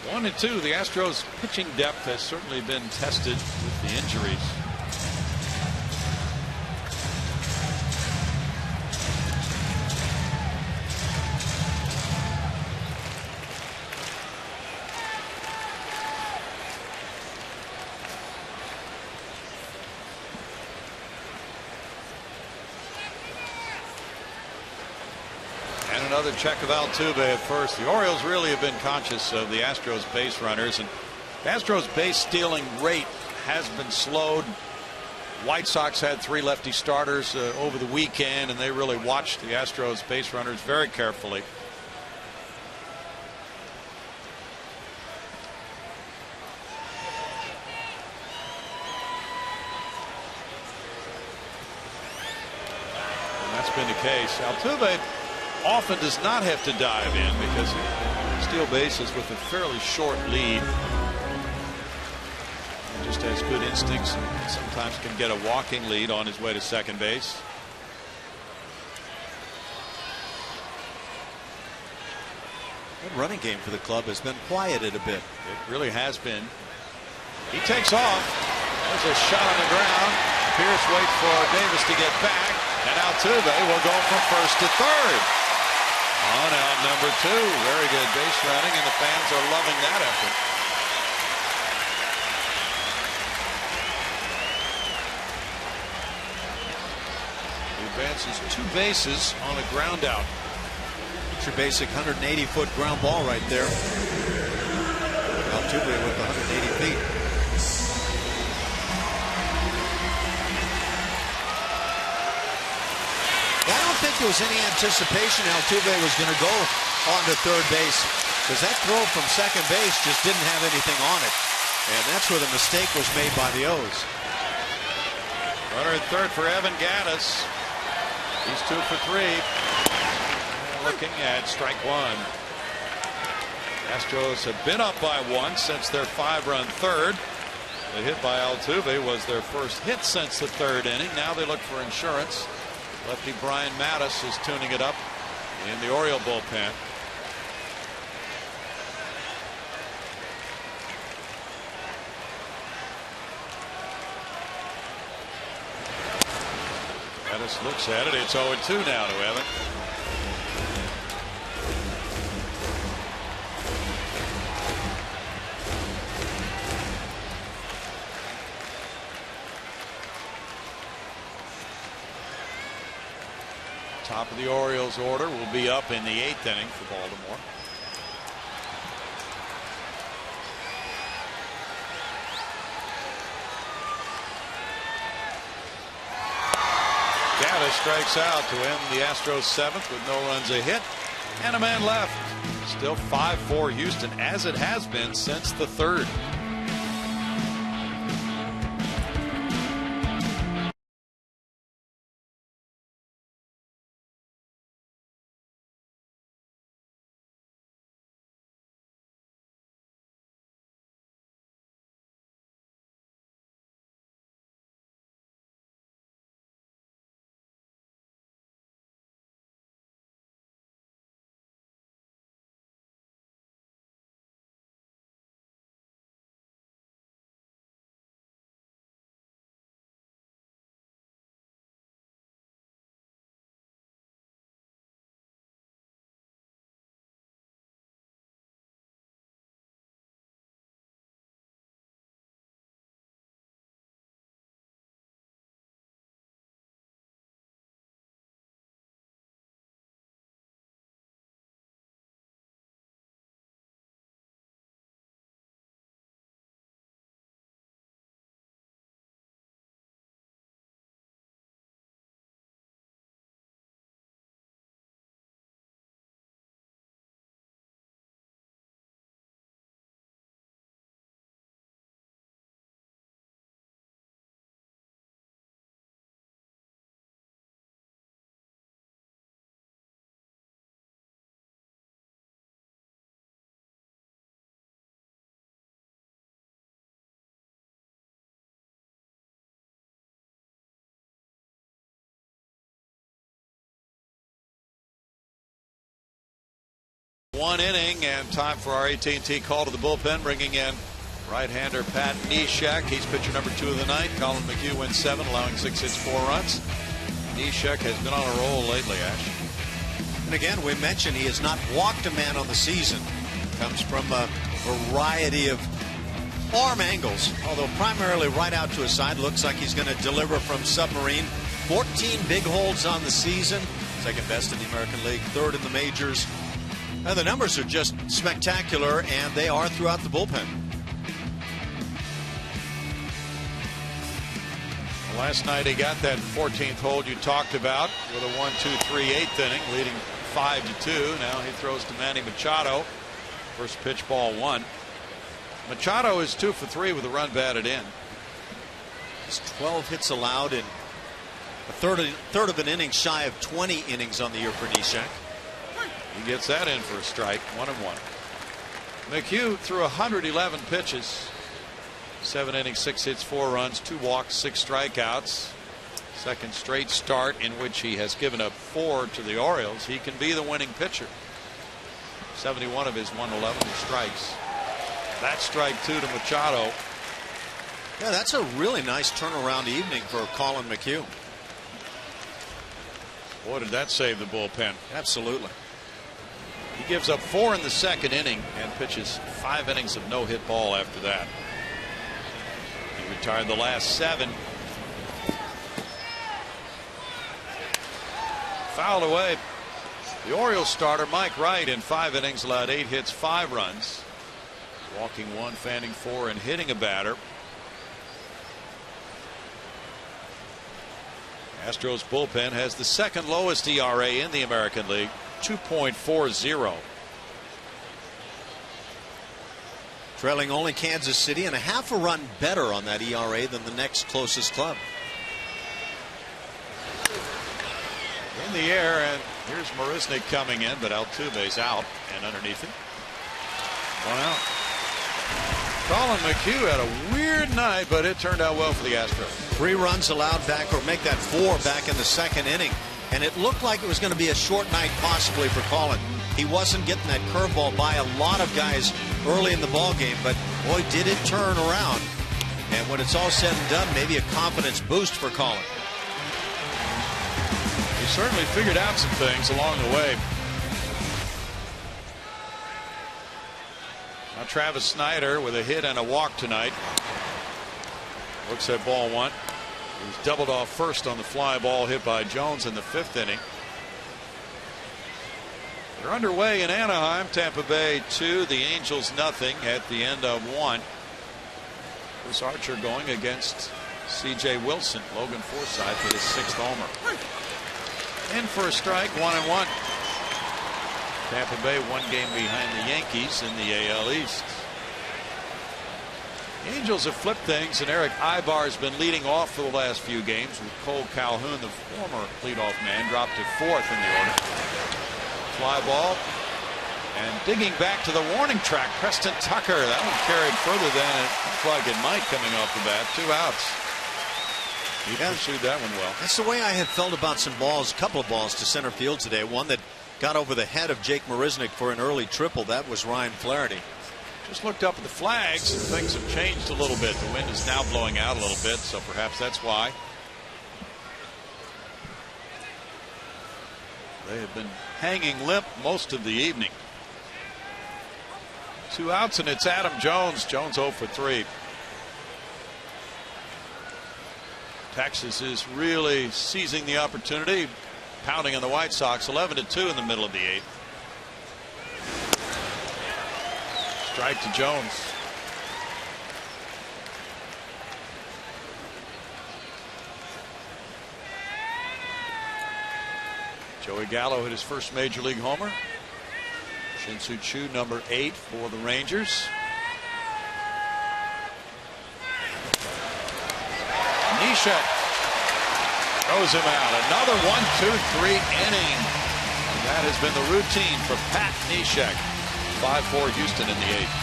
1-2. The Astros pitching depth has certainly been tested with the injuries. another check of Altuve at first. The Orioles really have been conscious of the Astros base runners, and the Astros base stealing rate has been slowed. White Sox had 3 lefty starters over the weekend, and they really watched the Astros base runners very carefully. That's been the case. Altuve often does not have to dive in because he steals bases with a fairly short lead. He just has good instincts and sometimes can get a walking lead on his way to second base. That running game for the club has been quieted a bit. It really has been. He takes off. There's a shot on the ground. Pierce waits for Davis to get back. And Altuve will go from first to third. On out number 2. Very good base running, and the fans are loving that effort. He advances 2 bases on a ground out. It's your basic 180-foot ground ball right there. Altuve with 180 feet. I don't think there was any anticipation Altuve was going to go on to third base, because that throw from second base just didn't have anything on it, and that's where the mistake was made by the O's. Runner at third for Evan Gattis. He's 2 for 3. Looking at strike 1. Astros have been up by 1 since their 5-run third. The hit by Altuve was their first hit since the 3rd inning. Now they look for insurance. Lefty Brian Mattis is tuning it up in the Oriole bullpen. Mattis looks at it. It's 0-2 now to Evan. Top of the Orioles order will be up in the 8th inning for Baltimore. Gattis strikes out to end the Astros 7th with no runs a hit and a man left. Still 5-4 Houston, as it has been since the 3rd. One inning and time for our AT&T call to the bullpen, bringing in right-hander Pat Neshek. He's pitcher number 2 of the night. Colin McHugh wins 7, allowing 6 hits, 4 runs. Neshek has been on a roll lately, Ash. And again, we mentioned he has not walked a man on the season. Comes from a variety of arm angles, although primarily right out to his side. Looks like he's going to deliver from submarine. 14 big holds on the season. He's Second best in the American League, third in the majors. And the numbers are just spectacular, and they are throughout the bullpen. Last night he got that 14th hold you talked about with a 1-2-3 eighth inning, leading 5-2. Now he throws to Manny Machado. First pitch, ball one. Machado is 2 for 3 with a run batted in. It's 12 hits allowed in a third of an inning, shy of 20 innings on the year for Neshek. He gets that in for a strike. 1-1. McHugh threw 111 pitches. 7 innings, 6 hits, 4 runs, 2 walks, 6 strikeouts. Second straight start in which he has given up 4 to the Orioles. He can be the winning pitcher. 71 of his 111 strikes. That's strike 2 to Machado. Yeah, that's a really nice turnaround evening for Colin McHugh. Boy, did that save the bullpen. Absolutely. He gives up 4 in the second inning and pitches 5 innings of no-hit ball after that. He retired the last 7. Fouled away. The Orioles starter Mike Wright in 5 innings allowed 8 hits, 5 runs. Walking 1, fanning 4, and hitting a batter. Astros bullpen has the second lowest ERA in the American League, 2.40. Trailing only Kansas City, and a half a run better on that ERA than the next closest club. In the air, and here's Marisnik coming in, but Altuve's out and underneath it. 1 out. Colin McHugh had a weird night, but it turned out well for the Astros. 3 runs allowed back, or make that 4 back in the second inning. And it looked like it was going to be a short night possibly for Colin. He wasn't getting that curveball by a lot of guys early in the ball game, but boy, did it turn around. And when it's all said and done, maybe a confidence boost for Colin. He certainly figured out some things along the way. Now Travis Snyder with a hit and a walk tonight. Looks at ball 1. He was doubled off first on the fly ball hit by Jones in the 5th inning. They're underway in Anaheim. Tampa Bay 2, the Angels nothing at the end of 1. Chris Archer going against C.J. Wilson. Logan Forsythe with his 6th homer. In for a strike, 1-1. Tampa Bay 1 game behind the Yankees in the AL East. The Angels have flipped things, and Eric Ibar has been leading off for the last few games, with Cole Calhoun, the former leadoff man, dropped to 4th in the order. Fly ball, and digging back to the warning track, Preston Tucker. That one carried further than it looked like it might coming off the bat. 2 outs. He pursued that one well. That's the way I had felt about some balls, a couple of balls to center field today. One that got over the head of Jake Marisnik for an early triple. That was Ryan Flaherty. Just looked up at the flags, and things have changed a little bit. The wind is now blowing out a little bit, so perhaps that's why. They have been hanging limp most of the evening. 2 outs, and it's Adam Jones. Jones 0 for 3. Texas is really seizing the opportunity, pounding on the White Sox. 11-2 in the middle of the 8th. Strike to Jones. Joey Gallo hit his first major league homer. Shin-Soo Choo, number 8 for the Rangers. Neshek throws him out. Another 1-2-3 inning. And that has been the routine for Pat Neshek. 5-4 Houston in the 8th.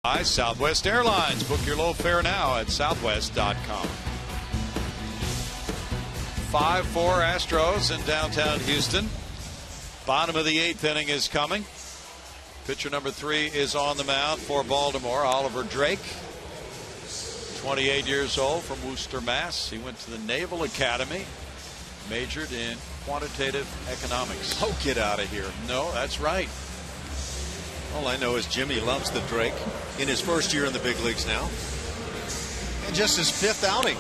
By Southwest Airlines. Book your low fare now at southwest.com. 5-4 Astros in downtown Houston. Bottom of the 8th inning is coming. Pitcher number 3 is on the mound for Baltimore, Oliver Drake. 28 years old from Worcester, Mass. He went to the Naval Academy, majored in quantitative economics. Oh, get out of here. No, that's right. All I know is Jimmy loves the Drake in his first year in the big leagues now. And just his 5th outing.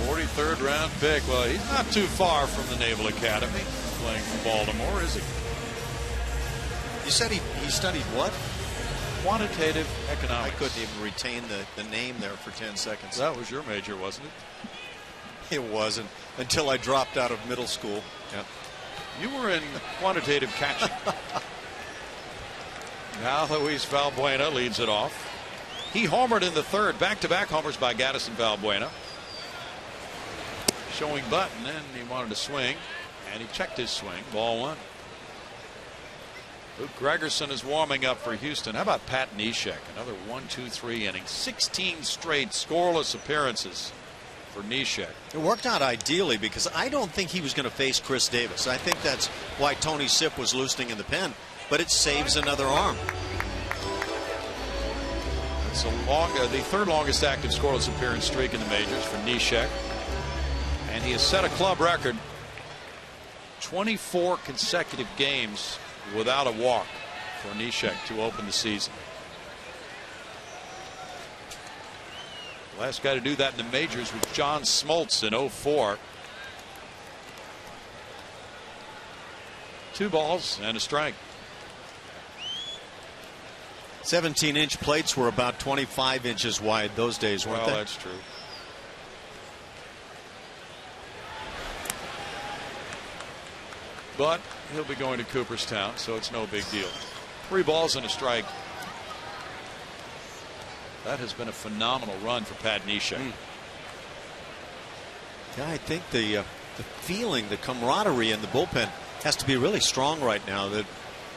43rd round pick. Well, he's not too far from the Naval Academy playing for Baltimore, is he? You said he studied what? Quantitative economics. I couldn't even retain the name there for 10 seconds. That was your major, wasn't it? It wasn't until I dropped out of middle school. Yep. You were in quantitative catching. Now Luis Valbuena leads it off. He homered in the 3rd. Back-to-back homers by Gaddis and Valbuena. Showing button, and he wanted to swing, and he checked his swing. Ball 1. Luke Gregerson is warming up for Houston. How about Pat Neshek? Another 1-2-3 inning. 16 straight scoreless appearances for Neshek. It worked out ideally because I don't think he was going to face Chris Davis. I think that's why Tony Sipp was loosening in the pen, but it saves another arm. It's the 3rd longest active scoreless appearance streak in the majors for Neshek. And he has set a club record 24 consecutive games without a walk for Neshek to open the season. Last guy to do that in the majors was John Smoltz in 04. 2 balls and a strike. 17-inch plates were about 25 inches wide those days, weren't they? Well, that's true. But he'll be going to Cooperstown, so it's no big deal. 3 balls and a strike. That has been a phenomenal run for Pat Neshek. Yeah, I think the feeling, the camaraderie in the bullpen has to be really strong right now. That,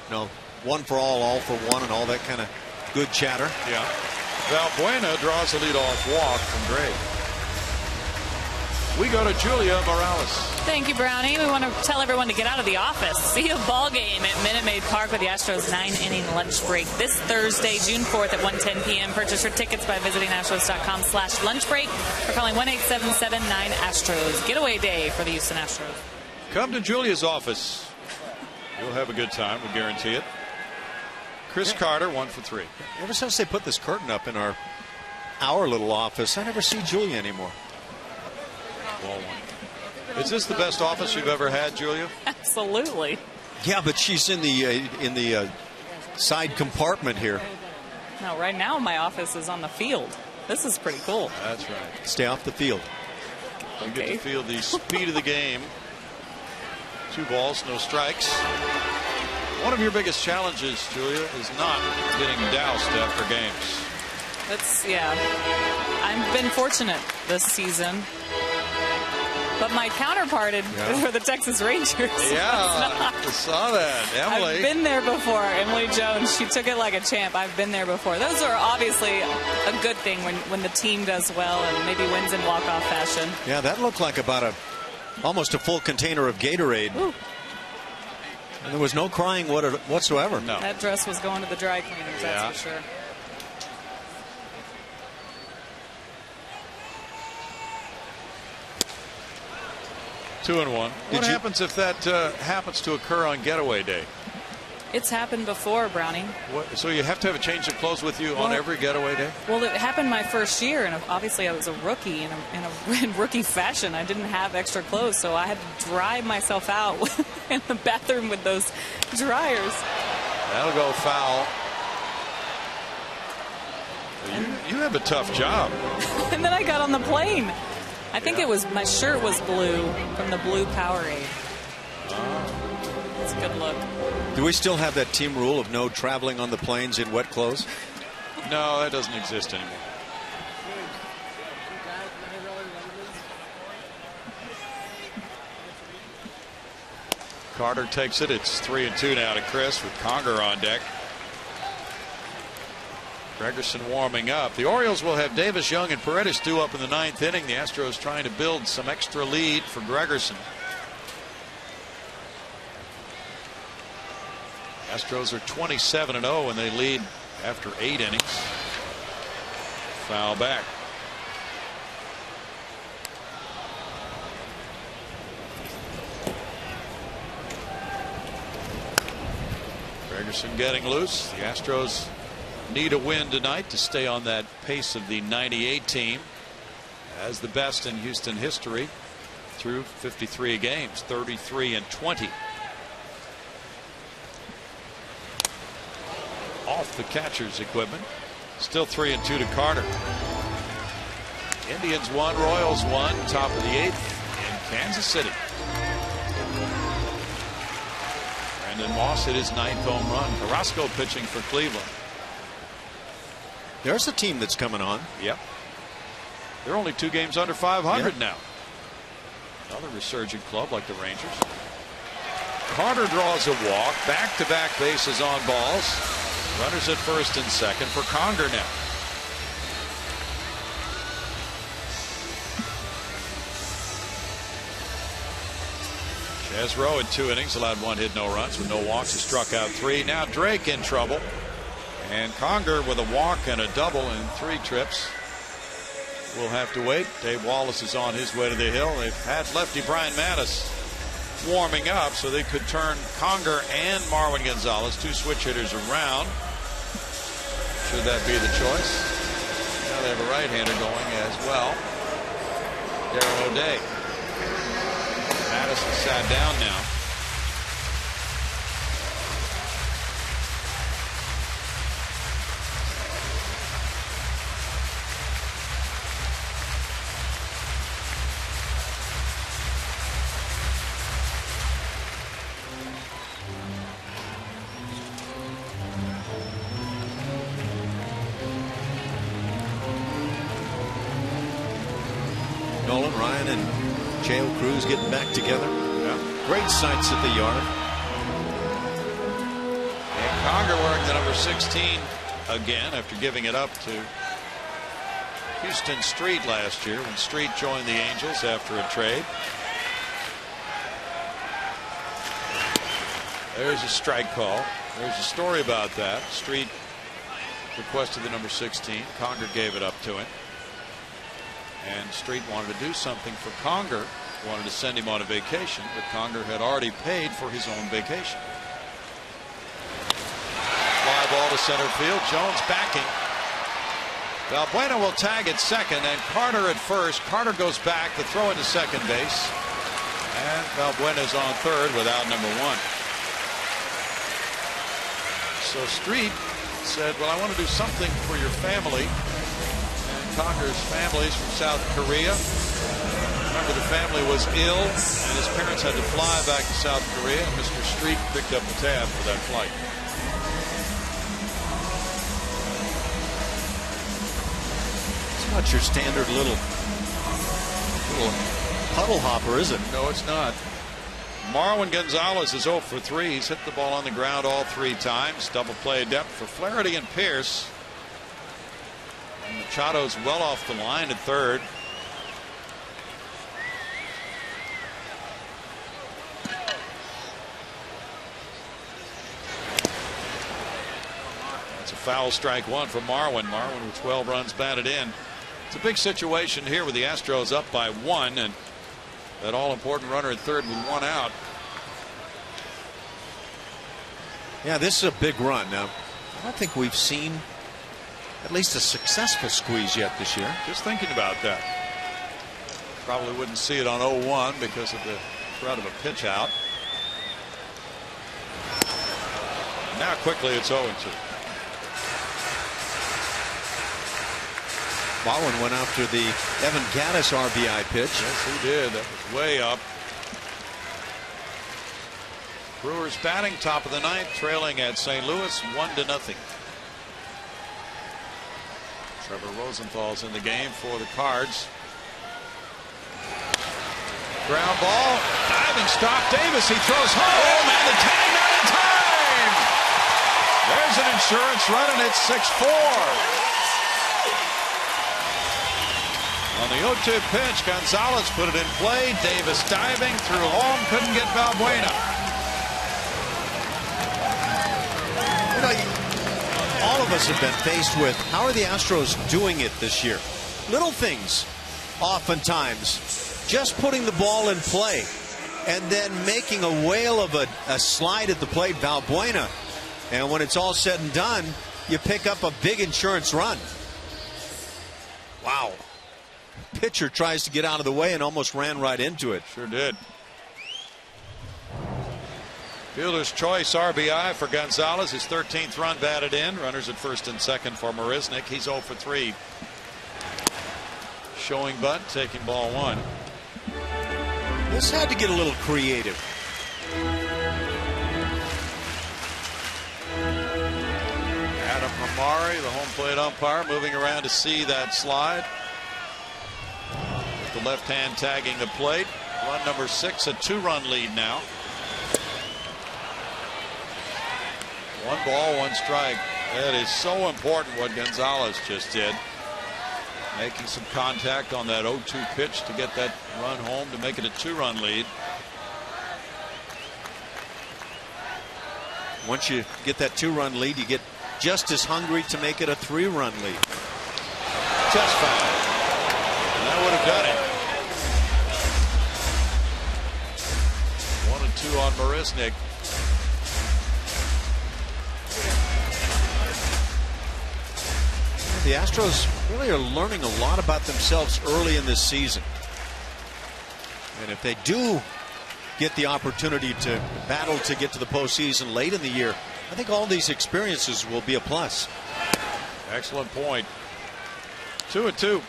you know, 1 for all for one, and all that kind of good chatter. Yeah. Valbuena draws a leadoff walk from Drake. We go to Julia Morales. Thank you, Brownie. We want to tell everyone to get out of the office. See a ball game at Minute Maid Park with the Astros 9-inning lunch break this Thursday, June 4th at 1:10 p.m. Purchase your tickets by visiting astros.com/lunch break or calling 1-877-9-ASTROS. Getaway day for the Houston Astros. Come to Julia's office. You'll have a good time. We guarantee it. Chris Carter, 1 for 3. Ever since they put this curtain up in our little office, I never see Julia anymore. Ball 1. Is this the best office you've ever had, Julia? Absolutely. Yeah, but she's in the side compartment here. No, right now my office is on the field. This is pretty cool. That's right. Stay off the field. You get to feel the speed of the game. 2 balls, no strikes. One of your biggest challenges, Julia, is not getting doused after games. I've been fortunate this season. But my counterpart for the Texas Rangers. Yeah, I saw that. Emily. I've been there before. Emily Jones, she took it like a champ. I've been there before. Those are obviously a good thing when the team does well and maybe wins in walk-off fashion. Yeah, that looked like about almost a full container of Gatorade. Ooh. And there was no crying whatsoever. No. That dress was going to the dry cleaners, that's for sure. Two and one. What happens if that happens to occur on getaway day? It's happened before, Browning. So you have to have a change of clothes with you on every getaway day? Well, it happened my first year, and obviously I was a rookie in rookie fashion. I didn't have extra clothes, so I had to dry myself out in the bathroom with those dryers. That'll go foul. You have a tough job. And then I got on the plane. I think my shirt was blue from the blue Powerade. It's a good look. Do we still have that team rule of no traveling on the planes in wet clothes? No, that doesn't exist anymore. Carter takes it. It's 3-2 now to Chris with Conger on deck. Gregerson warming up. The Orioles will have Davis, Young, and Paredes due up in the 9th inning. The Astros trying to build some extra lead for Gregerson. Astros are 27-0 and they lead after 8 innings. Foul back. Gregerson getting loose. The Astros need a win tonight to stay on that pace of the '98 team as the best in Houston history through 53 games, 33-20. Off the catcher's equipment. Still 3-2 to Carter. Indians won, Royals won, top of the 8th in Kansas City. Brandon Moss hit his 9th home run. Carrasco pitching for Cleveland. There's a team that's coming on. Yep. They're only 2 games under 500 yep. now. Another resurgent club like the Rangers. Carter draws a walk. Back-to-back bases on balls. Runners at first and second for Conger now. Chesrow in 2 innings allowed 1 hit, no runs with no walks. He struck out 3. Now Drake in trouble. And Conger with a walk and a double in 3 trips. We'll have to wait. Dave Wallace is on his way to the hill. They've had lefty Brian Mattis warming up so they could turn Conger and Marwin Gonzalez, 2 switch hitters, around. Should that be the choice? Now they have a right-hander going as well. Darren O'Day. Mattis is sat down now. Nolan Ryan and Cheo Cruz getting back together. Yeah. Great sights at the yard. And Conger wearing the number 16 again after giving it up to Houston Street last year when Street joined the Angels after a trade. There's a strike call. There's a story about that. Street requested the number 16. Conger gave it up to him. And Street wanted to do something for Conger, wanted to send him on a vacation, but Conger had already paid for his own vacation. Fly ball to center field. Jones backing. Valbuena will tag at second and Carter at first. Carter goes back. The throw into second base. And Valbuena's on third without number 1. So Street said, well, I want to do something for your family. Conger's family is from South Korea. Remember, the family was ill and his parents had to fly back to South Korea, and Mr. Street picked up the tab for that flight. It's not your standard little puddle hopper, is it? No, it's not. Marwin Gonzalez is 0 for 3. He's hit the ball on the ground all 3 times. Double play depth for Flaherty and Pierce. Machado's well off the line at third. That's a foul, strike 1 for Marwin. Marwin with 12 runs batted in. It's a big situation here with the Astros up by 1 and that all-important runner at third with 1 out. Yeah, this is a big run. Now, I don't think we've seen at least a successful squeeze yet this year. Just thinking about that. Probably wouldn't see it on 0-1 because of the threat of a pitch out. Now quickly it's 0-2. Marwin went after the Evan Gattis RBI pitch. Yes, he did. That was way up. Brewers batting top of the 9th, trailing at St. Louis 1-0. Trevor Rosenthal's in the game for the Cards. Ground ball, diving stop. Davis, he throws home, and the tag not in time. There's an insurance run, and it's 6-4. On the 0-2 pitch, Gonzalez put it in play. Davis diving through home, couldn't get Valbuena. You know, all of us have been faced with, how are the Astros doing it this year? Little things, oftentimes, just putting the ball in play and then making a whale of a slide at the plate, Valbuena. And when it's all said and done, you pick up a big insurance run. Wow. Pitcher tries to get out of the way and almost ran right into it. Sure did. Fielder's choice RBI for Gonzalez. His 13th run batted in. Runners at first and second for Marisnick. He's 0 for 3. Showing bunt, taking ball 1. This had to get a little creative. Adam Amari, the home plate umpire, moving around to see that slide. With the left hand tagging the plate. Run number 6, a 2-run lead now. 1 ball, 1 strike. That is so important what Gonzalez just did. Making some contact on that 0-2 pitch to get that run home to make it a 2-run lead. Once you get that 2-run lead, you get just as hungry to make it a 3-run lead. Test foul. And that would have done it. 1 and 2 on Marisnick. The Astros really are learning a lot about themselves early in this season. And if they do get the opportunity to battle to get to the postseason late in the year, I think all these experiences will be a plus. Excellent point. 2 and 2.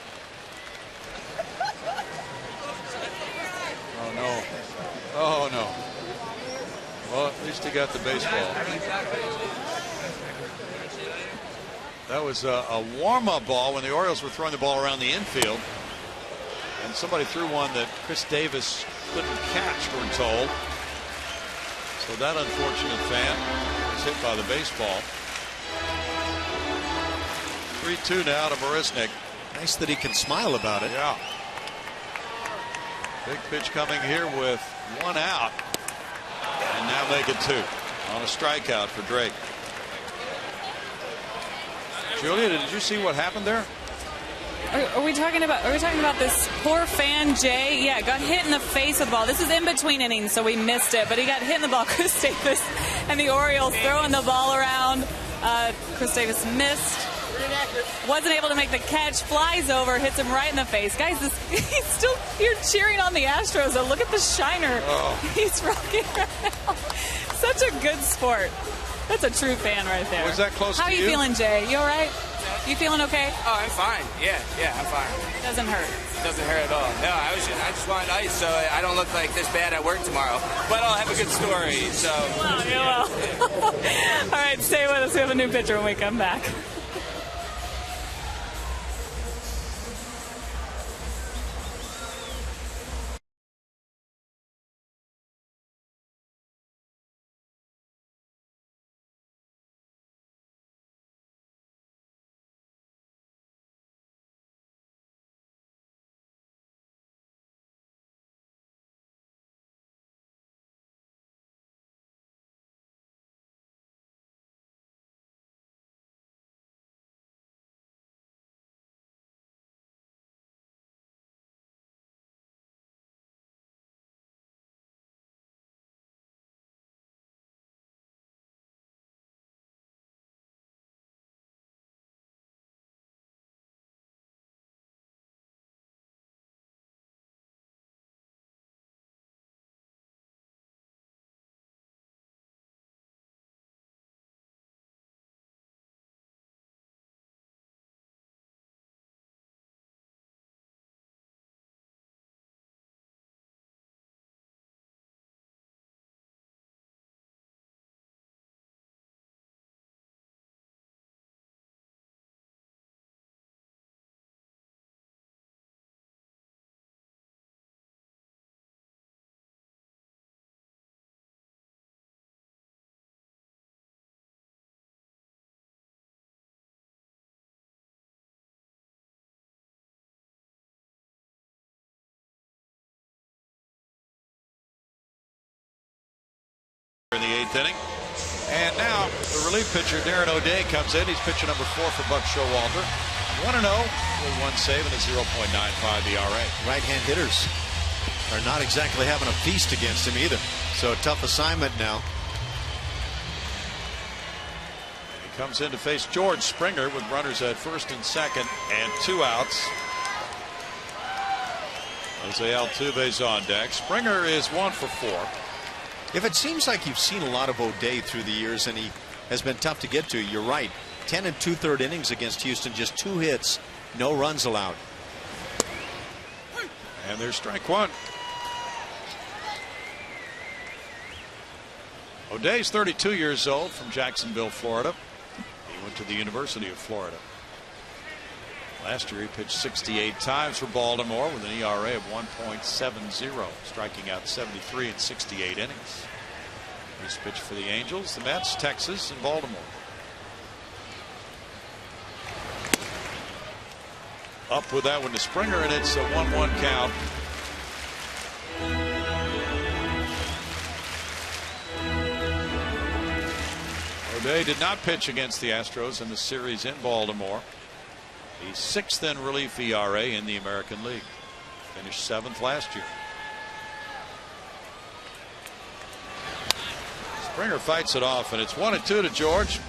Oh no. Oh no. Well, at least he got the baseball. That was a warm-up ball when the Orioles were throwing the ball around the infield. And somebody threw one that Chris Davis couldn't catch, we're told. So that unfortunate fan was hit by the baseball. 3-2 now to Marisnick. Nice that he can smile about it. Yeah. Big pitch coming here with 1 out. And now make it 2 on a strikeout for Drake. Julia, did you see what happened there? Are we talking about this poor fan, Jay? Yeah, got hit in the face with the ball. This is in between innings, so we missed it. But he got hit in the ball. Chris Davis and the Orioles throwing the ball around. Chris Davis missed. Wasn't able to make the catch. Flies over, hits him right in the face. Guys, he's still here cheering on the Astros. Though. Look at the shiner. Oh. He's rocking right now. Such a good sport. That's a true fan right there. Was that close How to are you? you feeling, Jay? You all right? You feeling okay? Oh, I'm fine. Yeah, I'm fine. Doesn't hurt. Doesn't hurt at all. No, I just wanted ice so I don't look like this bad at work tomorrow. But I'll have a good story. So. Well, you will. All right, stay with us. We have a new pitcher when we come back. 8th inning. And now the relief pitcher, Darren O'Day, comes in. He's pitcher number 4 for Buck Showalter. 1-0 with 1 save and a 0.95 ERA. Right-hand hitters are not exactly having a feast against him either. So a tough assignment now. He comes in to face George Springer with runners at first and second and 2 outs. Jose Altuve's on deck. Springer is 1 for 4. If it seems like you've seen a lot of O'Day through the years and he has been tough to get to, you're right. 10 2/3 innings against Houston, just 2 hits, no runs allowed. And there's strike 1. O'Day's 32 years old, from Jacksonville, Florida. He went to the University of Florida. Last year he pitched 68 times for Baltimore with an ERA of 1.70, striking out 73 in 68 innings. He's pitched for the Angels, the Mets, Texas, and Baltimore. Up with that one to Springer, and it's a 1-1 count. O'Day did not pitch against the Astros in the series in Baltimore. He's 6th in relief ERA in the American League. Finished 7th last year. Springer fights it off, and it's 1-2 to George.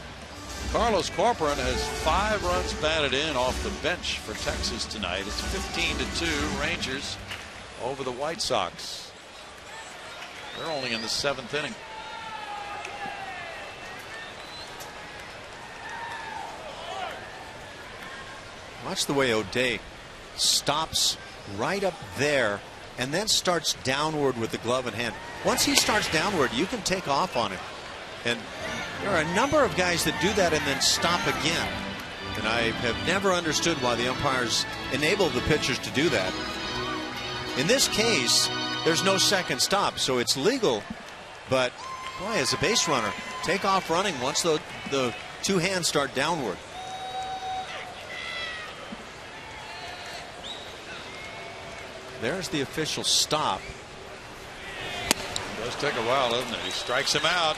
Carlos Corcoran has 5 runs batted in off the bench for Texas tonight. It's 15-2 Rangers over the White Sox. They're only in the 7th inning. Watch the way O'Day stops right up there and then starts downward with the glove in hand. Once he starts downward, you can take off on him. And there are a number of guys that do that and then stop again. And I have never understood why the umpires enable the pitchers to do that. In this case, there's no second stop, so it's legal. But boy, as a base runner, take off running once the 2 hands start downward. There's the official stop. It does take a while, doesn't it? He strikes him out.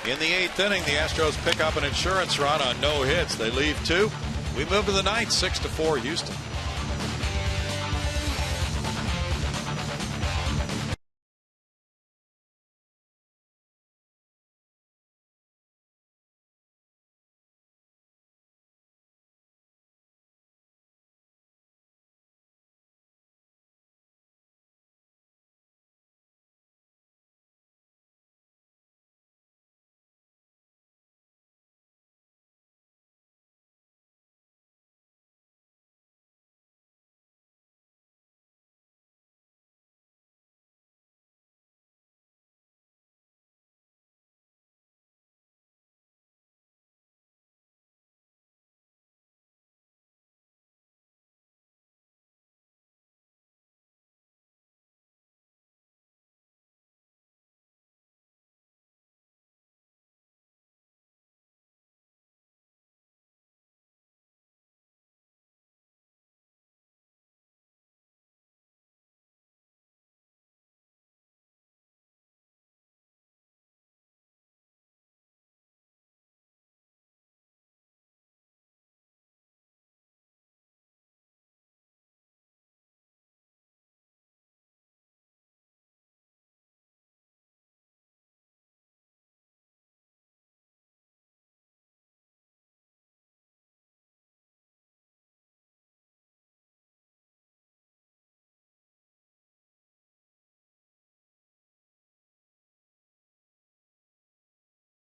In the 8th inning, the Astros pick up an insurance run on no hits. They leave 2. We move to the 9th, 6-4 Houston.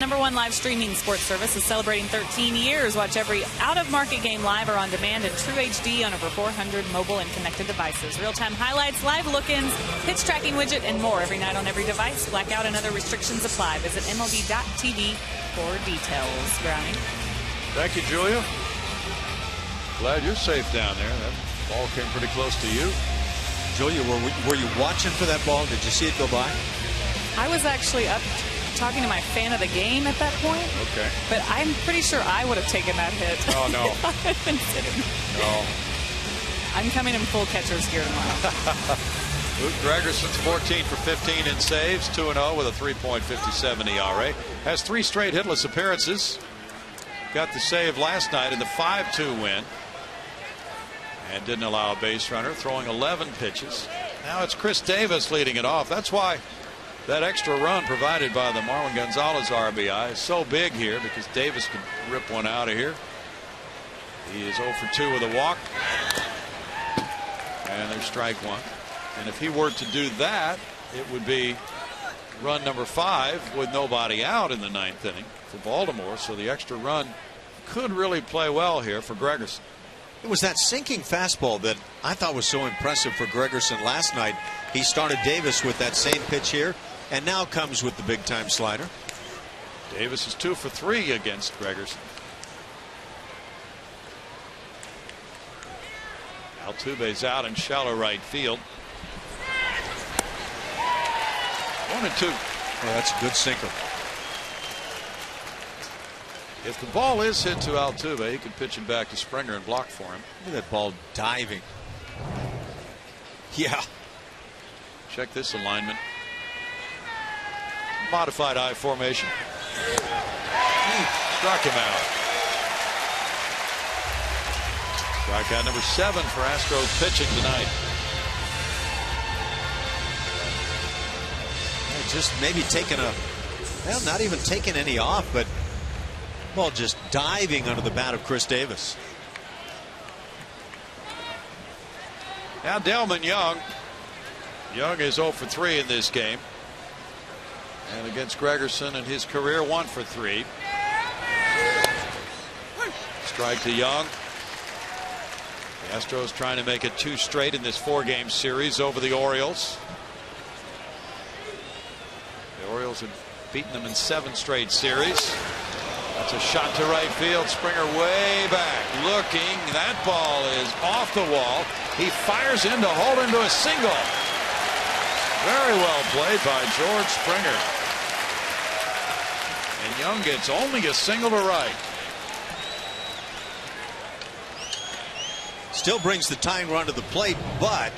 #1 live streaming sports service is celebrating 13 years. Watch every out-of-market game live or on demand in True HD on over 400 mobile and connected devices. Real-time highlights, live look-ins, pitch tracking widget, and more every night on every device. Blackout and other restrictions apply. Visit MLB.tv for details. Brownie. Thank you, Julia. Glad you're safe down there. That ball came pretty close to you. Julia, were you watching for that ball? Did you see it go by? I was actually up talking to my fan of the game at that point. Okay. But I'm pretty sure I would have taken that hit. Oh, no. If I had been sitting. No. I'm coming in full catcher's gear tomorrow. Luke Gregerson's 14 for 15 in saves, 2-0 with a 3.57 ERA. Has 3 straight hitless appearances. Got the save last night in the 5-2 win. And didn't allow a base runner, throwing 11 pitches. Now it's Chris Davis leading it off. That's why that extra run provided by the Marwin Gonzalez RBI is so big here, because Davis can rip one out of here. He is 0 for 2 with a walk. And there's strike one. And if he were to do that, it would be run number 5 with nobody out in the 9th inning for Baltimore. So the extra run could really play well here for Gregerson. It was that sinking fastball that I thought was so impressive for Gregerson last night. He started Davis with that same pitch here, and now comes with the big time slider. Davis is 2 for 3 against Gregerson. Altuve's out in shallow right field. 1-2. Oh, that's a good sinker. If the ball is hit to Altuve, he can pitch it back to Springer and block for him. Look at that ball diving. Yeah. Check this alignment. Modified I formation. Struck him out. Strikeout number 7 for Astros pitching tonight. Just maybe taking well, not even taking any off, but ball just diving under the bat of Chris Davis. Now Delman Young. Young is 0 for 3 in this game. And against Gregerson in his career, 1 for 3. Strike to Young. The Astros trying to make it 2 straight in this 4-game series over the Orioles. The Orioles have beaten them in 7 straight series. That's a shot to right field. Springer way back looking. That ball is off the wall. He fires in to hold into a single. Very well played by George Springer. And Young gets only a single to right. Still brings the tying run to the plate, but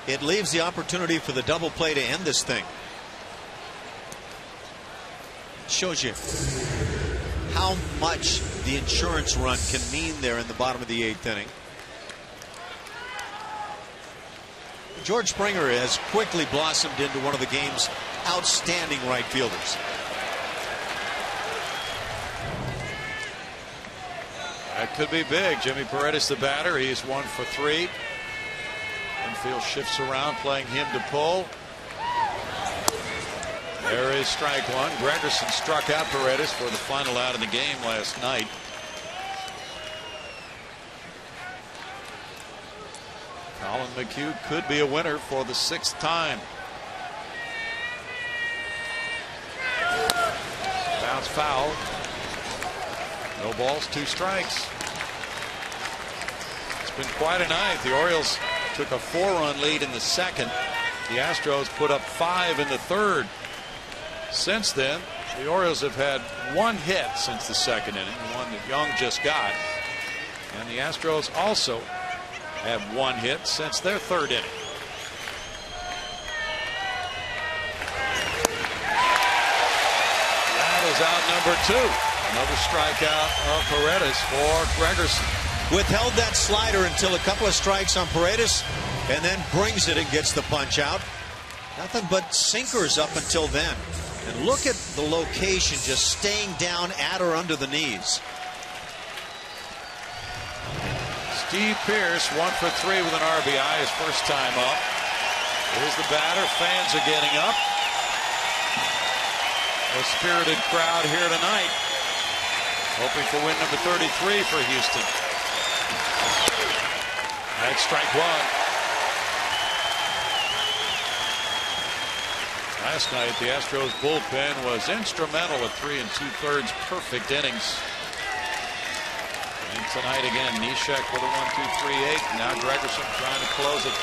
it leaves the opportunity for the double play to end this thing. Shows you how much the insurance run can mean there in the bottom of the 8th inning. George Springer has quickly blossomed into one of the game's outstanding right fielders. That could be big. Jimmy Paredes, the batter. He's 1 for 3. Infield shifts around, playing him to pull. There is strike one. Gregerson struck out Paredes for the final out of the game last night. Colin McHugh could be a winner for the 6th time. Bounce foul. No balls, 2 strikes. It's been quite a night. The Orioles took a 4-run lead in the 2nd. The Astros put up 5 in the 3rd. Since then, the Orioles have had 1 hit since the 2nd inning, the one that Young just got. And the Astros also have 1 hit since their 3rd inning. That is out number 2. Another strikeout of Paredes for Gregerson. Withheld that slider until a couple of strikes on Paredes, and then brings it and gets the punch out. Nothing but sinkers up until then. And look at the location, just staying down at or under the knees. Steve Pearce 1 for 3 with an RBI, his first time up. Here's the batter. Fans are getting up. A spirited crowd here tonight, hoping for win number 33 for Houston. That's strike 1. Last night, the Astros bullpen was instrumental with 3 2/3 perfect innings. And tonight again, Neshek with a 1-2-3-8. Now Gregerson trying to close it.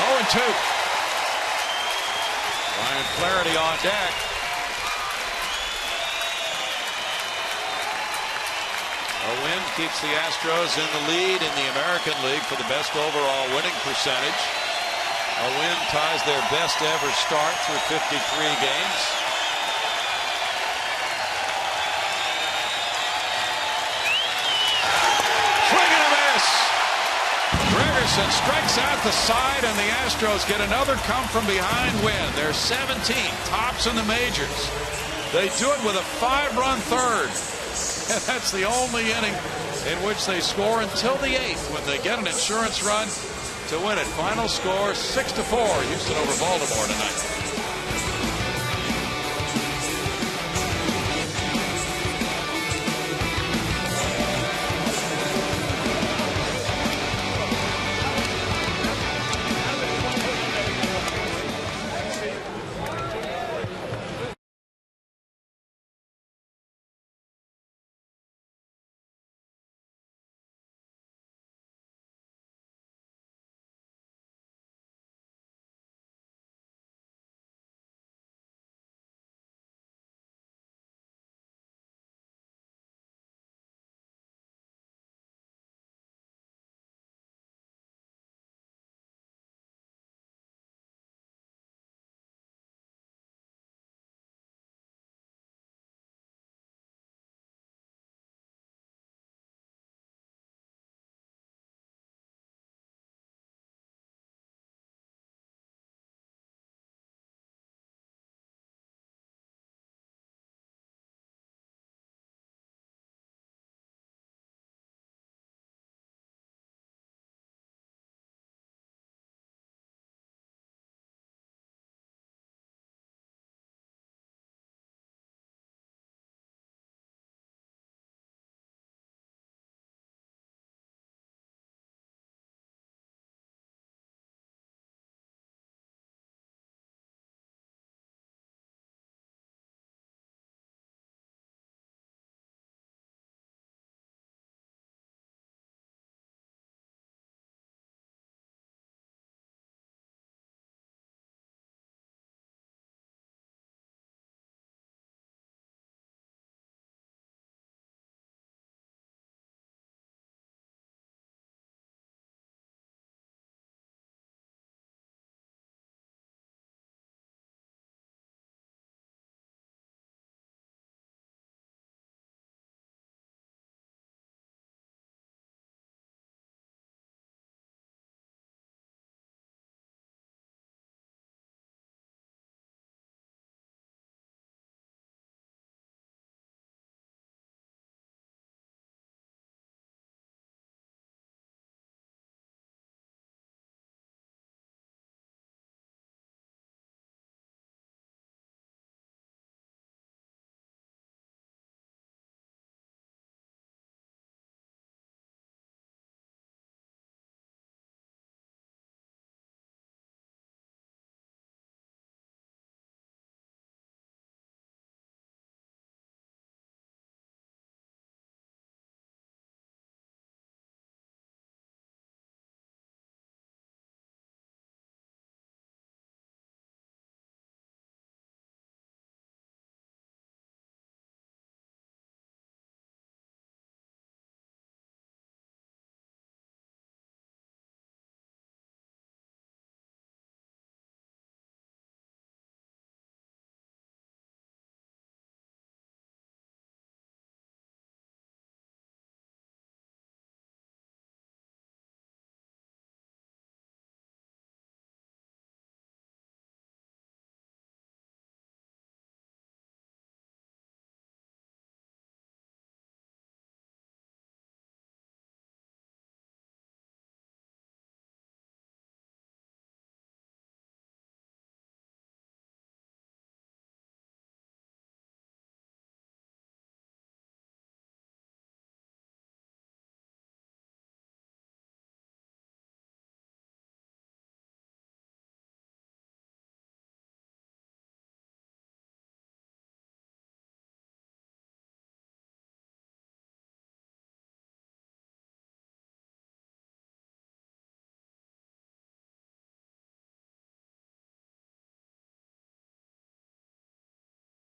0-2. Ryan Flaherty on deck. A win keeps the Astros in the lead in the American League for the best overall winning percentage. A win ties their best ever start through 53 games. Swing and a miss. Gregerson strikes out the side, and the Astros get another come-from-behind win. They're 17th, tops in the majors. They do it with a 5-run third. And that's the only inning in which they score until the 8th, when they get an insurance run to win it. Final score 6-4, Houston over Baltimore tonight.